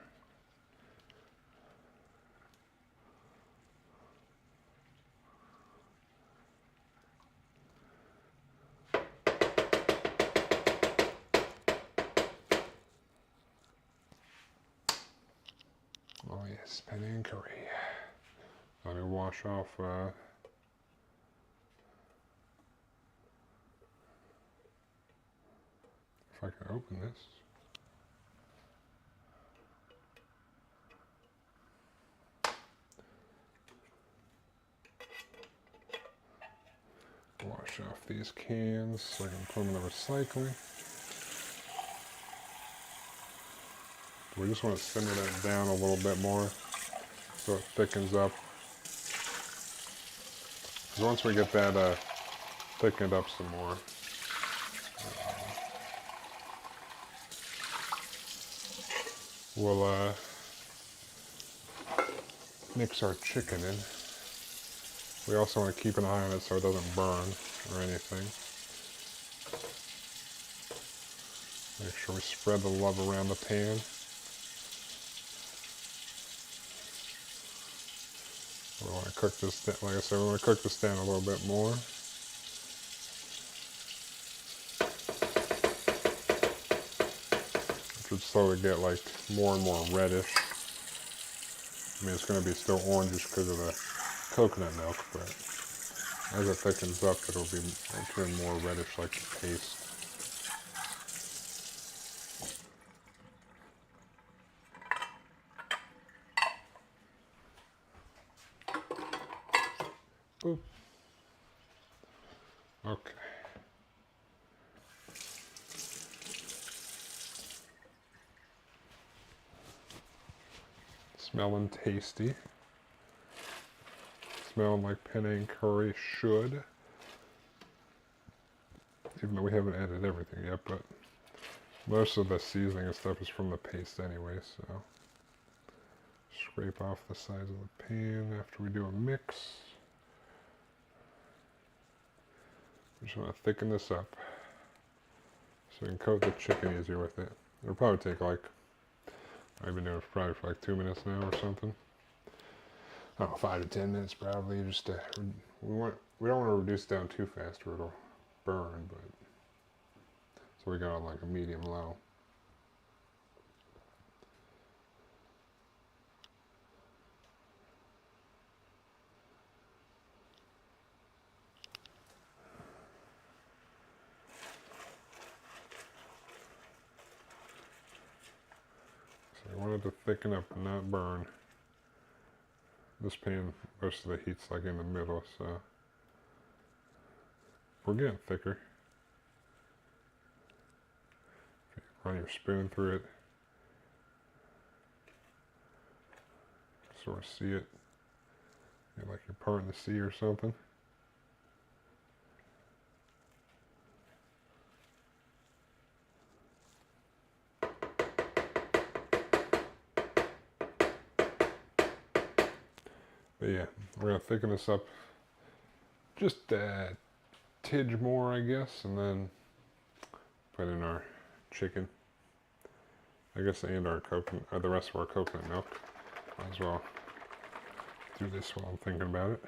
Oh yes, Panang curry. Let me wash off if I can open this. Wash off these cans so I can put them in the recycling. We just want to simmer that down a little bit more so it thickens up. Because once we get that thickened up some more, we'll mix our chicken in. We also want to keep an eye on it so it doesn't burn or anything. Make sure we spread the love around the pan. We want to cook this, like I said, we want to cook this down a little bit more. It should slowly get like more and more reddish. I mean, it's going to be still orangish because of the coconut milk, but as it thickens up, it'll turn more reddish like the paste. Boop. Okay. Smelling tasty. Smelling like Panang curry should. Even though we haven't added everything yet, but most of the seasoning and stuff is from the paste anyway, so. Scrape off the sides of the pan after we do a mix. We just want to thicken this up so we can coat the chicken easier with it. It'll probably take like, I've been doing it probably for like 2 minutes now or something. I don't know, 5 to 10 minutes probably. Just to, we don't want to reduce it down too fast or it'll burn, but so we got on like a medium low. So I want it to thicken up and not burn. This pan, most of the heat's like in the middle, so we're getting thicker. If you run your spoon through it, sort of see it, like you're parting the sea or something. But yeah, we're going to thicken this up just a tidge more, I guess, and then put in our chicken, I guess, and our coconut, the rest of our coconut milk. Might as well do this while I'm thinking about it.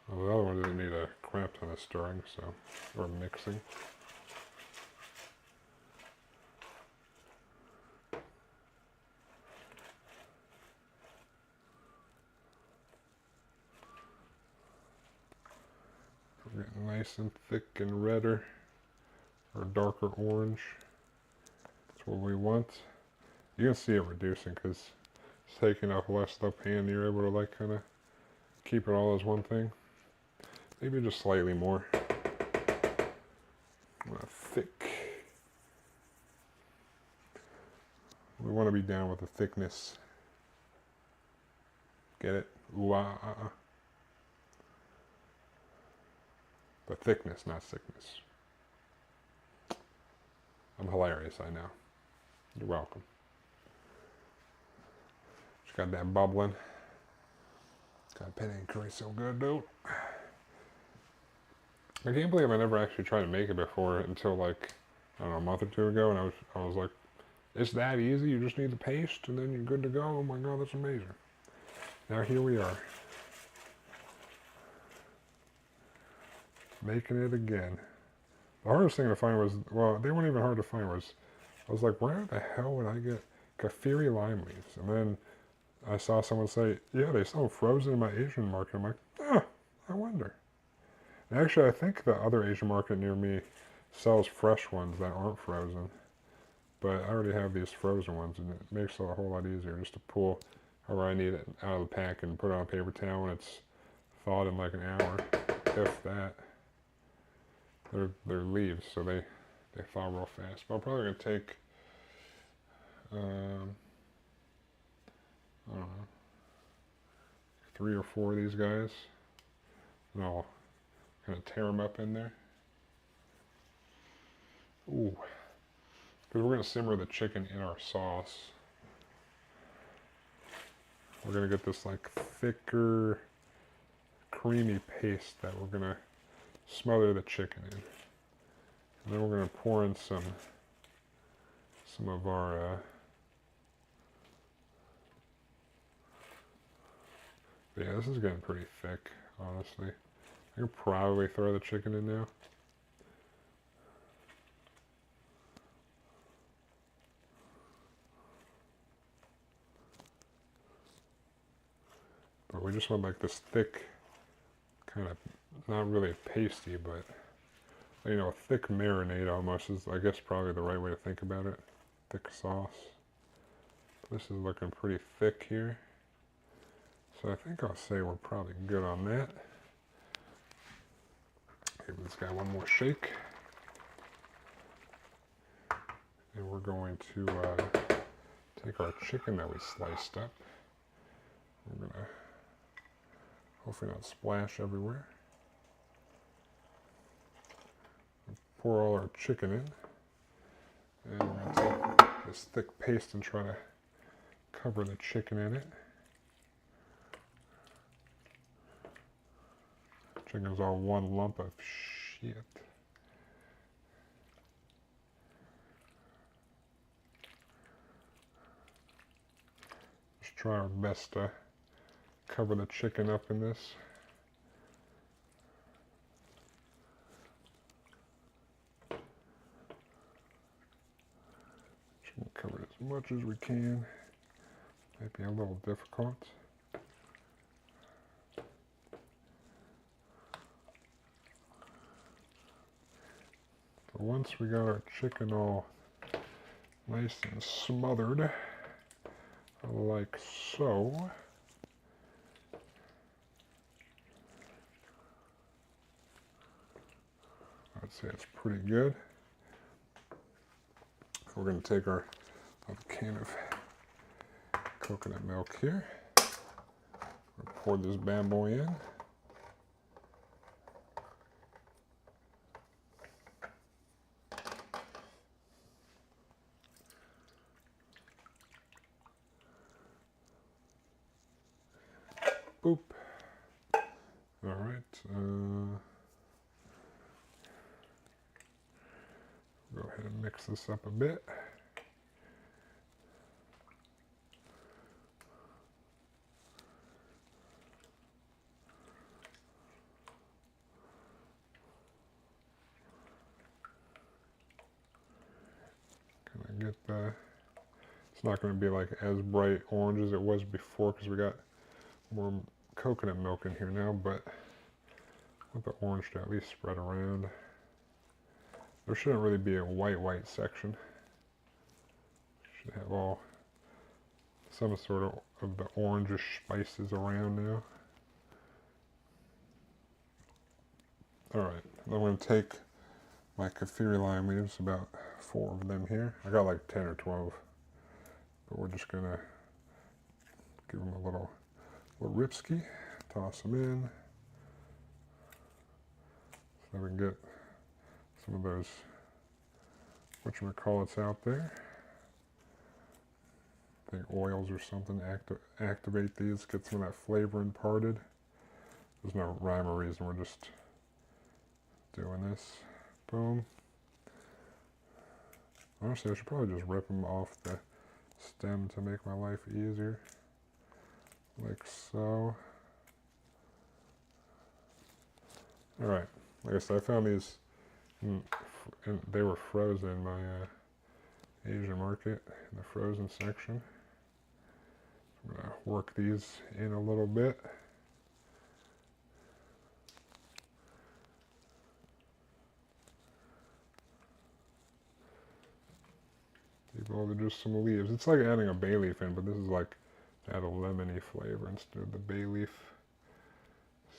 Well, the other one doesn't need a crap ton of stirring, so, or mixing. We're getting nice and thick and redder, or darker orange. That's what we want. You can see it reducing because it's taking up less of the pan. You're able to like kind of keep it all as one thing. Maybe just slightly more. Thick. We want to be down with the thickness. Get it? Ooh, The thickness, not sickness. I'm hilarious, I know. You're welcome. Just got that bubbling. God, Panang curry so good, dude. I can't believe I never actually tried to make it before until like, I don't know, a month or two ago, and I was like, it's that easy, you just need the paste and then you're good to go. Oh my god, that's amazing. Now here we are. Making it again. The hardest thing to find was, well, they weren't even hard to find, was, I was like, where the hell would I get kaffir lime leaves? And then I saw someone say, yeah, they sell them frozen in my Asian market. I'm like, I wonder. And actually, I think the other Asian market near me sells fresh ones that aren't frozen. But I already have these frozen ones, and it makes it a whole lot easier just to pull however I need it out of the pack and put it on a paper towel when it's thawed in like an hour, if that. They're leaves, so they thaw real fast. But I'm probably going to take, I don't know, 3 or 4 of these guys, and I'll kind of tear them up in there. Ooh. Because we're going to simmer the chicken in our sauce. We're going to get this like thicker, creamy paste that we're going to smother the chicken in. And then we're going to pour in some of our yeah, this is getting pretty thick, honestly. I could probably throw the chicken in now. But we just want like this thick, kind of, not really pasty, but, you know, thick marinade almost is, I guess, probably the right way to think about it. Thick sauce. This is looking pretty thick here. So I think I'll say we're probably good on that. Give this guy one more shake. And we're going to take our chicken that we sliced up. We're going to hopefully not splash everywhere. Pour all our chicken in. And we're going to take this thick paste and try to cover the chicken in it. Chicken's all one lump of shit. Just try our best to cover the chicken up in this. Chicken covered as much as we can. Might be a little difficult. But once we got our chicken all nice and smothered, like so, I'd say it's pretty good. We're going to take our can of coconut milk here. Pour this bad boy in. Boop. All right. Go ahead and mix this up a bit. get it's not going to be like as bright orange as it was before because we got more coconut milk in here now, but I want the orange to at least spread around. There shouldn't really be a white section. Should have all some sort of the orangish spices around now. Alright, I'm going to take my kaffir lime leaves, about 4 of them here. I got like 10 or 12, but we're just going to give them a little ripsky, toss them in, so we can get some of those whatchamacallits out there. I think oils or something activate these, get some of that flavor imparted. There's no rhyme or reason, we're just doing this. Boom. Honestly, I should probably just rip them off the stem to make my life easier. Like so. Alright, like I said, I found these, and they were frozen in my Asian market, in the frozen section. I'm going to work these in a little bit. These are just some leaves. It's like adding a bay leaf in, but this is like add a lemony flavor instead of the bay leaf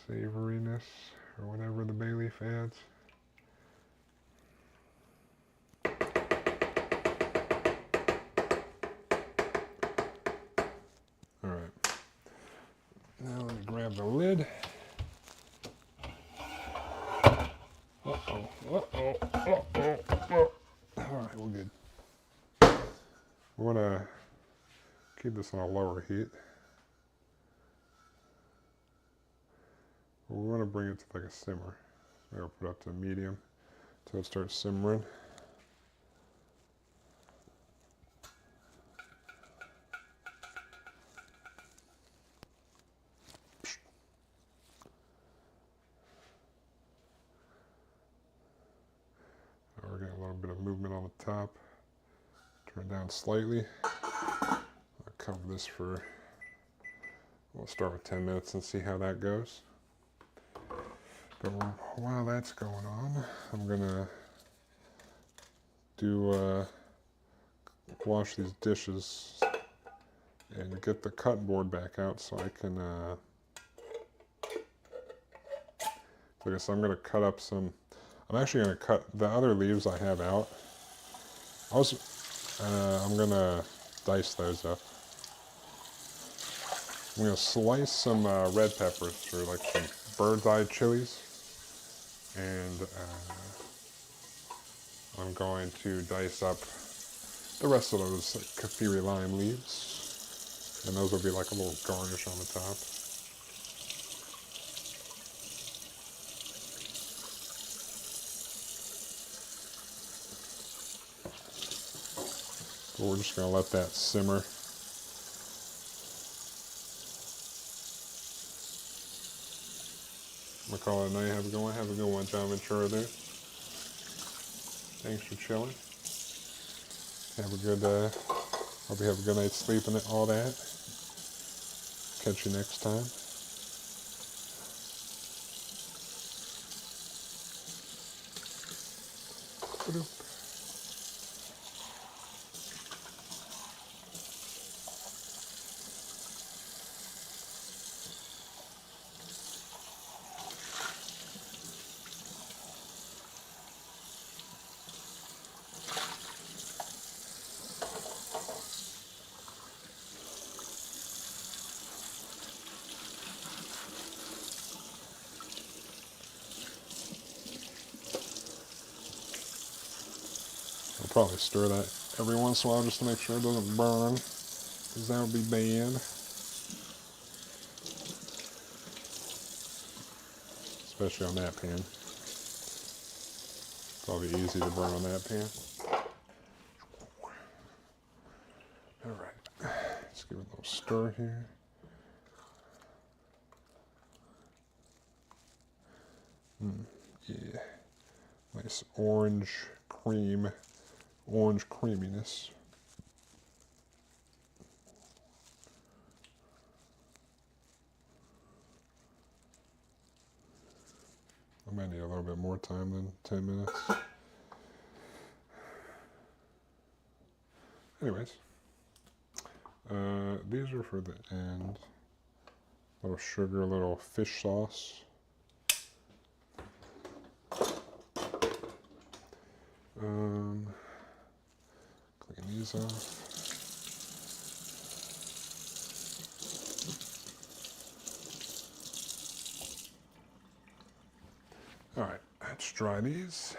savoriness or whatever the bay leaf adds. Alright. Now let me grab the lid. Alright, we're good. We want to keep this on a lower heat. We want to bring it to like a simmer. So I'll put it up to medium until it starts simmering. Now we're getting a little bit of movement on the top. Turn it down slightly. I'll cover this for, we'll start with 10 minutes and see how that goes. But while that's going on, I'm gonna wash these dishes and get the cut board back out so I can, like I said, I'm gonna cut up some, I'm actually gonna cut the other leaves I have out. I'm gonna dice those up. I'm gonna slice some red peppers or like some bird's eye chilies. And I'm going to dice up the rest of those kaffir lime leaves, and those will be like a little garnish on the top. So we're just going to let that simmer. I'm going to call it a night. Have a good one. Have a good one, John Ventura there. Thanks for chilling. Have a good, hope you have a good night's sleep and all that. Catch you next time. I'll probably stir that every once in a while just to make sure it doesn't burn, because that would be bad. Especially on that pan. Probably easy to burn on that pan. Alright, let's give it a little stir here. Yeah, nice orange creaminess. I might need a little bit more time than 10 minutes. Anyways, these are for the end. A little sugar, a little fish sauce. Clean these off. All right, let's dry these.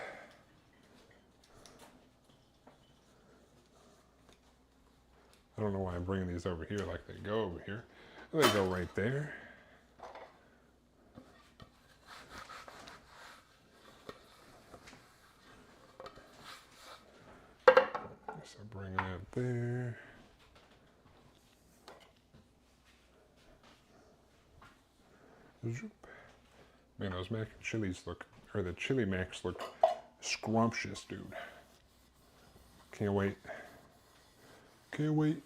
I don't know why I'm bringing these over here like they go over here. They go right there. So bring that there. Man, those mac and chilies look, or the chili macs look scrumptious, dude. Can't wait. Can't wait.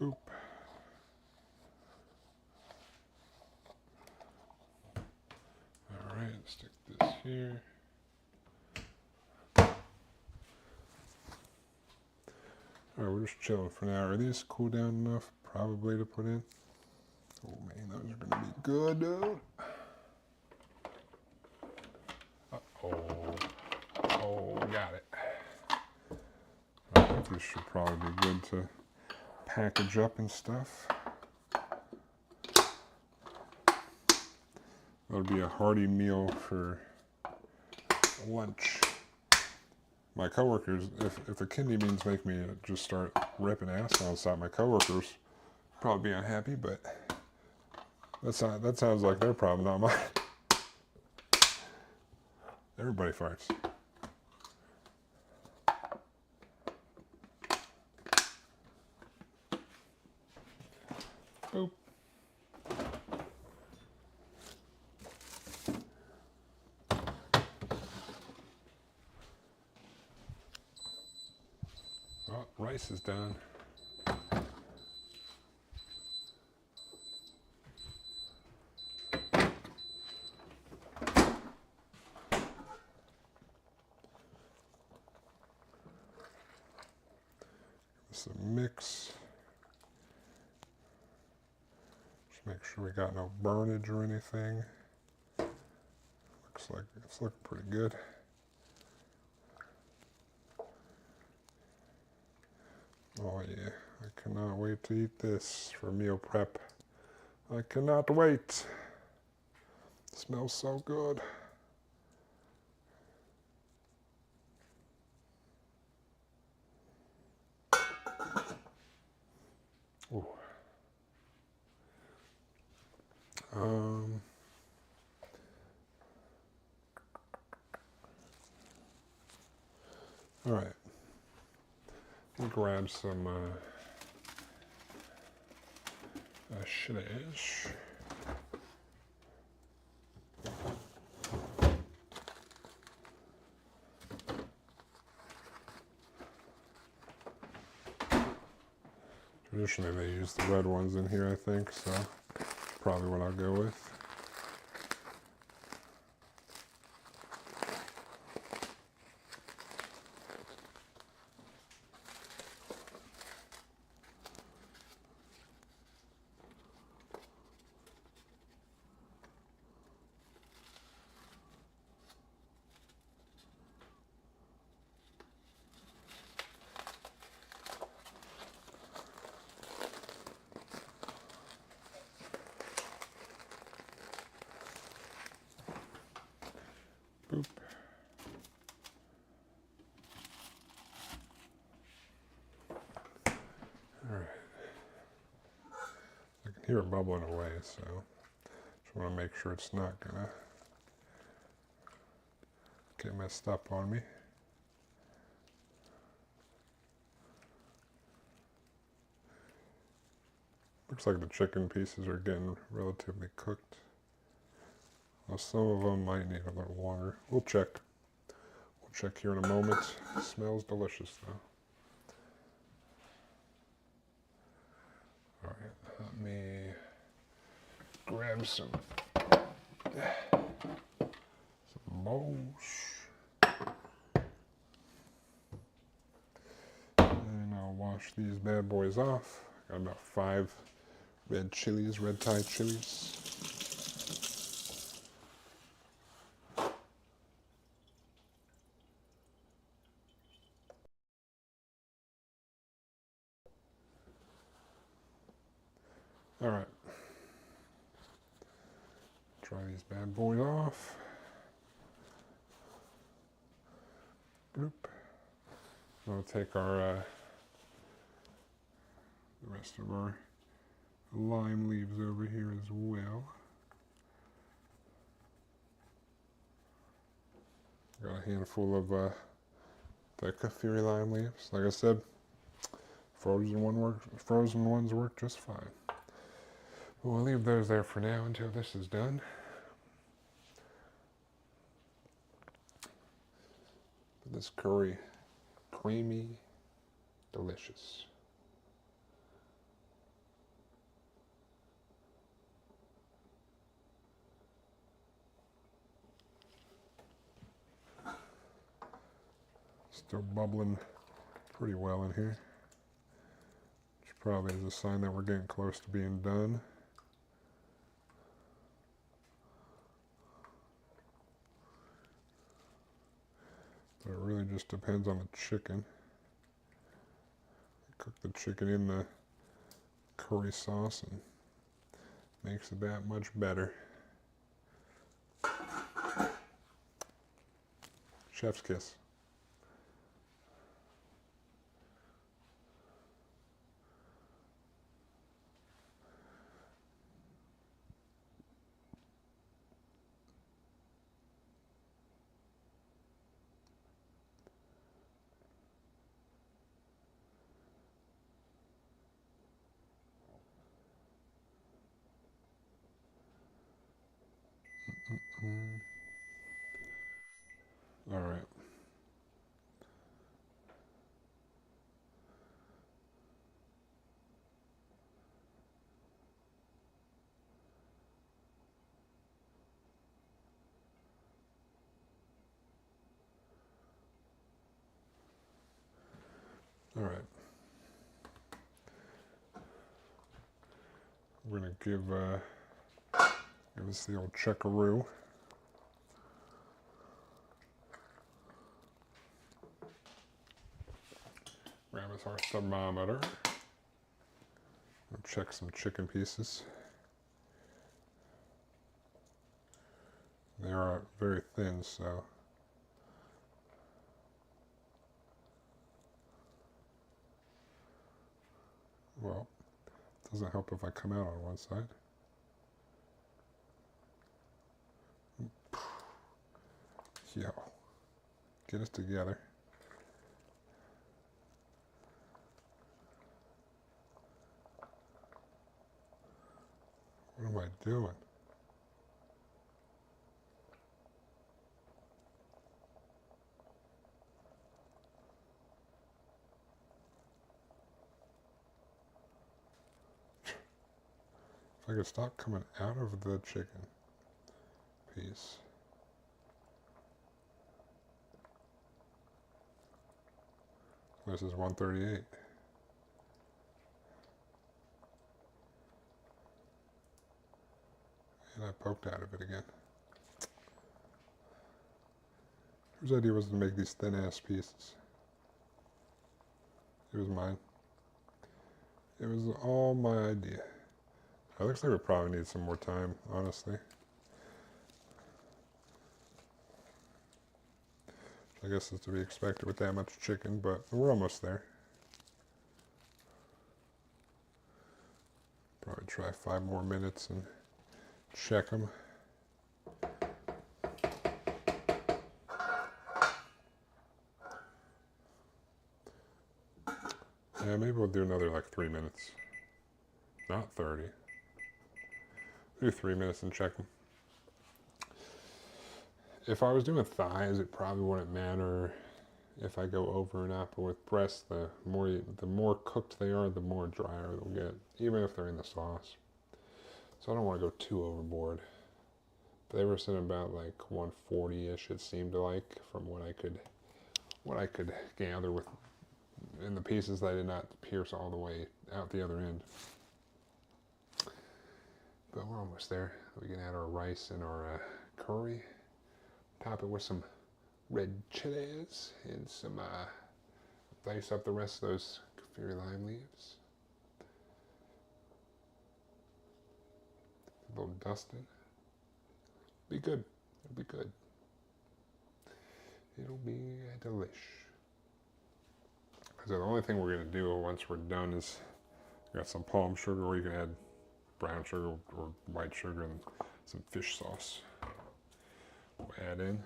Boop. All right, stick this here. All right, we're just chilling for now. Are these cool down enough? Probably to put in. Oh man, those are gonna be good, dude. Oh, got it. I think this should probably be good to package up and stuff. That'll be a hearty meal for lunch. My coworkers, if the kidney beans make me just start ripping ass outside, my coworkers probably be unhappy, but that sounds like their problem, not mine. Everybody farts. Boop. Oh, rice is done. This a mix. Just make sure we got no burnage or anything. Looks like it's looking pretty good. Oh yeah, I cannot wait to eat this for meal prep. I cannot wait. It smells so good. Ooh. All right. We'll grab some shit-ish. Traditionally they use the red ones in here, I think, so probably what I'll go with. Boop. All right. I can hear it bubbling away, so just want to make sure it's not gonna get messed up on me. Looks like the chicken pieces are getting relatively cooked. Well, some of them might need a little longer. We'll check. check here in a moment. It smells delicious though. All right, let me grab some bowls. And I'll wash these bad boys off. Got about 5 red chilies, red Thai chilies. All right. Try these bad boys off. Bloop. We'll take our the rest of our lime leaves over here as well. Got a handful of the kaffir lime leaves. Like I said, frozen ones work just fine. But we'll leave those there for now until this is done. This curry, creamy, delicious. Still bubbling pretty well in here, which probably is a sign that we're getting close to being done. But it really just depends on the chicken. Cook the chicken in the curry sauce and makes it that much better. Chef's kiss. All right. All right. We're gonna give us the old checkaroo. Grab us our thermometer. We'll check some chicken pieces. They are very thin, so well, it doesn't help if I come out on one side. Yo, get us together. What am I doing? If I could stop coming out of the chicken piece. This is 138. And I poked out of it again. Whose idea was to make these thin ass pieces? It was mine. It was all my idea. It looks like we probably need some more time, honestly. I guess it's to be expected with that much chicken, but we're almost there. Probably try 5 more minutes and check them. Yeah, maybe we'll do another like 3 minutes. Not 30. Do 3 minutes and check them. If I was doing thighs, it probably wouldn't matter if I go over or not. But with breasts, the more cooked they are, the more drier they'll get, even if they're in the sauce. So I don't want to go too overboard. But they were sitting about like 140-ish. It seemed like from what I could gather with in the pieces that I did not pierce all the way out the other end. But we're almost there. We can add our rice and our curry. Top it with some red chilies and some dice up the rest of those kaffir lime leaves. A little dusted. Be good. It'll be good. It'll be a delish. So the only thing we're going to do once we're done is got some palm sugar, or you can add brown sugar or white sugar and some fish sauce. We'll add in.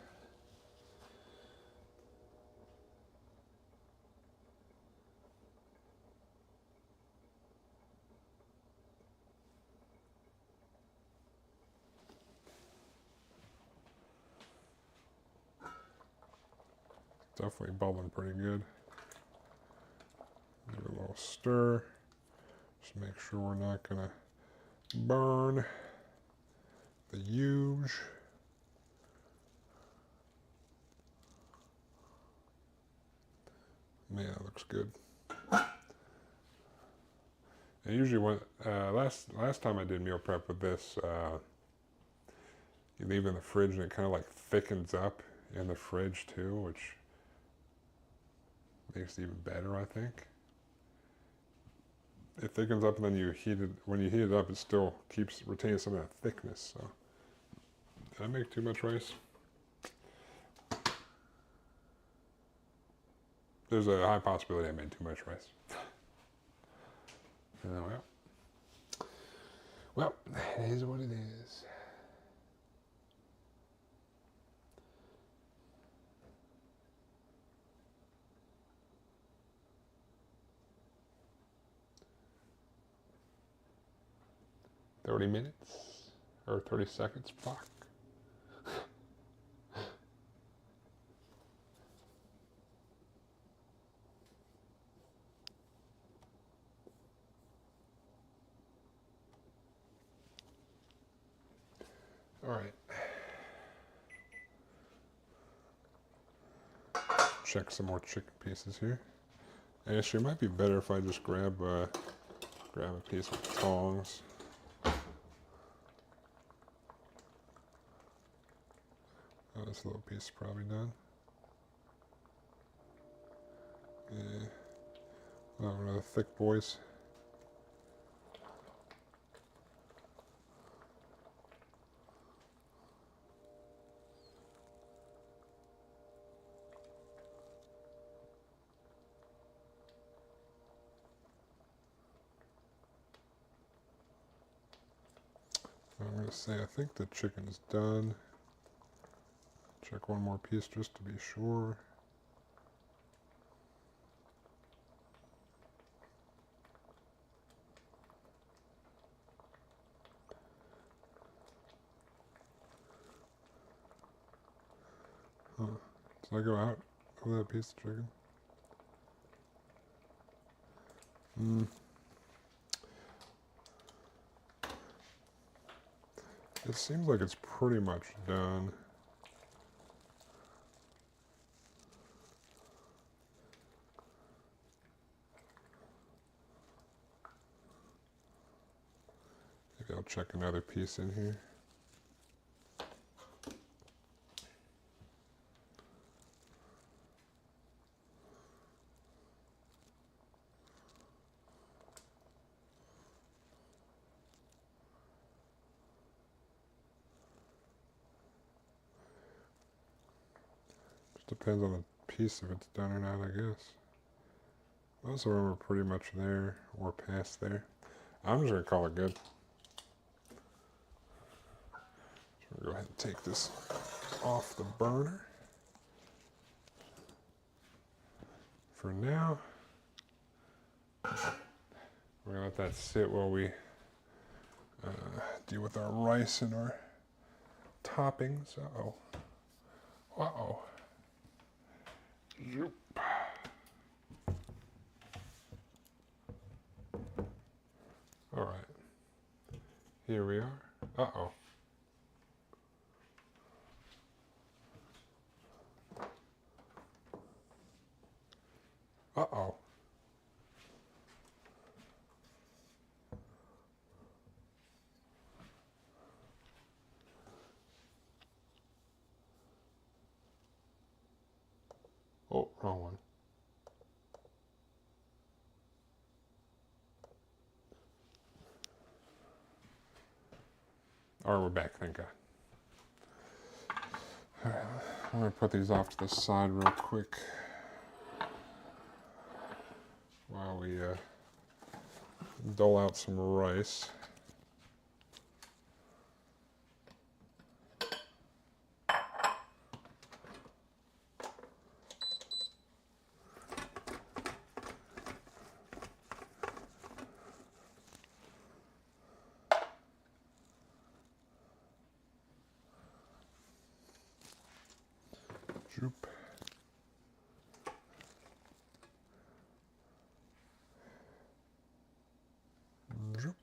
Definitely bubbling pretty good. Give it a little stir. Just make sure we're not gonna burn the huge. Man, that looks good. And usually when last time I did meal prep with this, you leave it in the fridge and it kind of like thickens up in the fridge too, which makes it even better, I think. It thickens up, and then when you heat it up, it still retains some of that thickness. So, did I make too much rice? There's a high possibility I made too much rice. Well, it is what it is. $30 or 30 seconds. Fuck. All right. Check some more chicken pieces here. Actually, it might be better if I just grab a piece with tongs. Oh, this little piece is probably done. Yeah. Oh, one of the thick boys. I'm going to say I think the chicken is done. Check one more piece just to be sure. Huh. Did I go out of that piece of chicken? It seems like it's pretty much done. Maybe I'll check another piece in here. Depends on the piece if it's done or not, I guess. Most of them are pretty much there or past there. I'm just going to call it good. So we'll go ahead and take this off the burner. For now, we're going to let that sit while we deal with our rice and our toppings. Uh-oh. Uh-oh. Zoop. All right. Here we are. Uh-oh. Uh-oh. Oh, wrong one. All right, we're back, thank God. All right, I'm gonna put these off to the side real quick while we dole out some rice. Droop. Droop.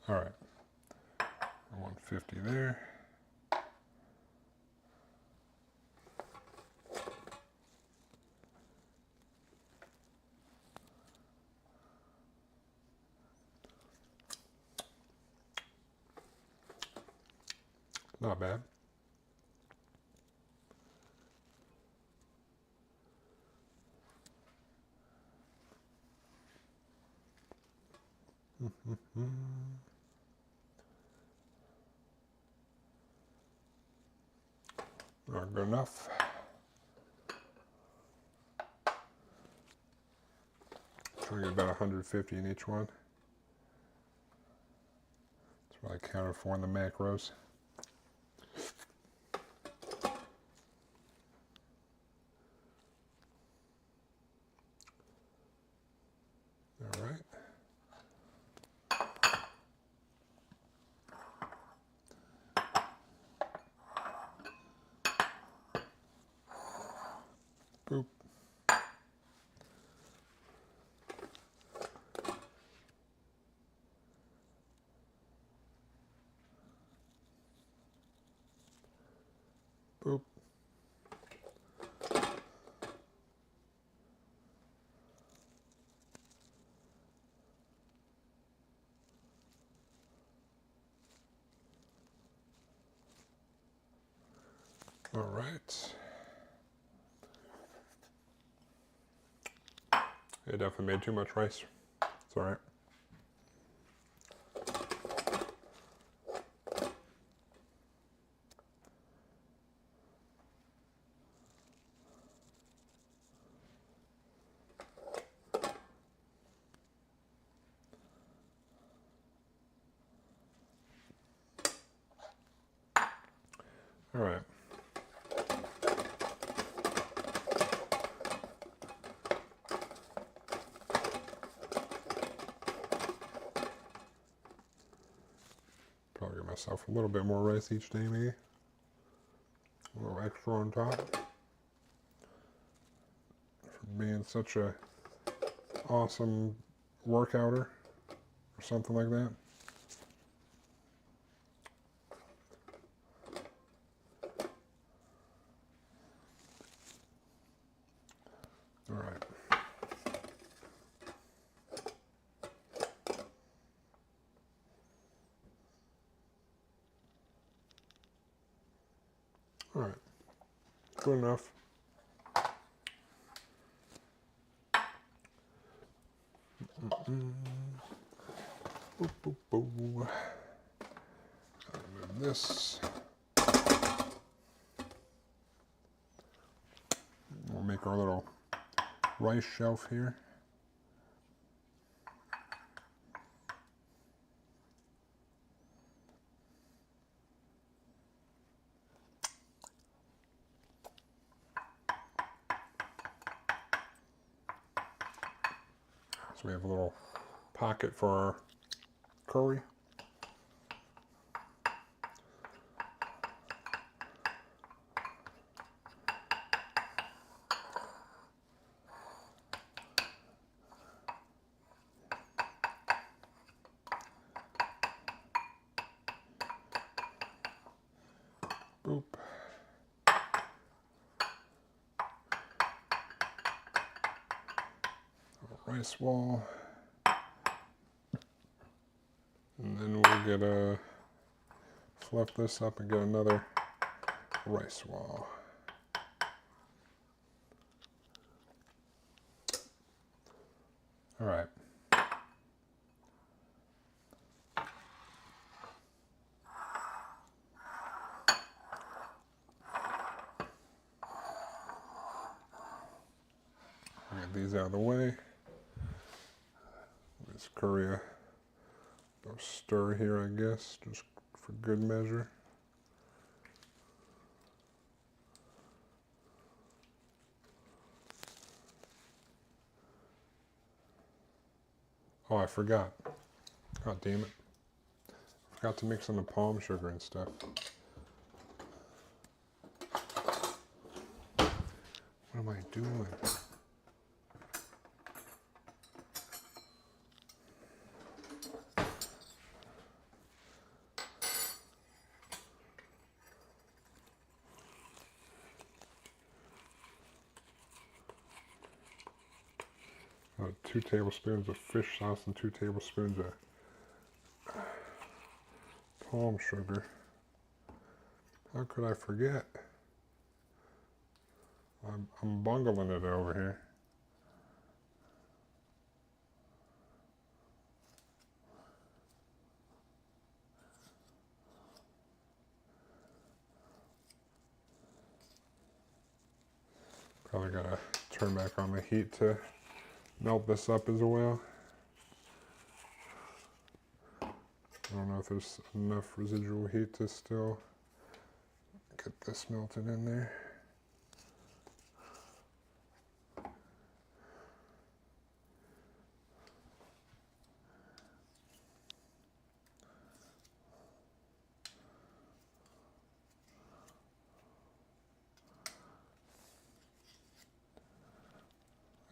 All right, 150 there. Not bad. Not good enough. Try to get about 150 in each one. That's what I counted for in the macros. All right. Boop. Boop. All right. It definitely made too much rice. It's all right. All right. Probably give myself a little bit more rice each day, maybe. A little extra on top. For being such a awesome workouter or something like that. All right. All right. Good enough. Boop, boop, boop. this. We'll make our little rice shelf here. So we have a little pocket for our curry. Boop. Rice wall. And then we'll get fluff this up and get another rice wall. All right. Get these out of the way. This curry a stir here, I guess, just for good measure. Oh, I forgot. God damn it. I forgot to mix in the palm sugar and stuff. What am I doing? Oh, 2 tablespoons of fish sauce and 2 tablespoons of palm sugar. How could I forget? I'm bungling it over here. Probably gotta turn back on the heat to melt this up as well. I don't know if there's enough residual heat to still get this melted in there.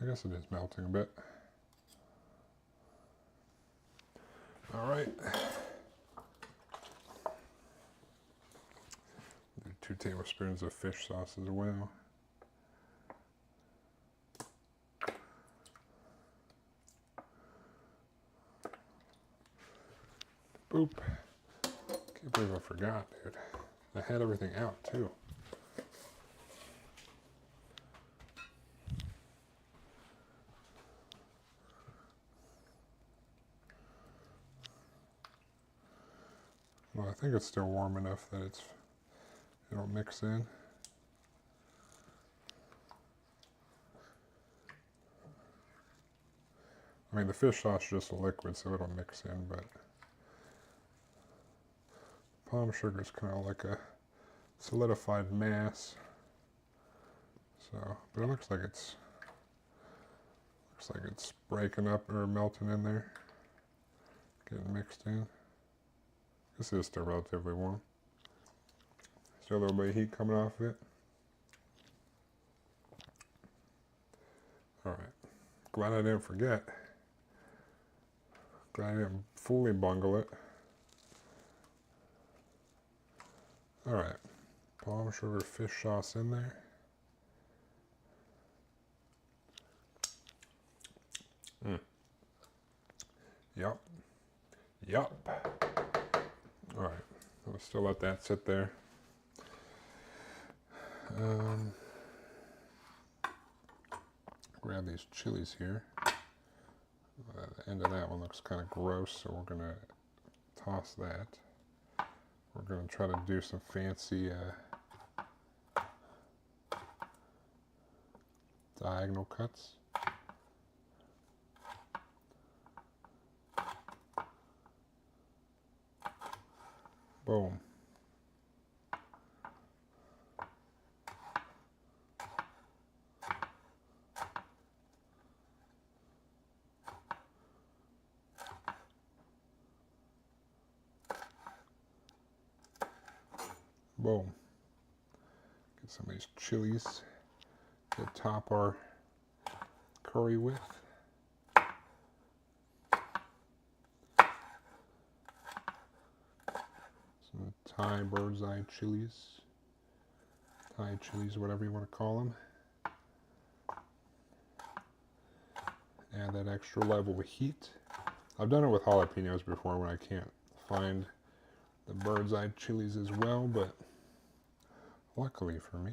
I guess it is melting a bit. All right. 2 tablespoons of fish sauce as well. Boop. Can't believe I forgot, dude. I had everything out too. Well, I think it's still warm enough that it'll mix in. I mean, the fish sauce is just a liquid, so it'll mix in, but palm sugar is kind of like a solidified mass. So, but it looks like it's breaking up or melting in there, getting mixed in. This is still relatively warm. Still a little bit of heat coming off of it. All right. Glad I didn't forget. Glad I didn't fully bungle it. All right. Palm sugar fish sauce in there. Yup. All right. I'll still let that sit there. Grab these chilies here. The end of that one looks kind of gross, so we're going to toss that. We're going to try to do some fancy diagonal cuts. Boom. Boom. Get some of these chilies to top our curry with. Some Thai bird's eye chilies. Thai chilies, whatever you want to call them. Add that extra level of heat. I've done it with jalapenos before when I can't find the bird's eye chilies as well, but luckily for me,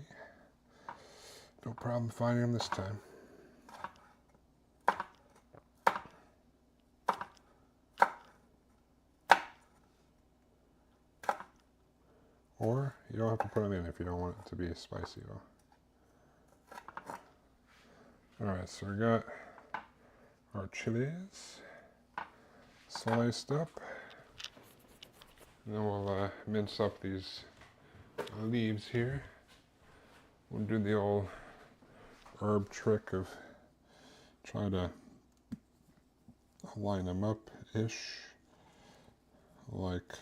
no problem finding them this time. Or you don't have to put them in if you don't want it to be spicy at all. Alright, so we got our chilies sliced up. And then we'll mince up these leaves here. We'll do the old herb trick of try to line them up-ish, like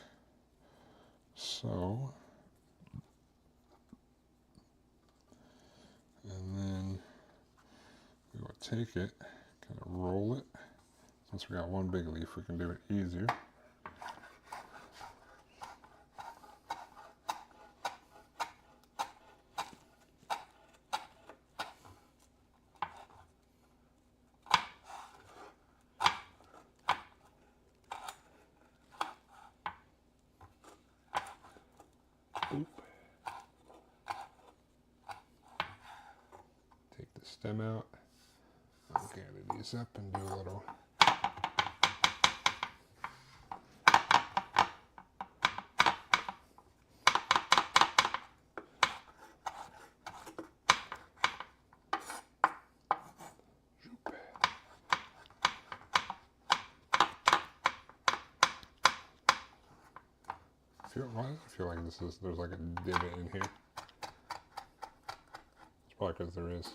so. And then we will take it, kind of roll it. Since we got one big leaf, we can do it easier. Oop. Take the stem out. I'll gather these up and do a little why does it feel like there's like a divot in here? It's probably because there is.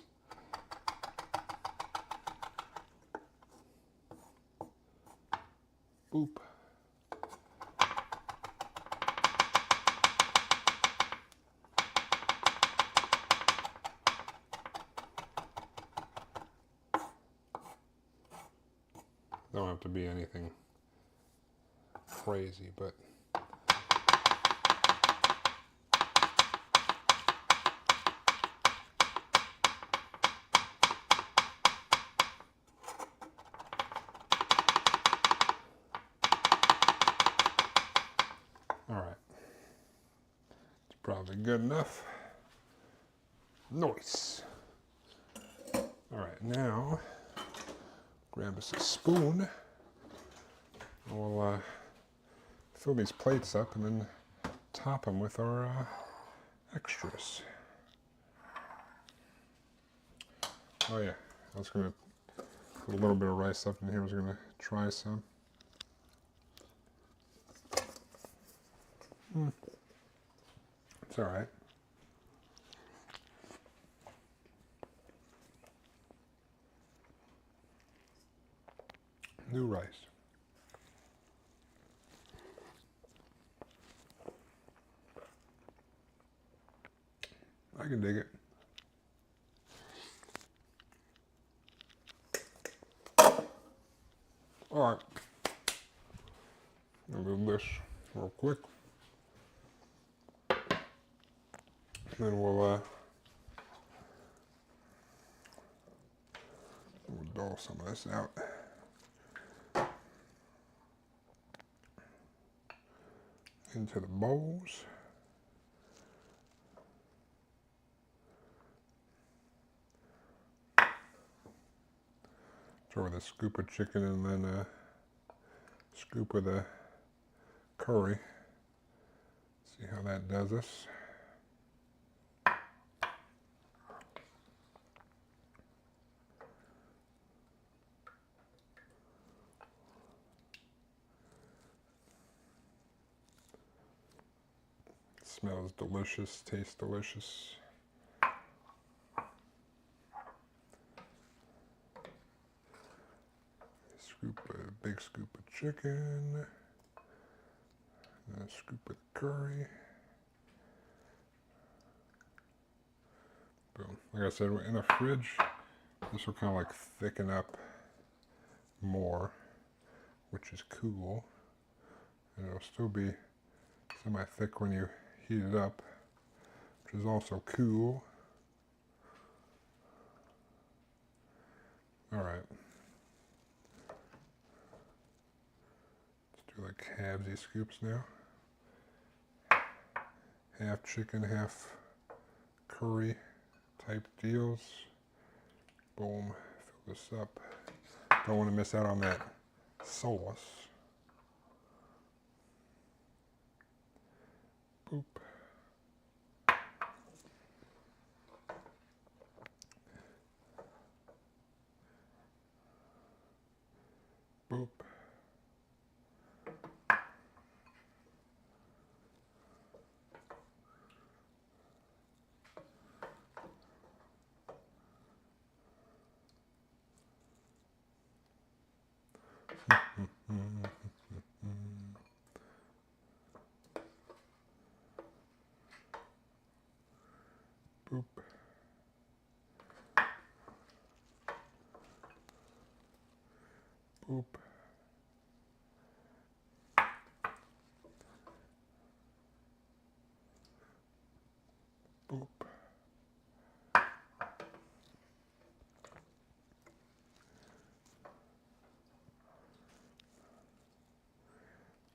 Boop. Don't have to be anything crazy, but alright. It's probably good enough. Nice. Alright, now grab us a spoon. We'll fill these plates up and then top them with our extras. Oh yeah, I was going to put a little bit of rice up in here. I was going to try some. It's alright. New rice. I can dig it. Alright. I'll do this real quick. Then we'll dole some of this out. Into the bowls. Throw with a scoop of chicken and then a scoop of the curry. See how that does us. Smells delicious, tastes delicious. Scoop a big scoop of chicken. And a scoop of curry. Boom. Like I said, in the fridge, this will kind of like thicken up more, which is cool. And it'll still be semi-thick when you heat it up, which is also cool. All right. Let's do like halvesy scoops now. Half chicken, half curry type deals. Boom, fill this up. Don't want to miss out on that sauce. Boop. Boop. Boop. Boop. Boop.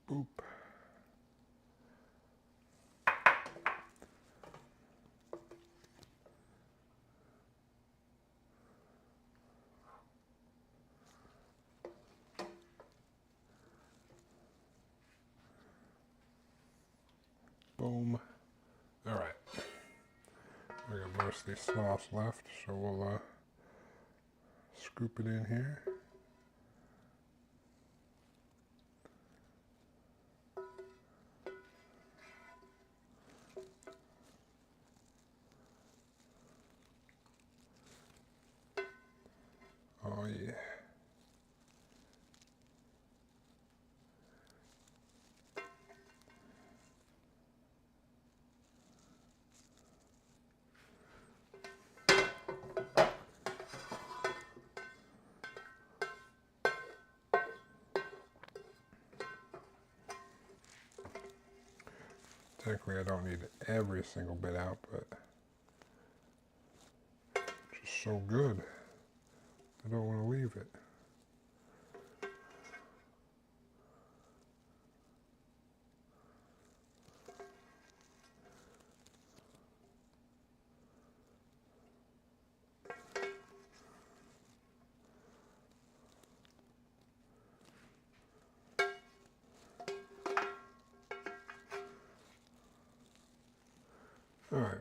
Boop. Boom. All right. We got mostly sauce left, so we'll scoop it in here. Oh yeah. Technically, I don't need every single bit out, but it's just so good. I don't want to leave it. All right.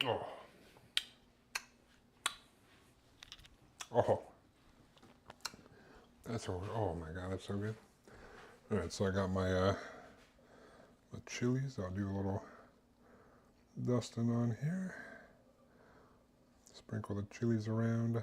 Oh. Oh. That's so, oh my God, that's so good. All right, so I got my chilies. I'll do a little dusting on here. Sprinkle the chilies around.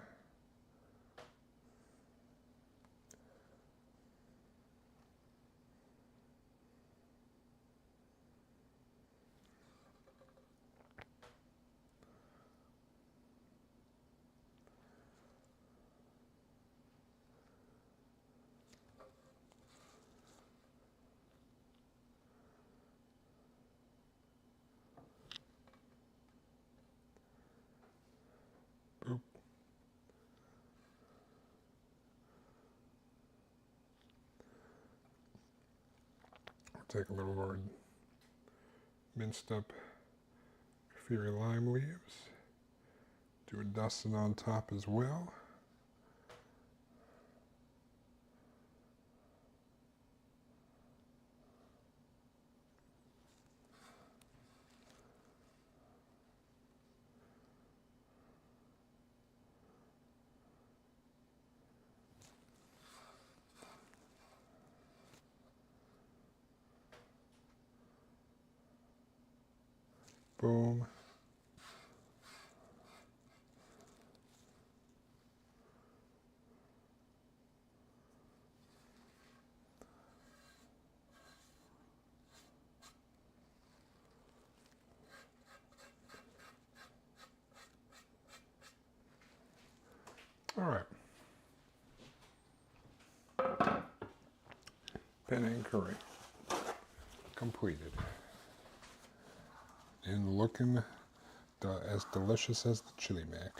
Boop. Take a little more minced up kaffir lime leaves. Do a dusting on top as well. Boom. All right. Panang curry completed. And looking as delicious as the chili mac.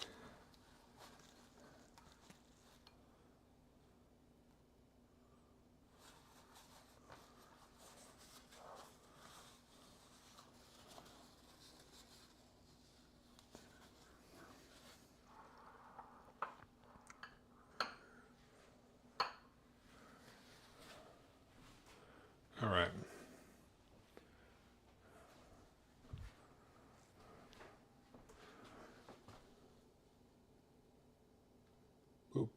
All right. Boop.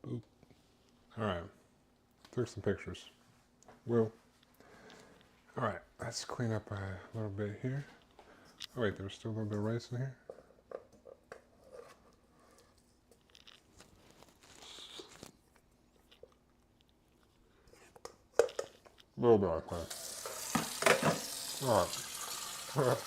Boop. All right. Took some pictures. Will. All right. Let's clean up a little bit here. Oh wait, there's still a little bit of rice in here. A little bit like that. All right.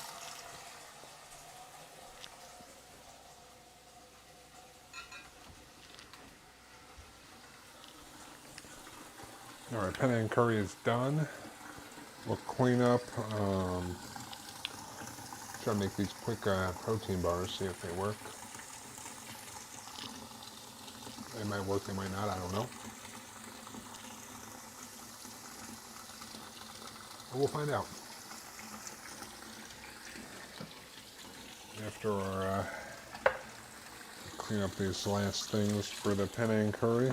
All right, Panang curry is done. We'll clean up. Try to make these quick protein bars, see if they work. They might work, they might not, I don't know. But we'll find out. After our clean up these last things for the Panang curry.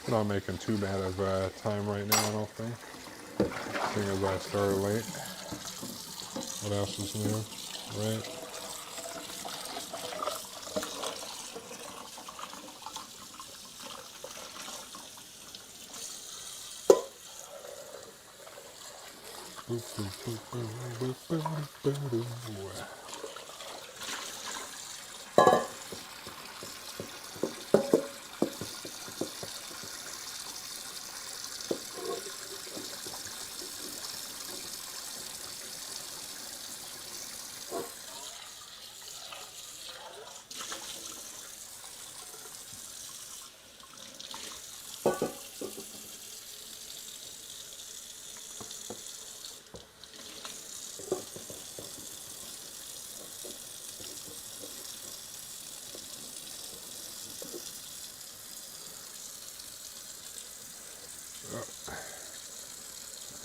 We're not making too bad of time right now, I don't think. Seeing as I started late. What else is new? Right?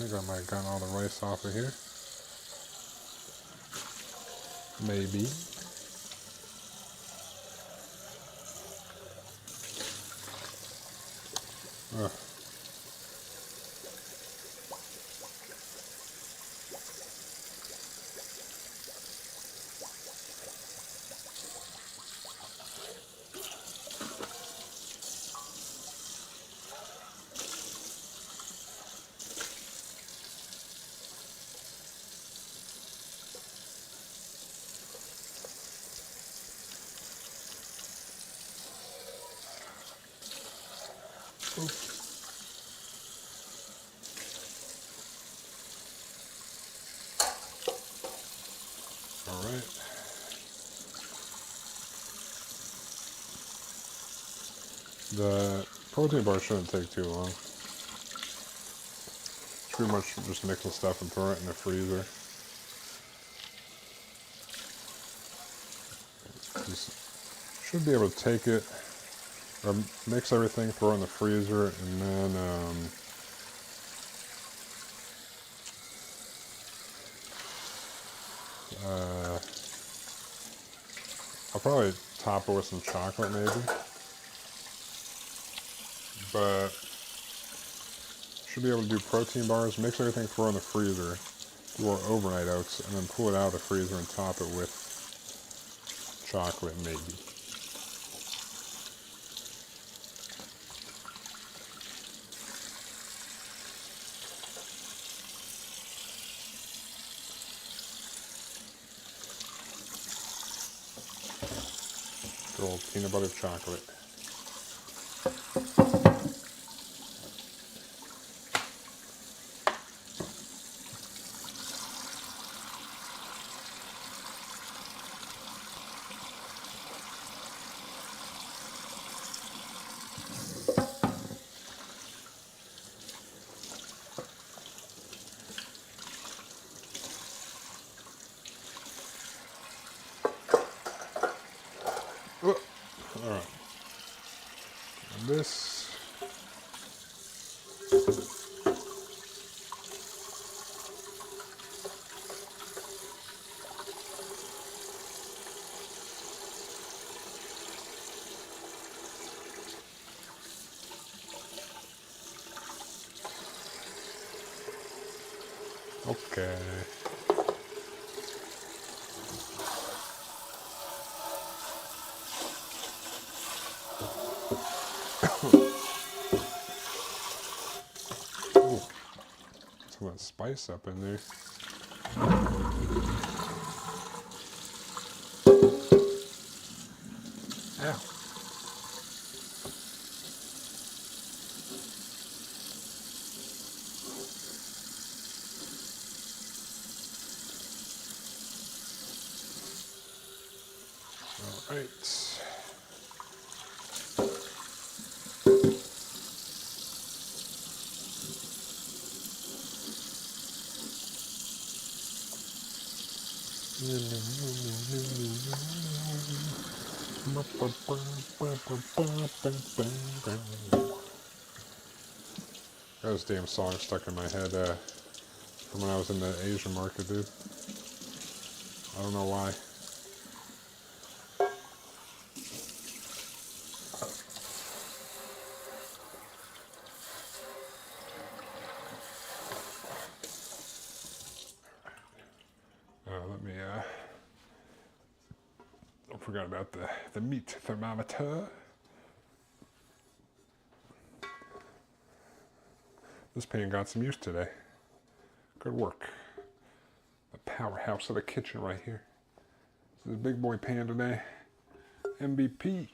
I think I might have gotten all the rice off of here. Maybe. Oops. All right. The protein bar shouldn't take too long. It's pretty much just mix the stuff and throw it in the freezer. Just should be able to take it, or mix everything, throw it in the freezer, and then I'll probably top it with some chocolate maybe, but should be able to do protein bars, mix everything, throw it in the freezer, do our overnight oats, and then pull it out of the freezer and top it with chocolate maybe. Good old peanut butter chocolate. All right. And this, okay. Ooh, some of that spice up in there. Ow. All right. Got this damn song stuck in my head from when I was in the Asian market, dude. I don't know why. Let me, don't forget about the meat thermometer. This pan got some use today. Good work. The powerhouse of the kitchen right here. This is big boy pan today. MVP.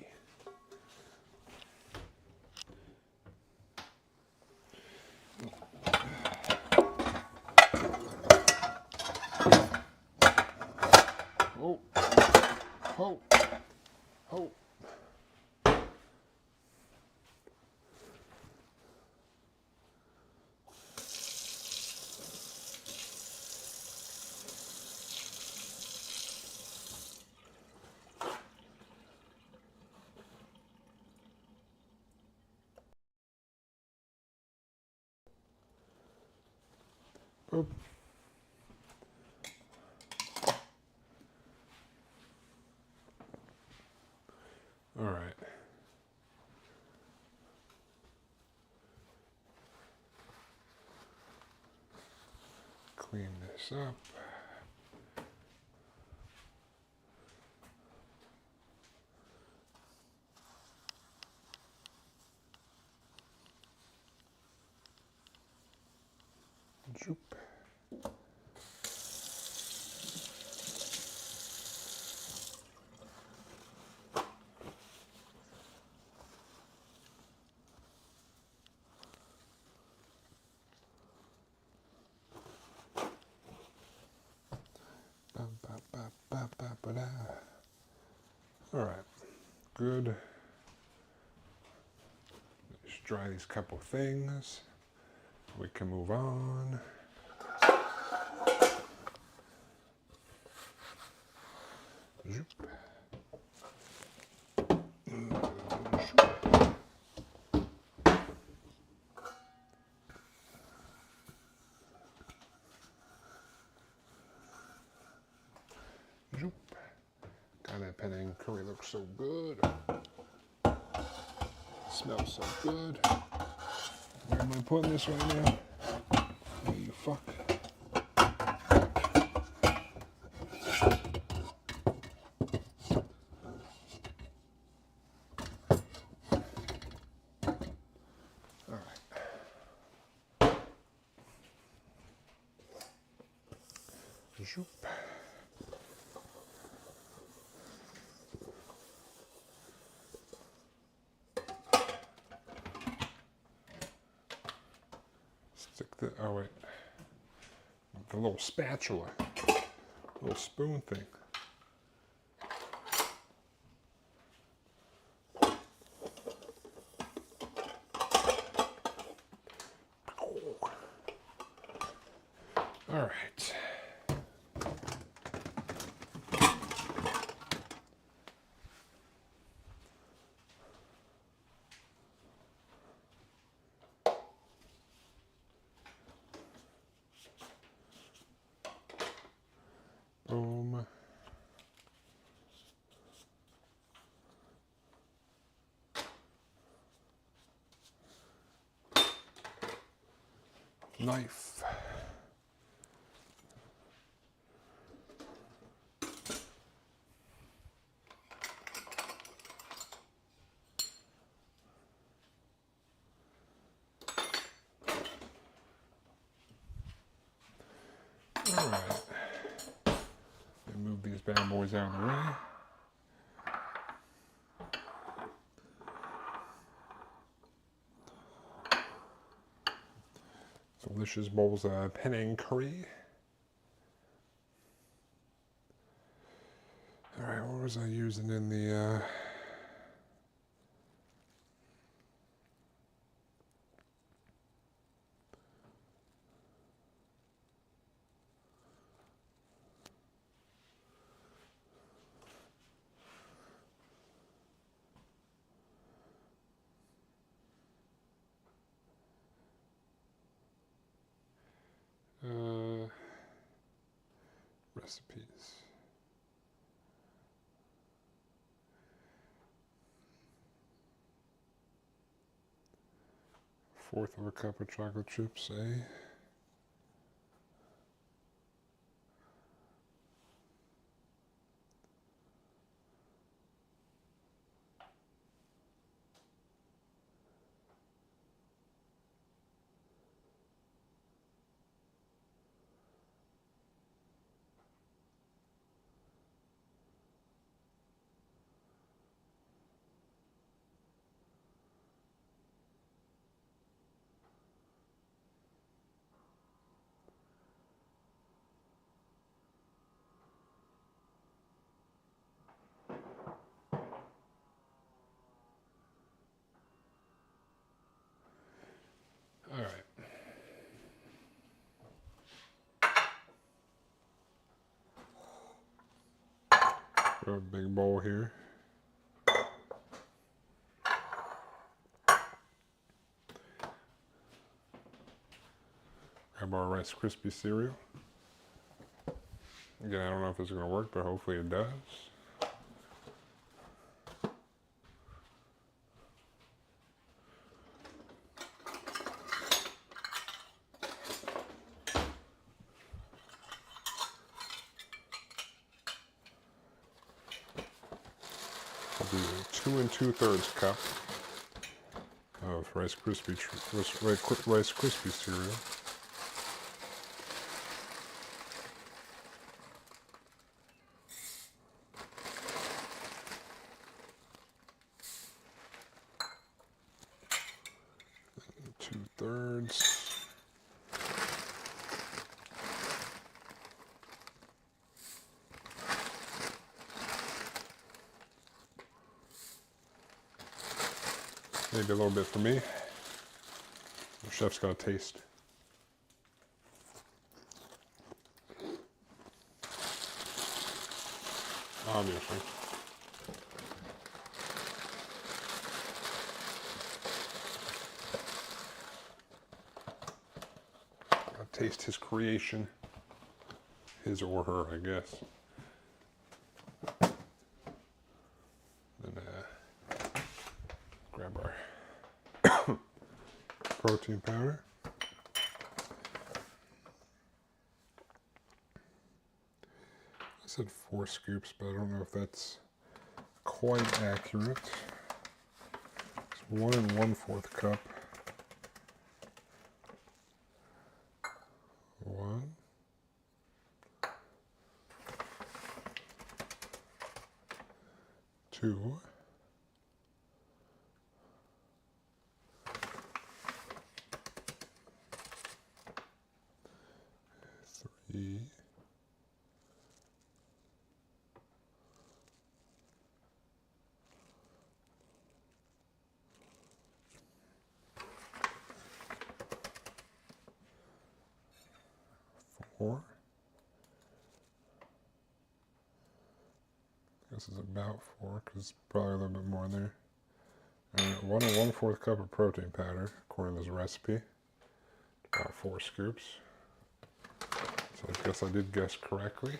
Oh, oh, oh. Boop. All right. Clean this up. Zoop. All right, good. Let's dry these couple things. We can move on. Zoop. Zoop. God, that Panang curry looks so good. Smells so good. Where am I putting this right now? Oh, you fuck. All right. Zoop. Stick the, oh wait, the little spatula, little spoon thing. All right. Boom. Knife. All right. Move these bad boys out of the way. Delicious bowls of Panang curry. All right, what was I using in the? Recipes. Fourth of a cup of chocolate chips, eh? All right. Got a big bowl here. Grab our Rice Krispie cereal. Again, I don't know if it's going to work, but hopefully it does. I'll do 2 2/3 cup of Rice Krispie cereal. And 2/3. Maybe a little bit for me. The chef's got a taste. Obviously. Gotta taste his creation. His or her, I guess. Then grab our protein powder. I said 4 scoops, but I don't know if that's quite accurate. It's 1 1/4 cup. 1. 2. 3. 4. This is about 4 because it's probably a little bit more in there. And 1 1/4 cup of protein powder, according to this recipe. About 4 scoops. So I guess I did guess correctly.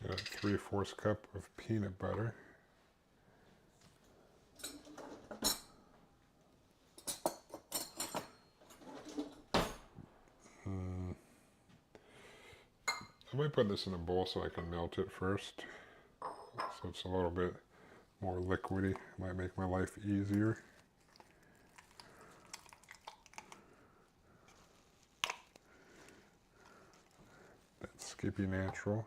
Got 3/4 cup of peanut butter. I might put this in a bowl so I can melt it first. So it's a little bit more liquidy. Might make my life easier. That's Skippy Natural.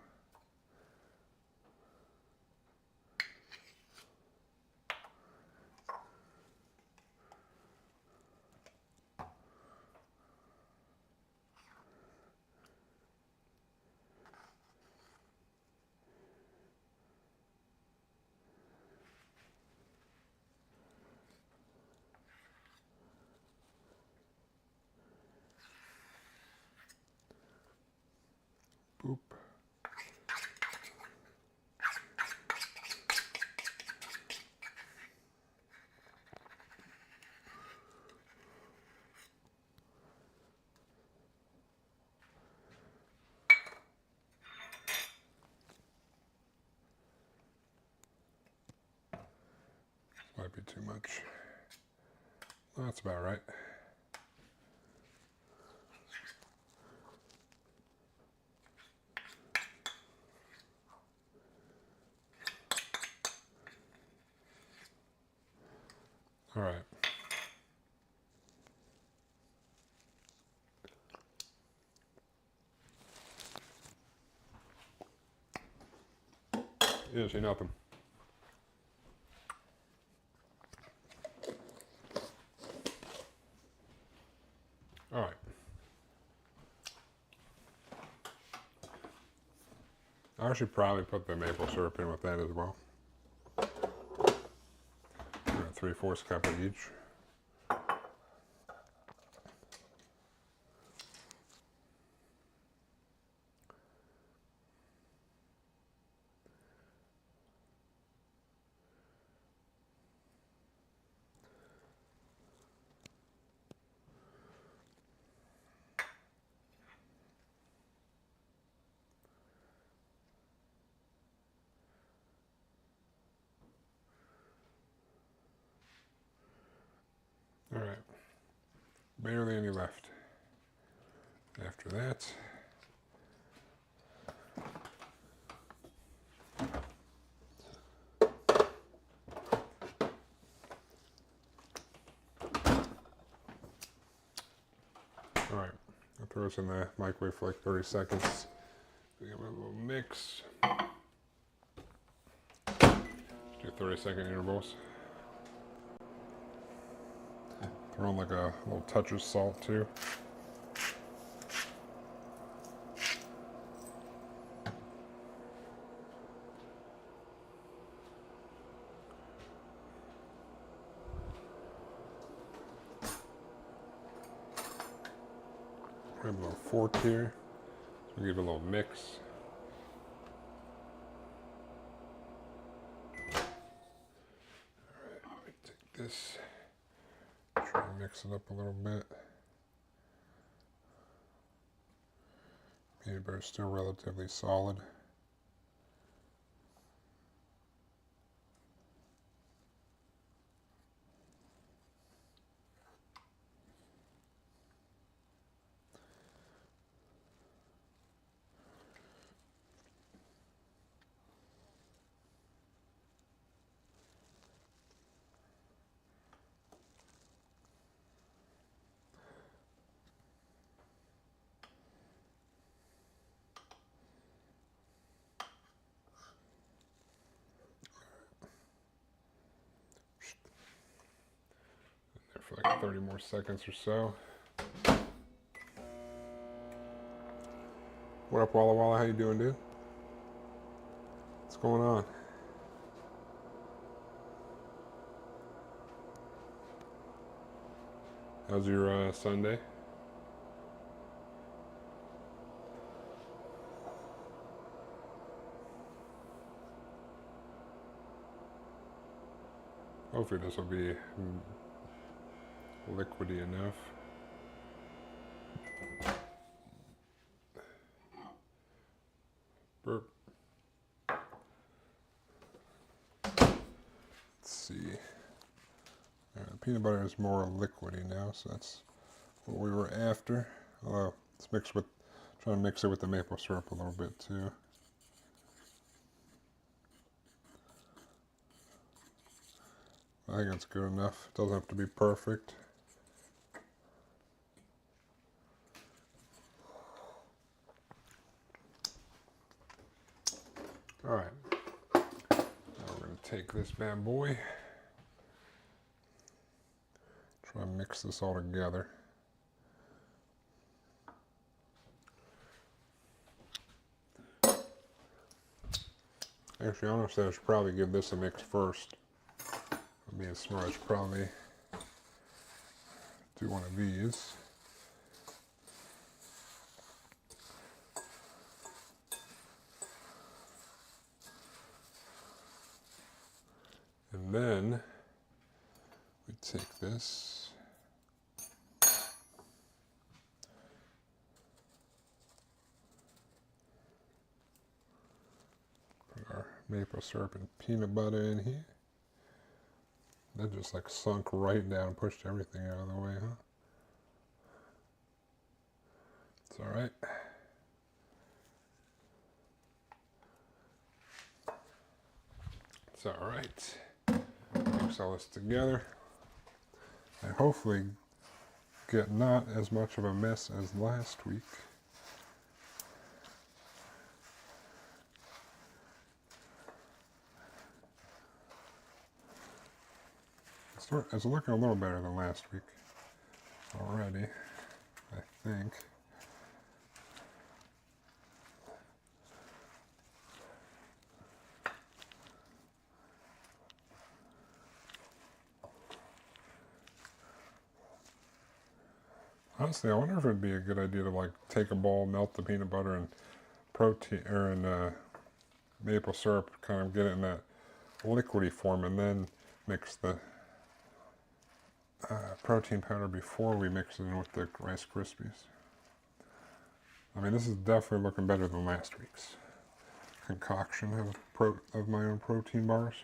Boop. Might be too much. That's about right. All right. Yeah, see nothing. All right. I should probably put the maple syrup in with that as well. 3/4 cup of each. All right. Barely any left. After that, all right, I'll throw this in the microwave for like 30 seconds. Give it a little mix. Do 30-second intervals. Throw in like a little touch of salt too. Grab a little fork here. So give it a little mix. Alright, let me take this. Try and mix it up a little bit. Peanut butter is still relatively solid. For like 30 more seconds or so. What up, Walla Walla? How you doing, dude? What's going on? How's your Sunday? Hopefully this will be liquidy enough. Burp. Let's see. The peanut butter is more liquidy now, so that's what we were after. Although it's mixed with, trying to mix it with the maple syrup a little bit too. I think it's good enough. It doesn't have to be perfect. Alright, now we're going to take this bad boy, try and mix this all together. Actually, honestly, I should probably give this a mix first. I'm being smart, I should probably do one of these. And then we take this, put our maple syrup and peanut butter in here. That just like sunk right down and pushed everything out of the way, huh? It's alright. It's alright. Mix all this together. And hopefully get not as much of a mess as last week. It's looking a little better than last week already, I think. Honestly, I wonder if it'd be a good idea to like take a bowl, melt the peanut butter and protein or in maple syrup, kind of get it in that liquidy form, and then mix the protein powder before we mix it in with the Rice Krispies. I mean, this is definitely looking better than last week's concoction of my own protein bars.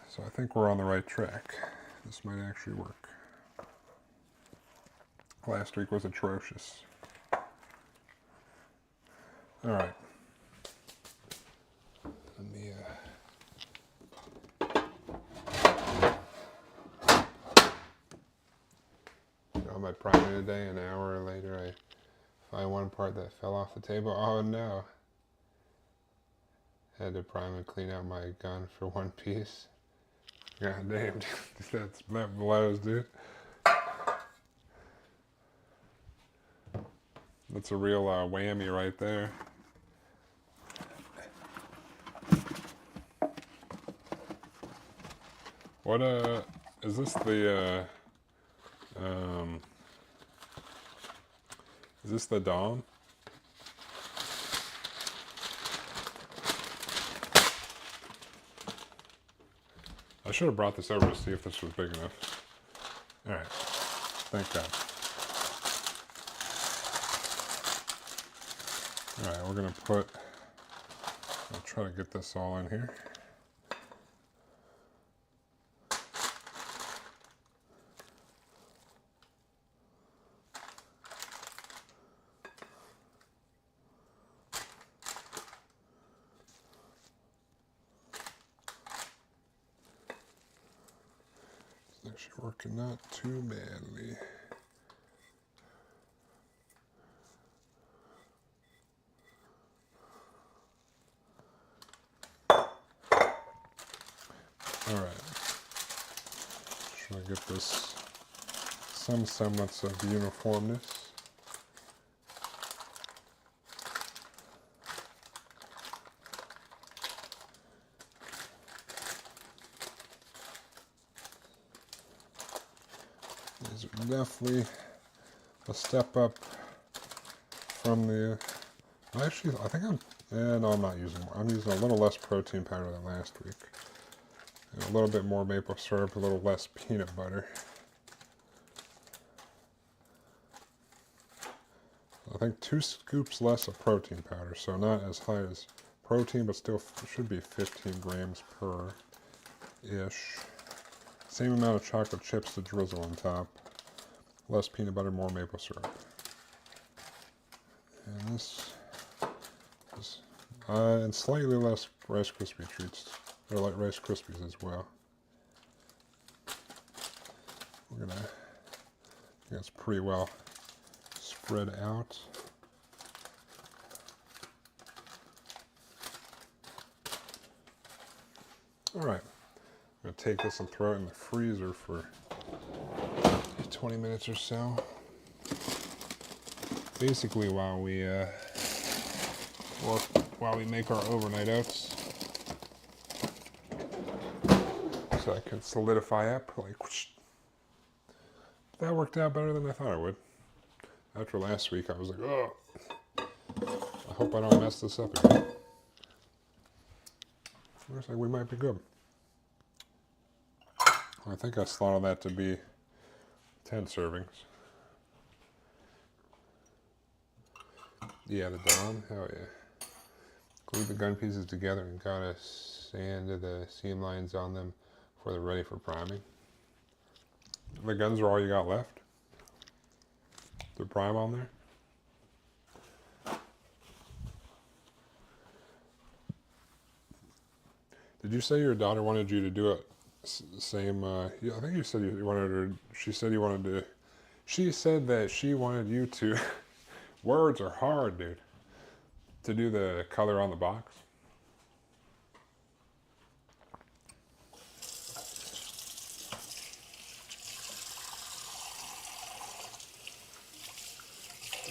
So I think we're on the right track. This might actually work. Last week was atrocious. All right. Let me on my primer today. An hour later, I find one part that fell off the table. Oh no! Had to prime and clean out my gun for one piece. God damn, that blows, dude. That's a real whammy right there. What is this the is this the Dawn? I should have brought this over to see if this was big enough. Alright. Thank God. Alright, we're gonna I'll try to get this all in here. It's actually working not too badly. Alright. Try to get this some semblance of uniformness. These are definitely a step up from the. Actually, I think no, I'm not using more. I'm using a little less protein powder than last week. And a little bit more maple syrup, a little less peanut butter. I think 2 scoops less of protein powder, so not as high as protein, but still should be 15 grams per ish. Same amount of chocolate chips to drizzle on top. Less peanut butter, more maple syrup. And this is, and slightly less Rice Krispie treats, or like Rice Krispies as well. We're gonna, I think it's pretty well spread out. All right, I'm gonna take this and throw it in the freezer for 20 minutes or so. Basically, while we make our overnight oats, so I can solidify up. Like, whoosh. That worked out better than I thought it would. After last week, I was like, oh, I hope I don't mess this up again. Looks like we might be good. I think I slaughtered that to be 10 servings. Yeah, the Dawn, hell yeah. Glued the gun pieces together and got a sand of the seam lines on them before they're ready for priming. The guns are all you got left? The prime on there? Did you say your daughter wanted you to do it same, yeah, I think you said you wanted her, she said that she wanted you to, words are hard, dude, to do the color on the box.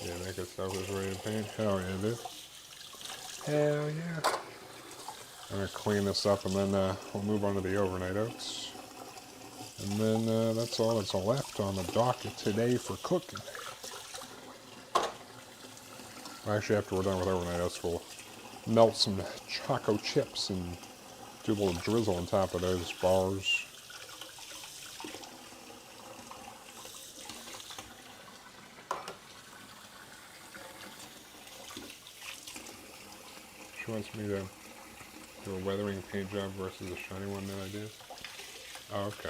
Yeah, make it so it's ready to paint. Hell yeah, dude. Hell yeah. I'm gonna clean this up and then we'll move on to the overnight oats. And then that's all that's left on the docket today for cooking. Actually, after we're done with overnight oats, we'll melt some choco chips and do a little drizzle on top of those bars. She wants me to do a weathering paint job versus a shiny one that I did. Oh, okay.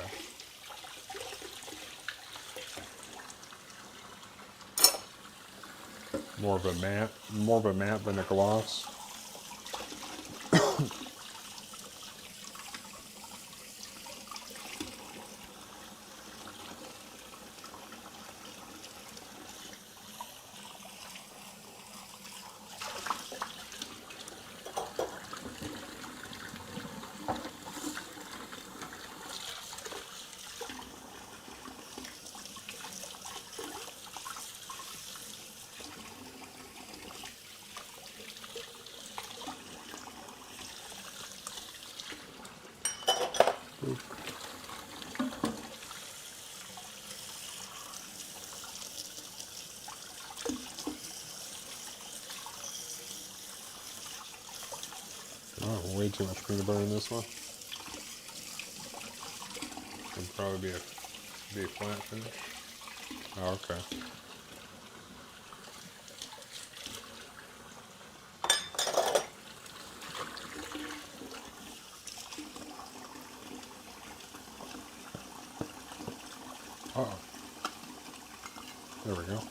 More of a matte than a gloss. way too much peanut butter in this one. It'd probably be a flat finish. Oh, okay. Uh-oh. There we go.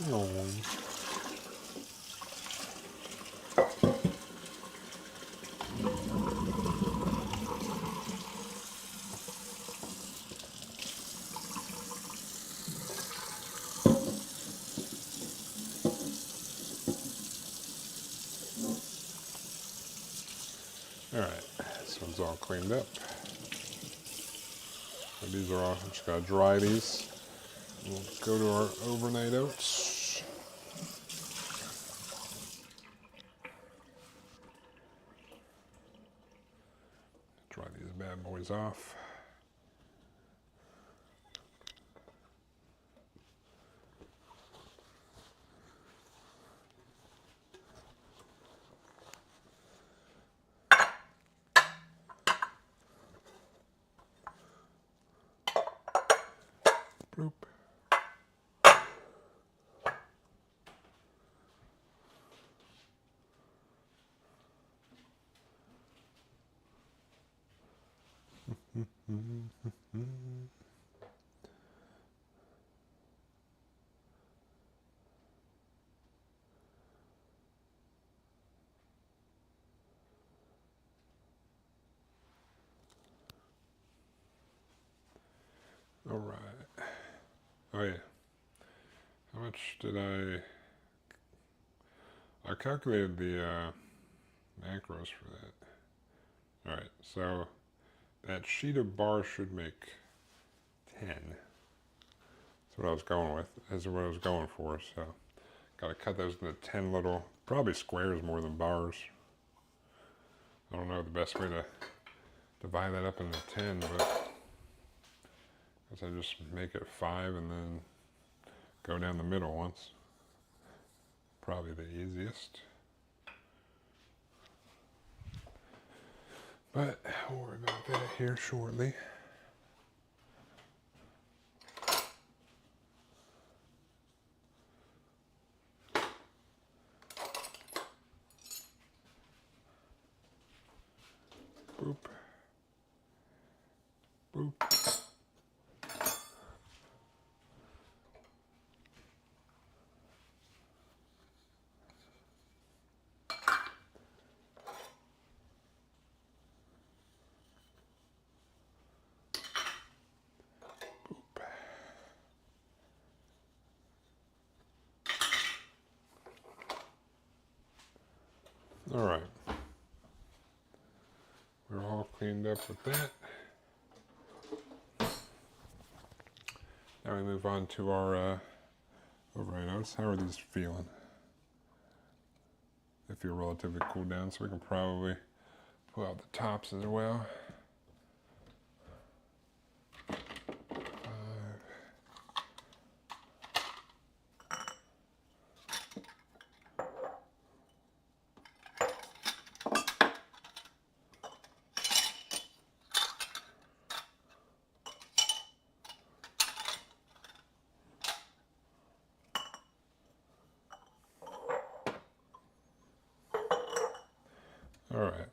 Oh. Alright, this one's all cleaned up. So these are all, just gotta dry these. We'll go to our overnight oats. Dry these bad boys off. Bloop. All right. Oh yeah. How much did I calculated the macros for that. All right, so that sheet of bar should make 10. That's what I was going with. That's what I was going for. So got to cut those into 10 little, probably squares more than bars. I don't know the best way to divide that up into 10, but I guess I just make it 5 and then go down the middle once. Probably the easiest. But we'll worry about that here shortly. Boop. Boop. All right. We're all cleaned up with that. Now we move on to our overnight oats. How are these feeling? They feel relatively cooled down, so we can probably pull out the tops as well. All right.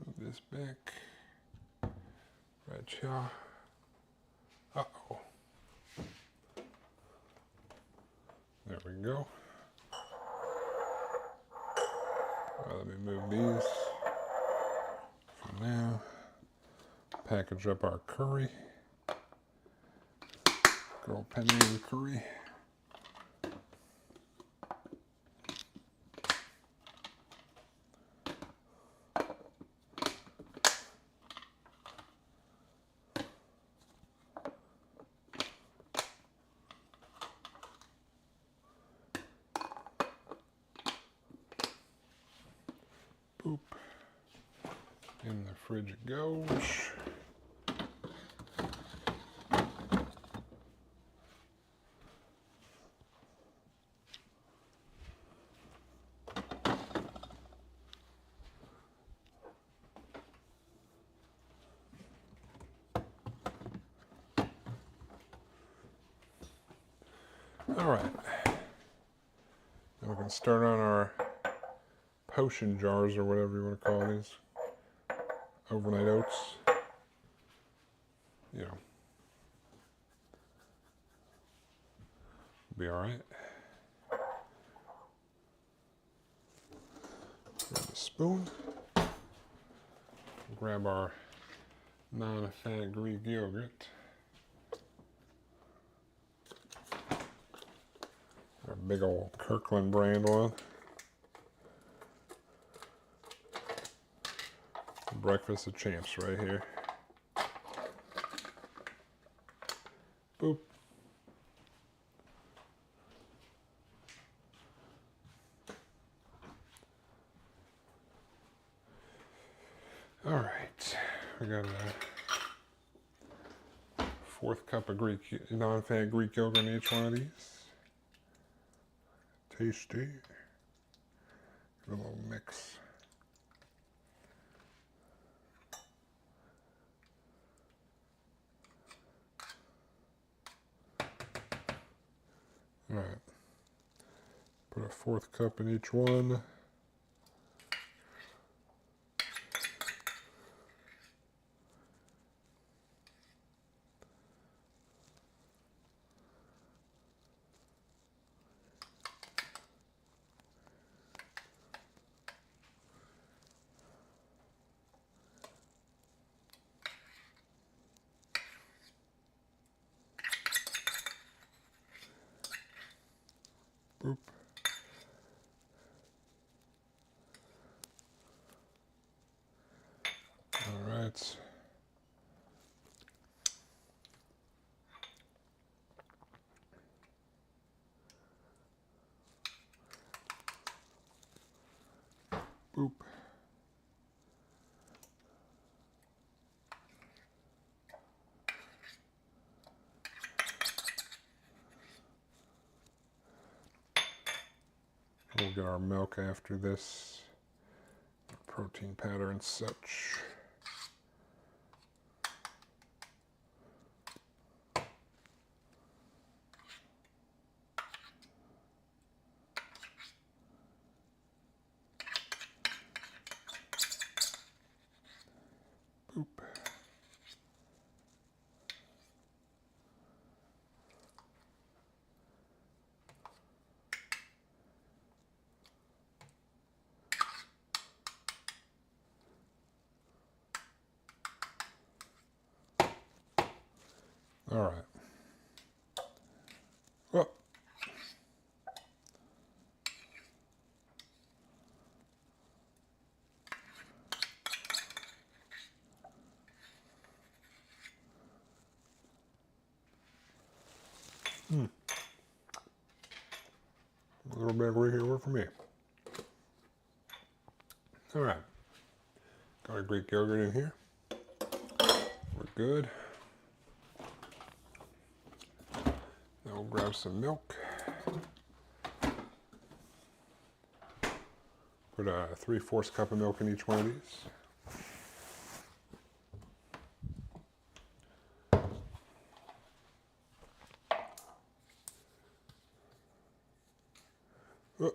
Move this back. Right here. Uh-oh. There we go. Let me move these for now. Package up our curry. Good old Panang curry. fridge it goes. All right. Now we can start on our potion jars, or whatever you want to call these. Overnight oats. You know. Be all right. Grab a spoon. Grab our non-fat Greek yogurt. Our big old Kirkland brand one. Breakfast of champs right here. Boop. All right, we got a 4th cup of non-fat Greek yogurt in each one of these. Tasty. Give it a little mix. All right. Put a 4th cup in each one. Boop. All right. Boop. We'll get our milk after this. Protein powder and such. Boop. All right. Well, a little bit of Greek yogurt for me. All right. Got our Greek yogurt in here. We're good. Now we'll grab some milk. Put a 3/4 cup of milk in each one of these. Oh.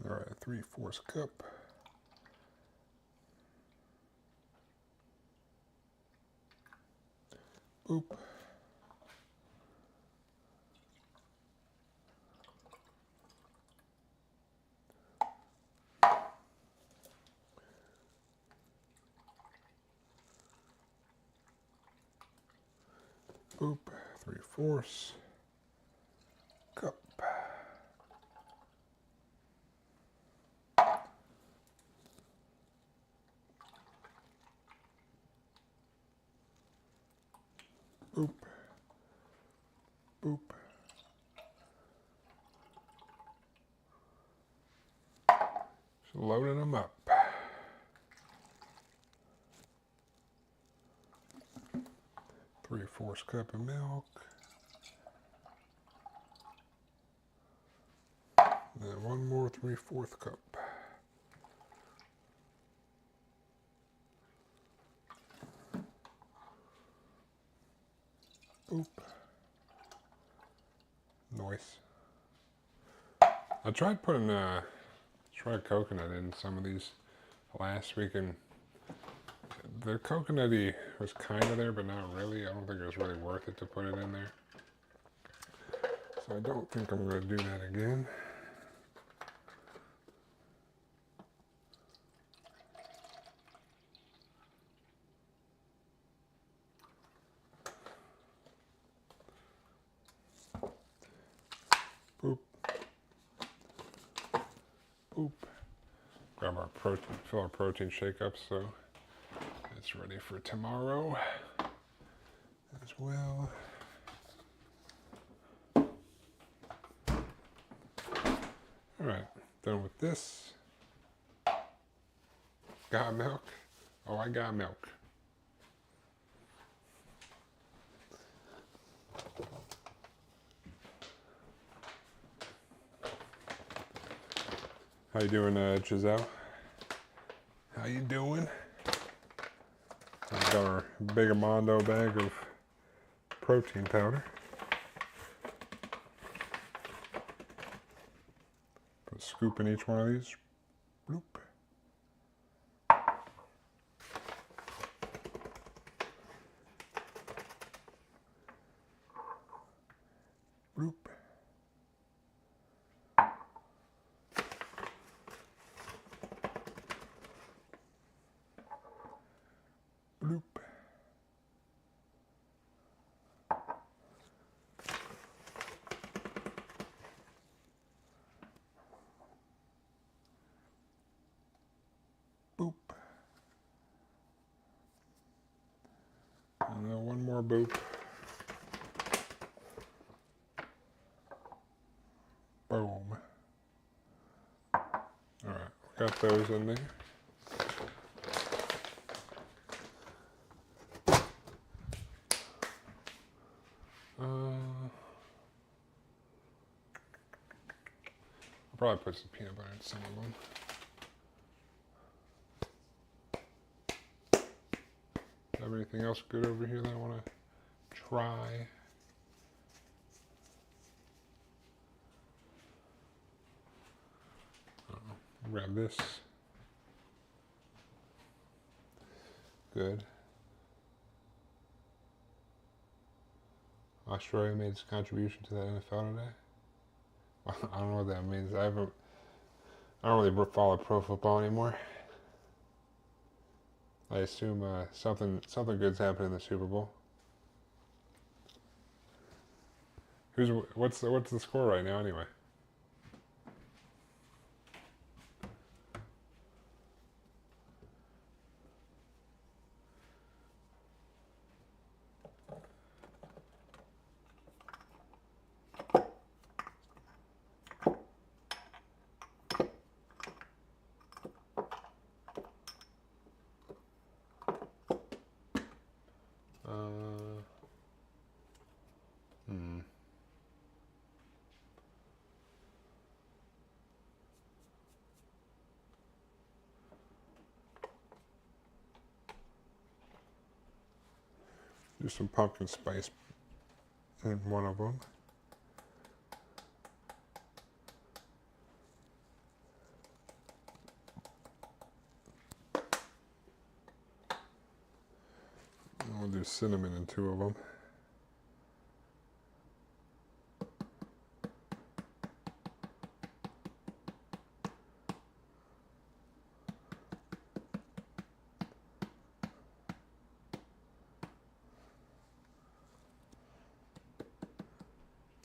All right, 3/4 cup. Boop. Boop. 3/4 cup. Boop. Boop. loading them up. 3/4 cup of milk. And then one more 3/4 cup. Oop. Nice. I tried putting tried coconut in some of these last week, and the coconutty was kind of there, but not really. I don't think it was really worth it to put it in there. So I don't think I'm going to do that again. Boop. Boop. Grab our protein, fill our protein shake up so it's ready for tomorrow as well. All right, done with this. Got milk? Oh, I got milk. How you doing, Giselle? How you doing? I've got our big Amondo bag of protein powder. Put a scoop in each one of these. Bloop. Bloop. Bloop. Boop. And then one more boop. Boom. Alright, got those in there. I'll probably put some peanut butter in some of them. Have anything else good over here that I want to try? Grab this. Good. Australia made its contribution to the NFL today. I don't know what that means. I don't really follow pro football anymore. I assume something good's happening in the Super Bowl. What's the score right now anyway? Do some pumpkin spice in one of them. And we'll do cinnamon in 2 of them.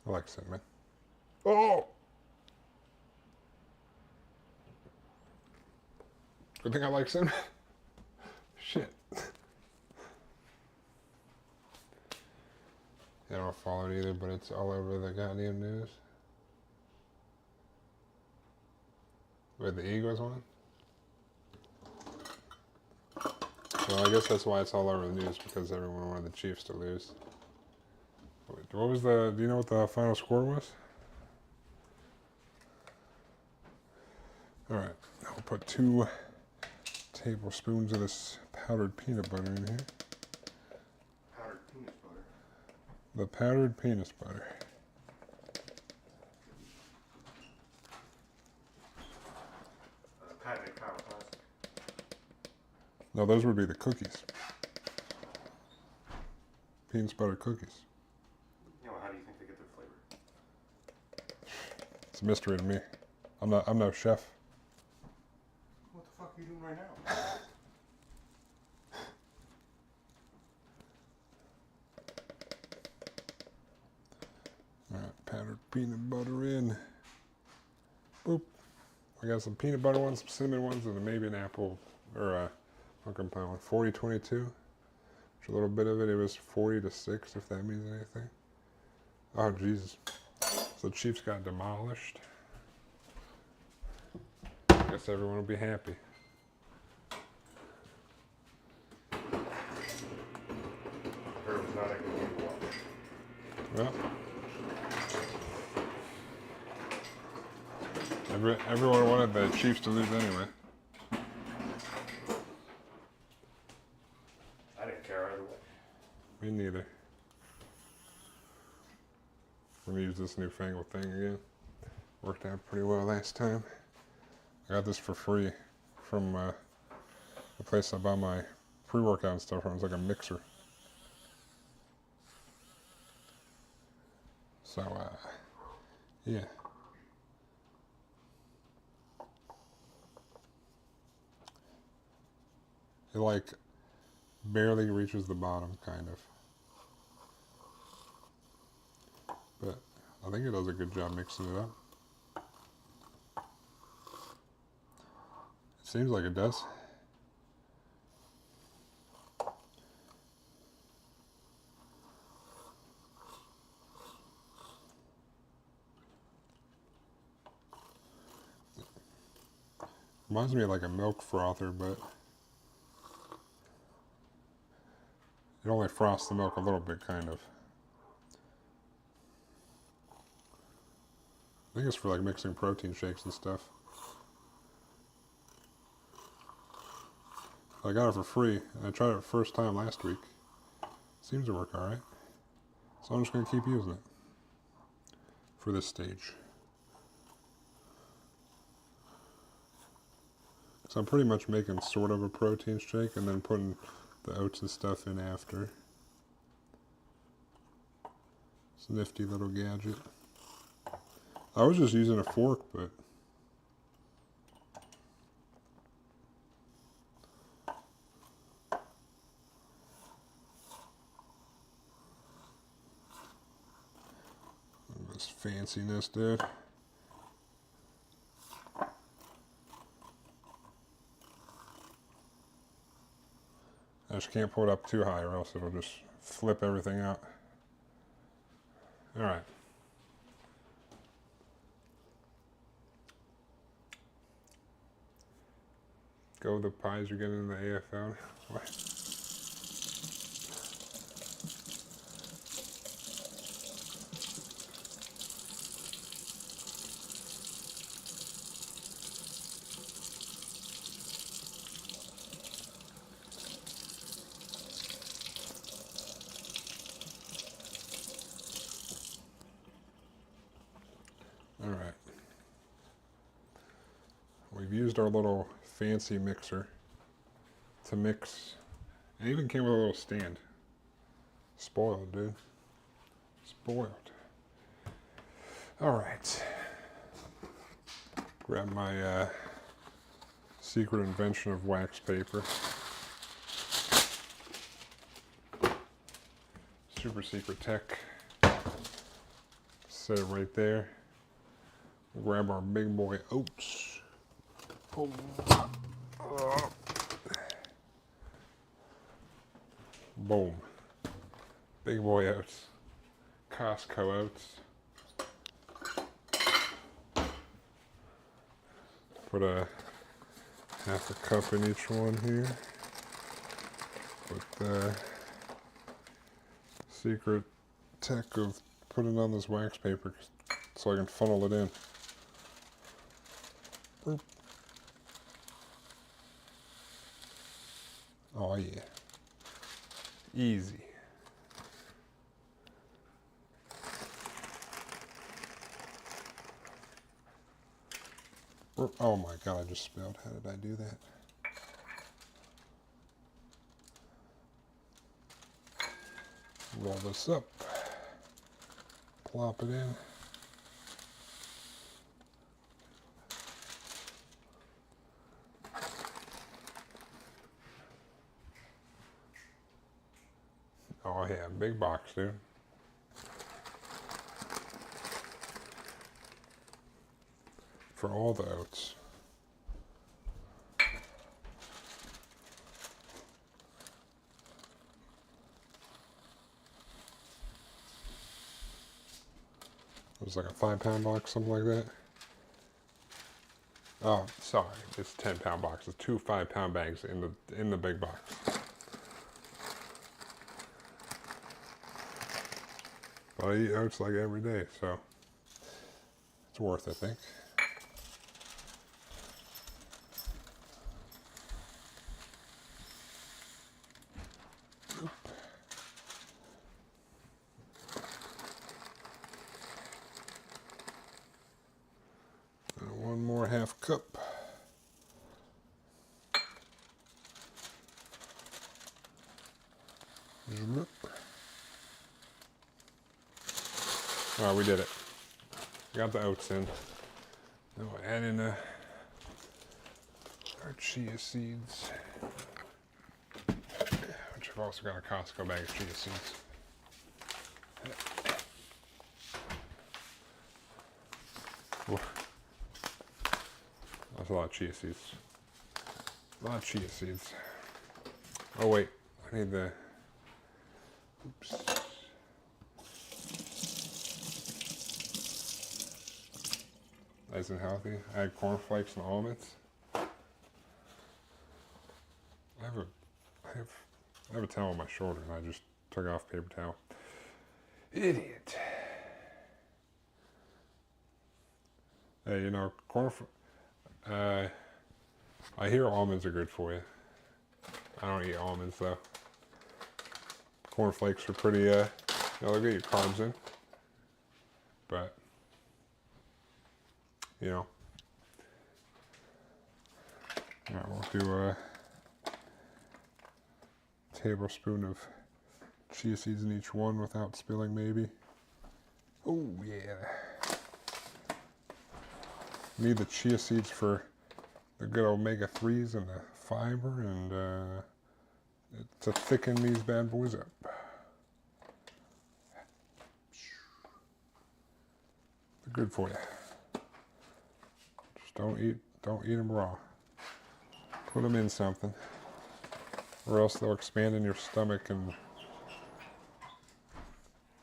I like cinnamon. Oh! Good thing I like cinnamon. Shit. I don't follow it either, but it's all over the goddamn news. Where the Eagles won? Well, I guess that's why it's all over the news, because everyone wanted the Chiefs to lose. What was the? Do you know what the final score was? All right, I'll put 2 tablespoons of this powdered peanut butter in here. Powdered peanut butter. The powdered peanut butter. Patented Kyle Classic. No, those would be the cookies. Peanut butter cookies. Yeah, well, how do you think they get their flavor? It's a mystery to me. I'm no chef. What the fuck are you doing right now? All right, powdered peanut butter in. Boop. I got some peanut butter ones, some cinnamon ones, and then maybe an apple or a pumpkin pie one. 40-22. Which a little bit of it was 40-6, if that means anything. Oh Jesus! So the Chiefs got demolished. I guess everyone will be happy. I heard it was not a good game to watch. Well, everyone wanted the Chiefs to lose anyway. I didn't care either way. Me neither. We're gonna use this newfangled thing again. Worked out pretty well last time. I got this for free from the place I buy my pre-workout and stuff from. It's like a mixer. So, yeah. It like barely reaches the bottom, kind of. But I think it does a good job mixing it up. It seems like it does. Reminds me of like a milk frother, but it only frosts the milk a little bit, kind of. I think it's for like mixing protein shakes and stuff. I got it for free. I tried it first time last week. Seems to work alright. So I'm just going to keep using it for this stage. So I'm pretty much making sort of a protein shake and then putting the oats and stuff in after. It's a nifty little gadget. I was just using a fork, but this fanciness, dude. I just can't pull it up too high or else it'll just flip everything out. Alright. Go the pies you're getting in the AFL. What? Alright. We've used our little fancy mixer to mix. It even came with a little stand. Spoiled, dude. Spoiled. Alright. Grab my secret invention of wax paper. Super secret tech. Set it right there. Grab our big boy oats. Boom. Boom. Big boy oats. Costco oats. Put a half a cup in each one here. But the secret tech of putting on this wax paper so I can funnel it in. Boop. Oh yeah. Easy. Oh my god, I just spilled. How did I do that? Roll this up. Plop it in. Oh yeah, big box, dude. For all the oats. It was like a 5-pound box, something like that. Oh, sorry, it's a 10-pound box. It's 2 5-pound bags in the big box. But I eat oats like every day, so it's worth it, I think. And one more half cup. Oh, we did it. Got the oats in. Now we'll add in our chia seeds, which I've also got a Costco bag of chia seeds. That's a lot of chia seeds. A lot of chia seeds. Oh wait, I need the, oops. Nice and healthy. I had cornflakes and almonds. I have a towel on my shoulder and I just took off paper towel. Idiot. Hey, you know, I hear almonds are good for you. I don't eat almonds though. Cornflakes are pretty, they'll get your carbs in. But, you know, we'll do a tablespoon of chia seeds in each one without spilling, maybe. Oh, yeah. Need the chia seeds for the good omega-3s and the fiber, and to thicken these bad boys up. They're good for you. Just don't eat them raw. Put them in something, or else they'll expand in your stomach and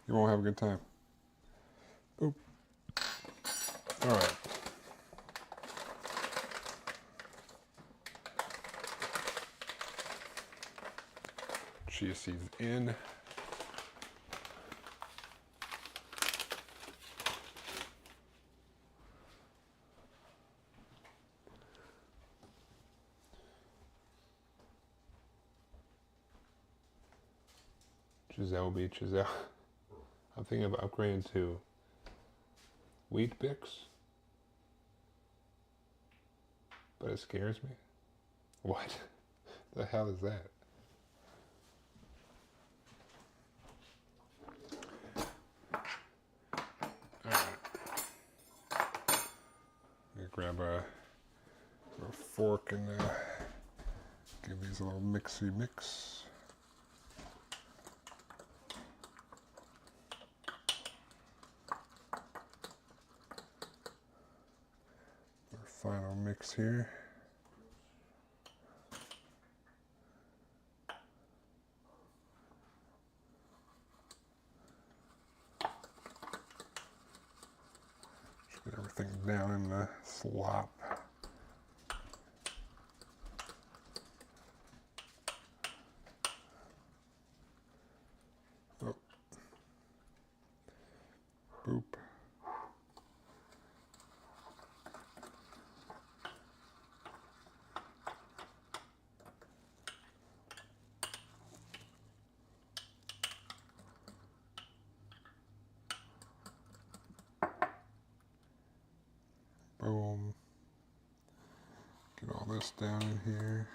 you won't have a good time. Boop. All right. Chia seeds in. Giselle. I'm thinking of upgrading to Wheat Bix, but it scares me. What the hell is that? Grab a fork and give these a little mixy mix. Our final mix here. Just get everything down in the slop. Boop. Boom. Get all this down in here.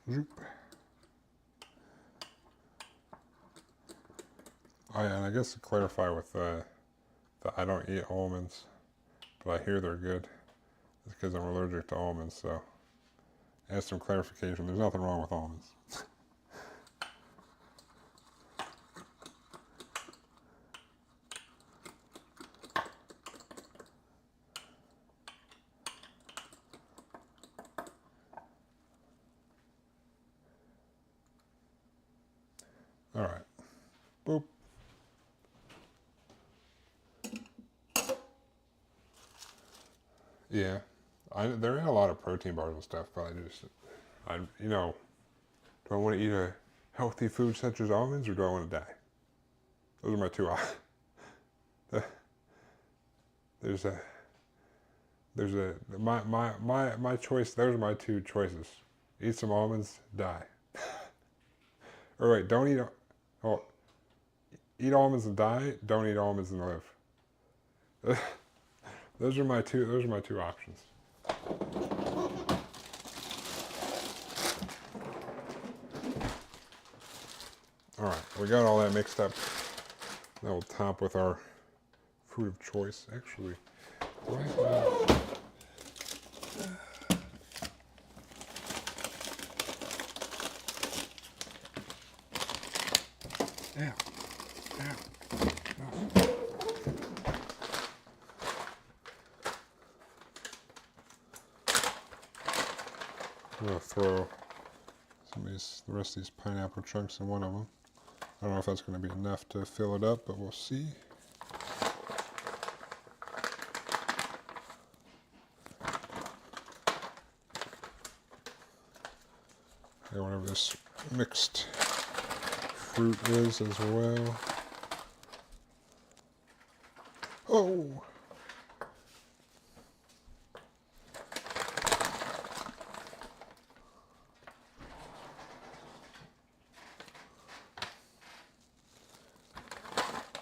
Zoop. Oh yeah, and I guess to clarify with that I don't eat almonds, but I hear they're good. It's because I'm allergic to almonds, so as some clarification, there's nothing wrong with almonds. All right, boop. Yeah, there ain't a lot of protein bars and stuff, but you know, do I want to eat a healthy food such as almonds, or do I want to die? Those are my two options. My choice. Those are my two choices. Eat some almonds, die. Or wait, don't eat. Oh, eat almonds and die. Don't eat almonds and live. Those are my two options. All right, we got all that mixed up. Now we'll top with our food of choice. Actually, right now. Ow. Ow. Oh. I'm going to throw the rest of these pineapple chunks in one of them. I don't know if that's going to be enough to fill it up, but we'll see. And whatever this mixed fruit is as well. Oh!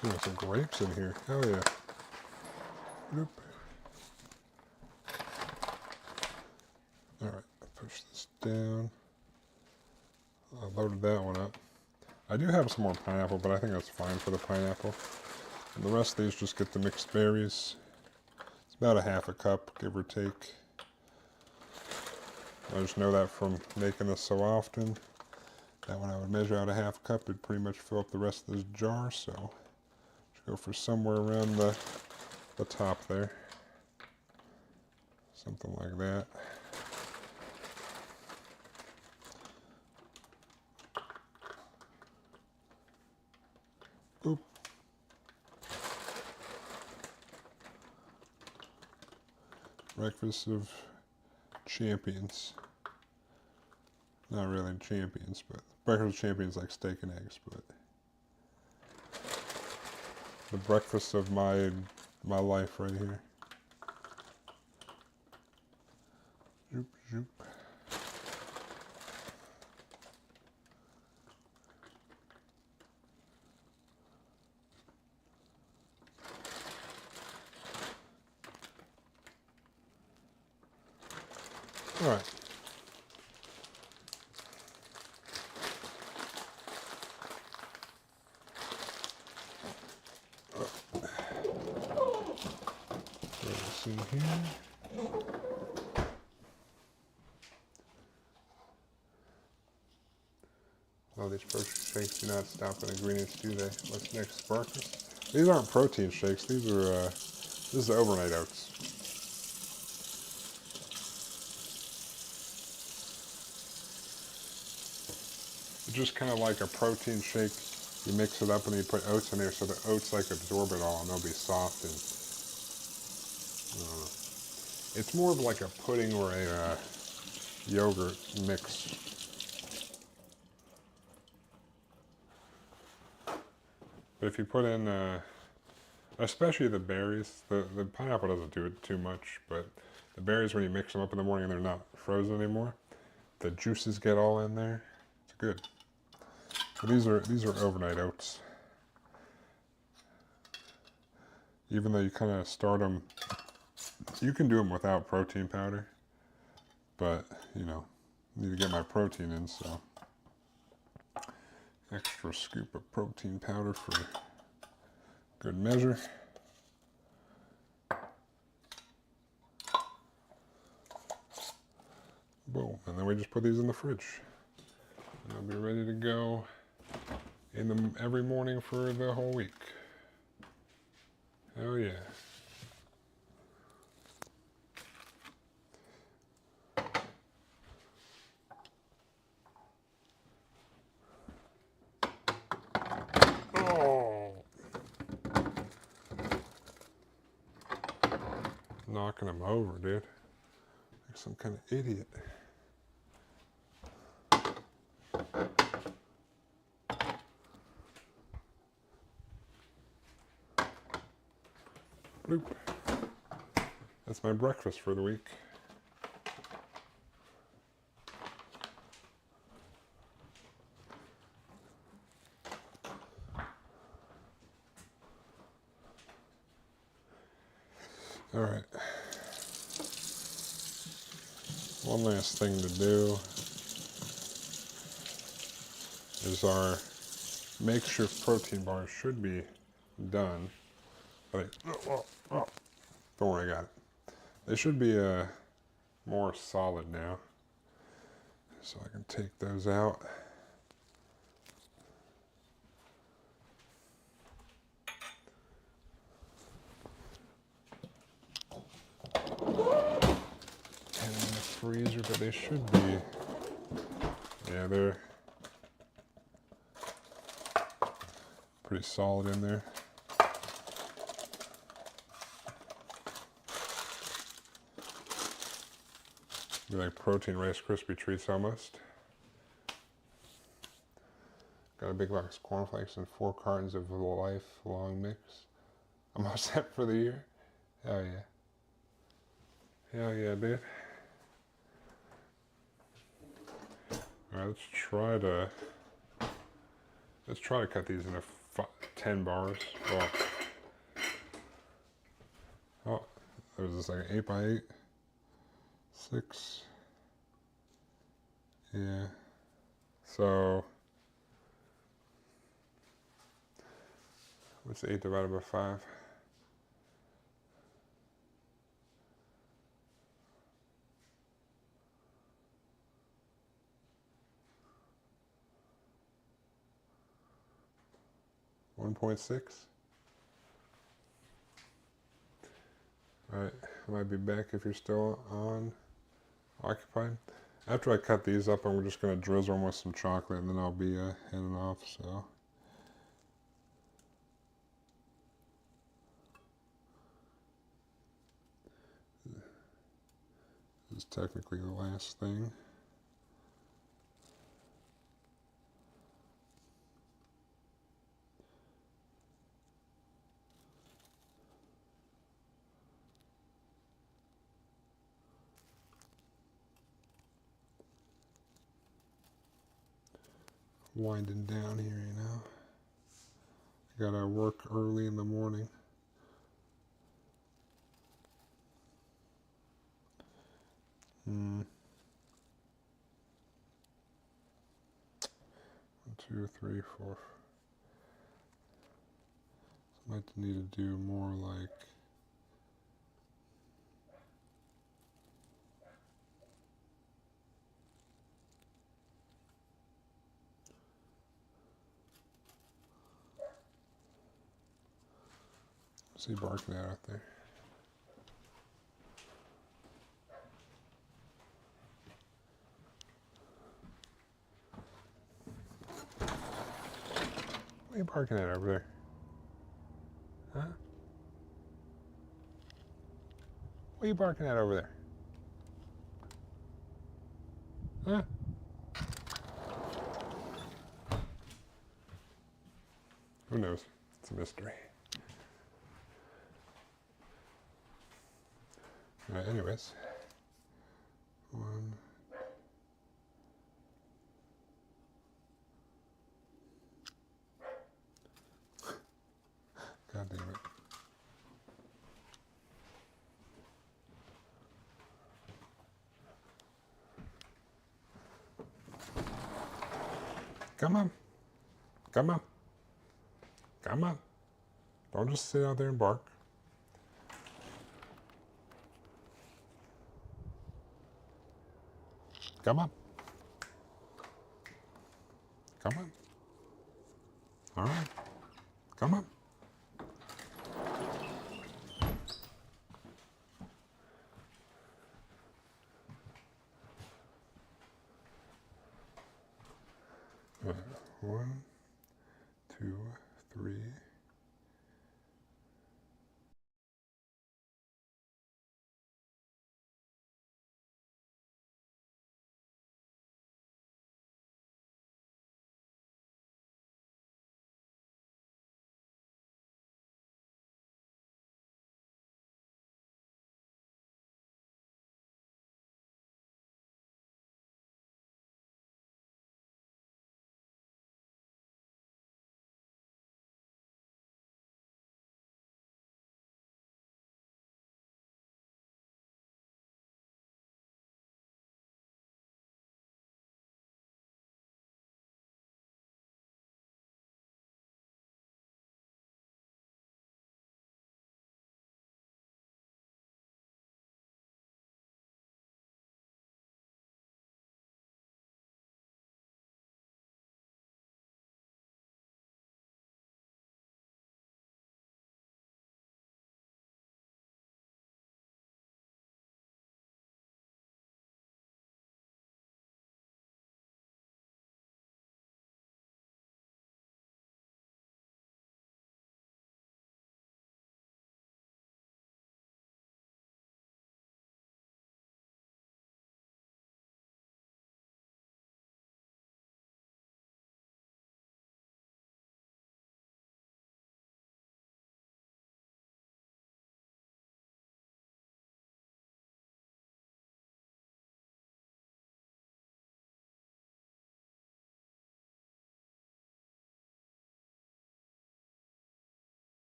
Got some grapes in here. Hell yeah. Bloop. Alright, push this down. I loaded that one up. I do have some more pineapple, but I think that's fine for the pineapple. And the rest of these just get the mixed berries. It's about a half a cup, give or take. I just know that from making this so often, that when I would measure out a half cup, it'd pretty much fill up the rest of this jar, so go for somewhere around the top there. Something like that. Boop. Breakfast of champions. Not really champions, but breakfast of champions like steak and eggs, but the breakfast of my life right here. Zoop, zoop. All right. In here. Oh, these protein shakes do not stop at ingredients, do they? What's next? Sparkles? These aren't protein shakes. These are, this is overnight oats. It's just kind of like a protein shake. You mix it up and you put oats in there so the oats like absorb it all and they'll be soft and it's more of like a pudding or a yogurt mix. But if you put in, especially the berries, the pineapple doesn't do it too much, but the berries, when you mix them up in the morning and they're not frozen anymore, the juices get all in there. It's good. But these are overnight oats. Even though you kind of start them, you can do them without protein powder, but you know, need to get my protein in, so extra scoop of protein powder for good measure. Boom, and then we just put these in the fridge, and they'll be ready to go in them every morning for the whole week. Oh yeah. Oh, knocking them over, dude, like some kind of idiot. Bloop. That's my breakfast for the week. All right. One last thing to do is our makeshift protein bars should be done. But don't worry, I got it. They should be more solid now, so I can take those out. And in the freezer, but they should be, yeah, they're pretty solid in there. Be like protein Rice Krispie treats almost. Got a big box of cornflakes and 4 cartons of lifelong mix. I'm all set for the year. Hell yeah. Hell yeah, dude. All right, let's try to cut these into 10 bars. Well, oh, there's this like an 8x8. 6. Yeah. So what's 8 divided by 5? $1.6. All right, I might be back if you're still on occupied. After I cut these up, I'm just going to drizzle them with some chocolate, and then I'll be heading off. So this is technically the last thing. Winding down here, you know. I gotta work early in the morning. One, 2, 3, 4. So I might need to do more like see barking out there. What are you barking at over there? Huh? What are you barking at over there? Huh? Who knows? It's a mystery. All right, anyways. One. God damn it. Come on. Come on. Come on. Don't just sit out there and bark. Come on. Come on. All right. Come on. One, two, three.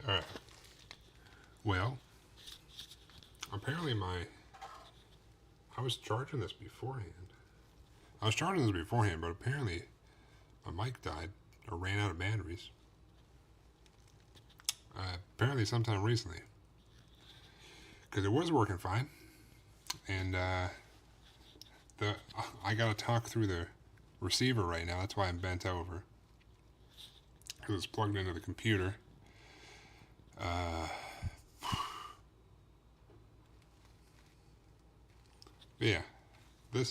Alright. Well, apparently I was charging this beforehand. But apparently my mic died or ran out of batteries. Apparently sometime recently. Because it was working fine. And I gotta talk through the receiver right now. That's why I'm bent over. Because it's plugged into the computer. Yeah, the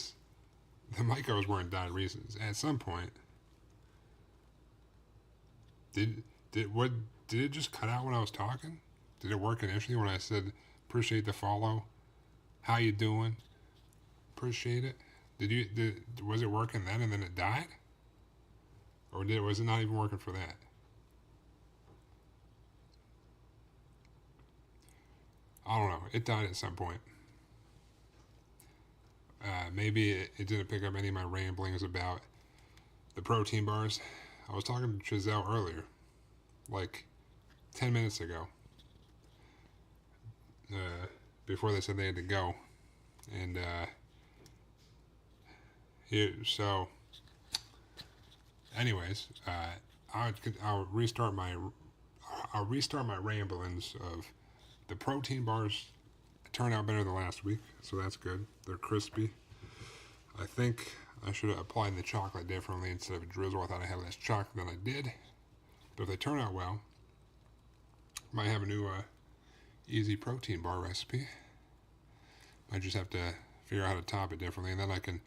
mic I was wearing died recently. At some point, did it just cut out when I was talking? Did it work initially when I said appreciate the follow? How you doing? Appreciate it. Was it working then and then it died? Or was it not even working for that? I don't know. It died at some point. Maybe it didn't pick up any of my ramblings about the protein bars. I was talking to Giselle earlier, like 10 minutes ago, before they said they had to go. And so, anyways, I'll restart my ramblings of the protein bars. Turned out better than last week, so that's good. They're crispy. I think I should have applied the chocolate differently instead of a drizzle. I thought I had less chocolate than I did. But if they turn out well, I might have a new easy protein bar recipe. I just have to figure out how to top it differently, and then I can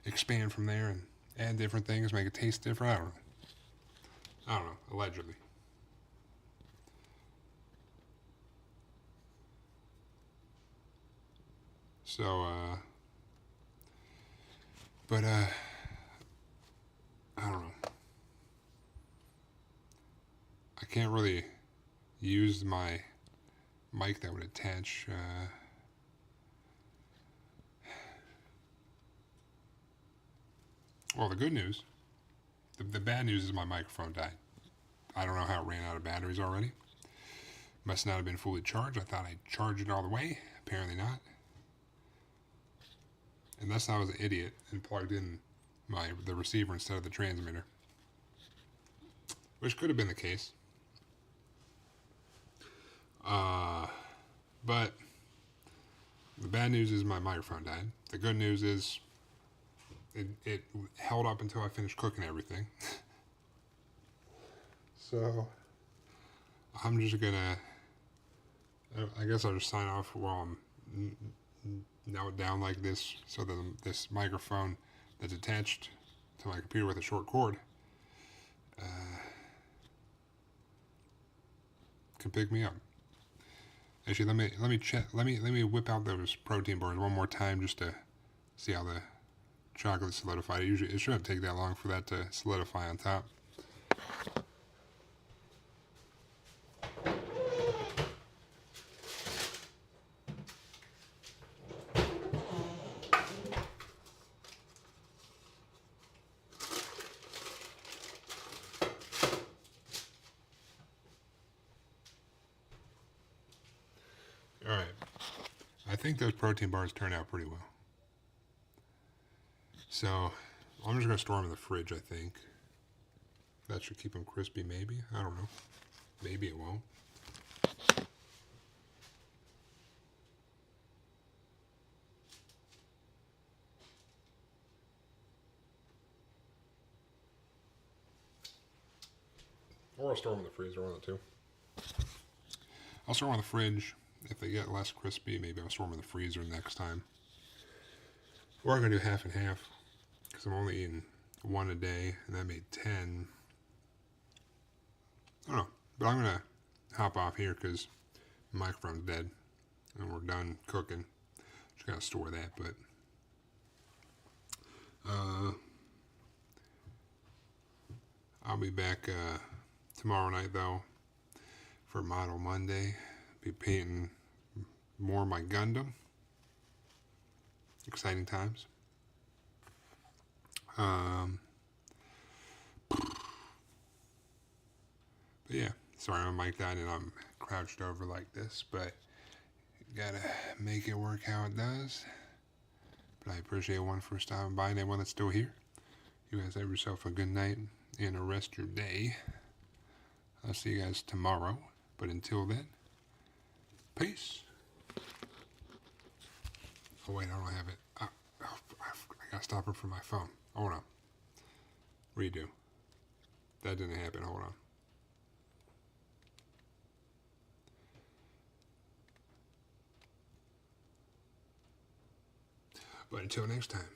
expand from there and add different things, make it taste different. I don't know, allegedly. So, but I don't know. I can't really use my mic that would attach. Well, the good news, the bad news is my microphone died. I don't know how it ran out of batteries already. Must not have been fully charged. I thought I charged it all the way. Apparently not. Unless I was an idiot and plugged in the receiver instead of the transmitter. Which could have been the case. But the bad news is my microphone died. The good news is it held up until I finished cooking everything. So I'm just gonna, I guess I'll just sign off while I'm now down like this, so that this microphone that's attached to my computer with a short cord can pick me up. Actually, let me check. Let me whip out those protein bars one more time just to see how the chocolate solidified. It shouldn't take that long for that to solidify on top. Alright, I think those protein bars turned out pretty well. So, I'm just going to store them in the fridge, I think. That should keep them crispy, maybe? I don't know. Maybe it won't. Or I'll store them in the freezer, one of the two. I'll store them in the fridge. If they get less crispy, maybe I'll store them in the freezer next time. Or I'm going to do half and half, because I'm only eating one a day, and that made 10. I don't know, but I'm going to hop off here because the microphone's dead, and we're done cooking. Just got to store that, but I'll be back tomorrow night, though, for Model Monday. Be painting more of my Gundam. Exciting times. But yeah, Sorry, I'm like that and I'm crouched over like this, but gotta make it work how it does. But I appreciate everyone for stopping by and everyone that's still here. You guys have yourself a good night and a rest your day. I'll see you guys tomorrow. But until then, peace. Oh wait, I don't have it. I gotta stop it from my phone. Hold on. Redo. That didn't happen. Hold on. But until next time.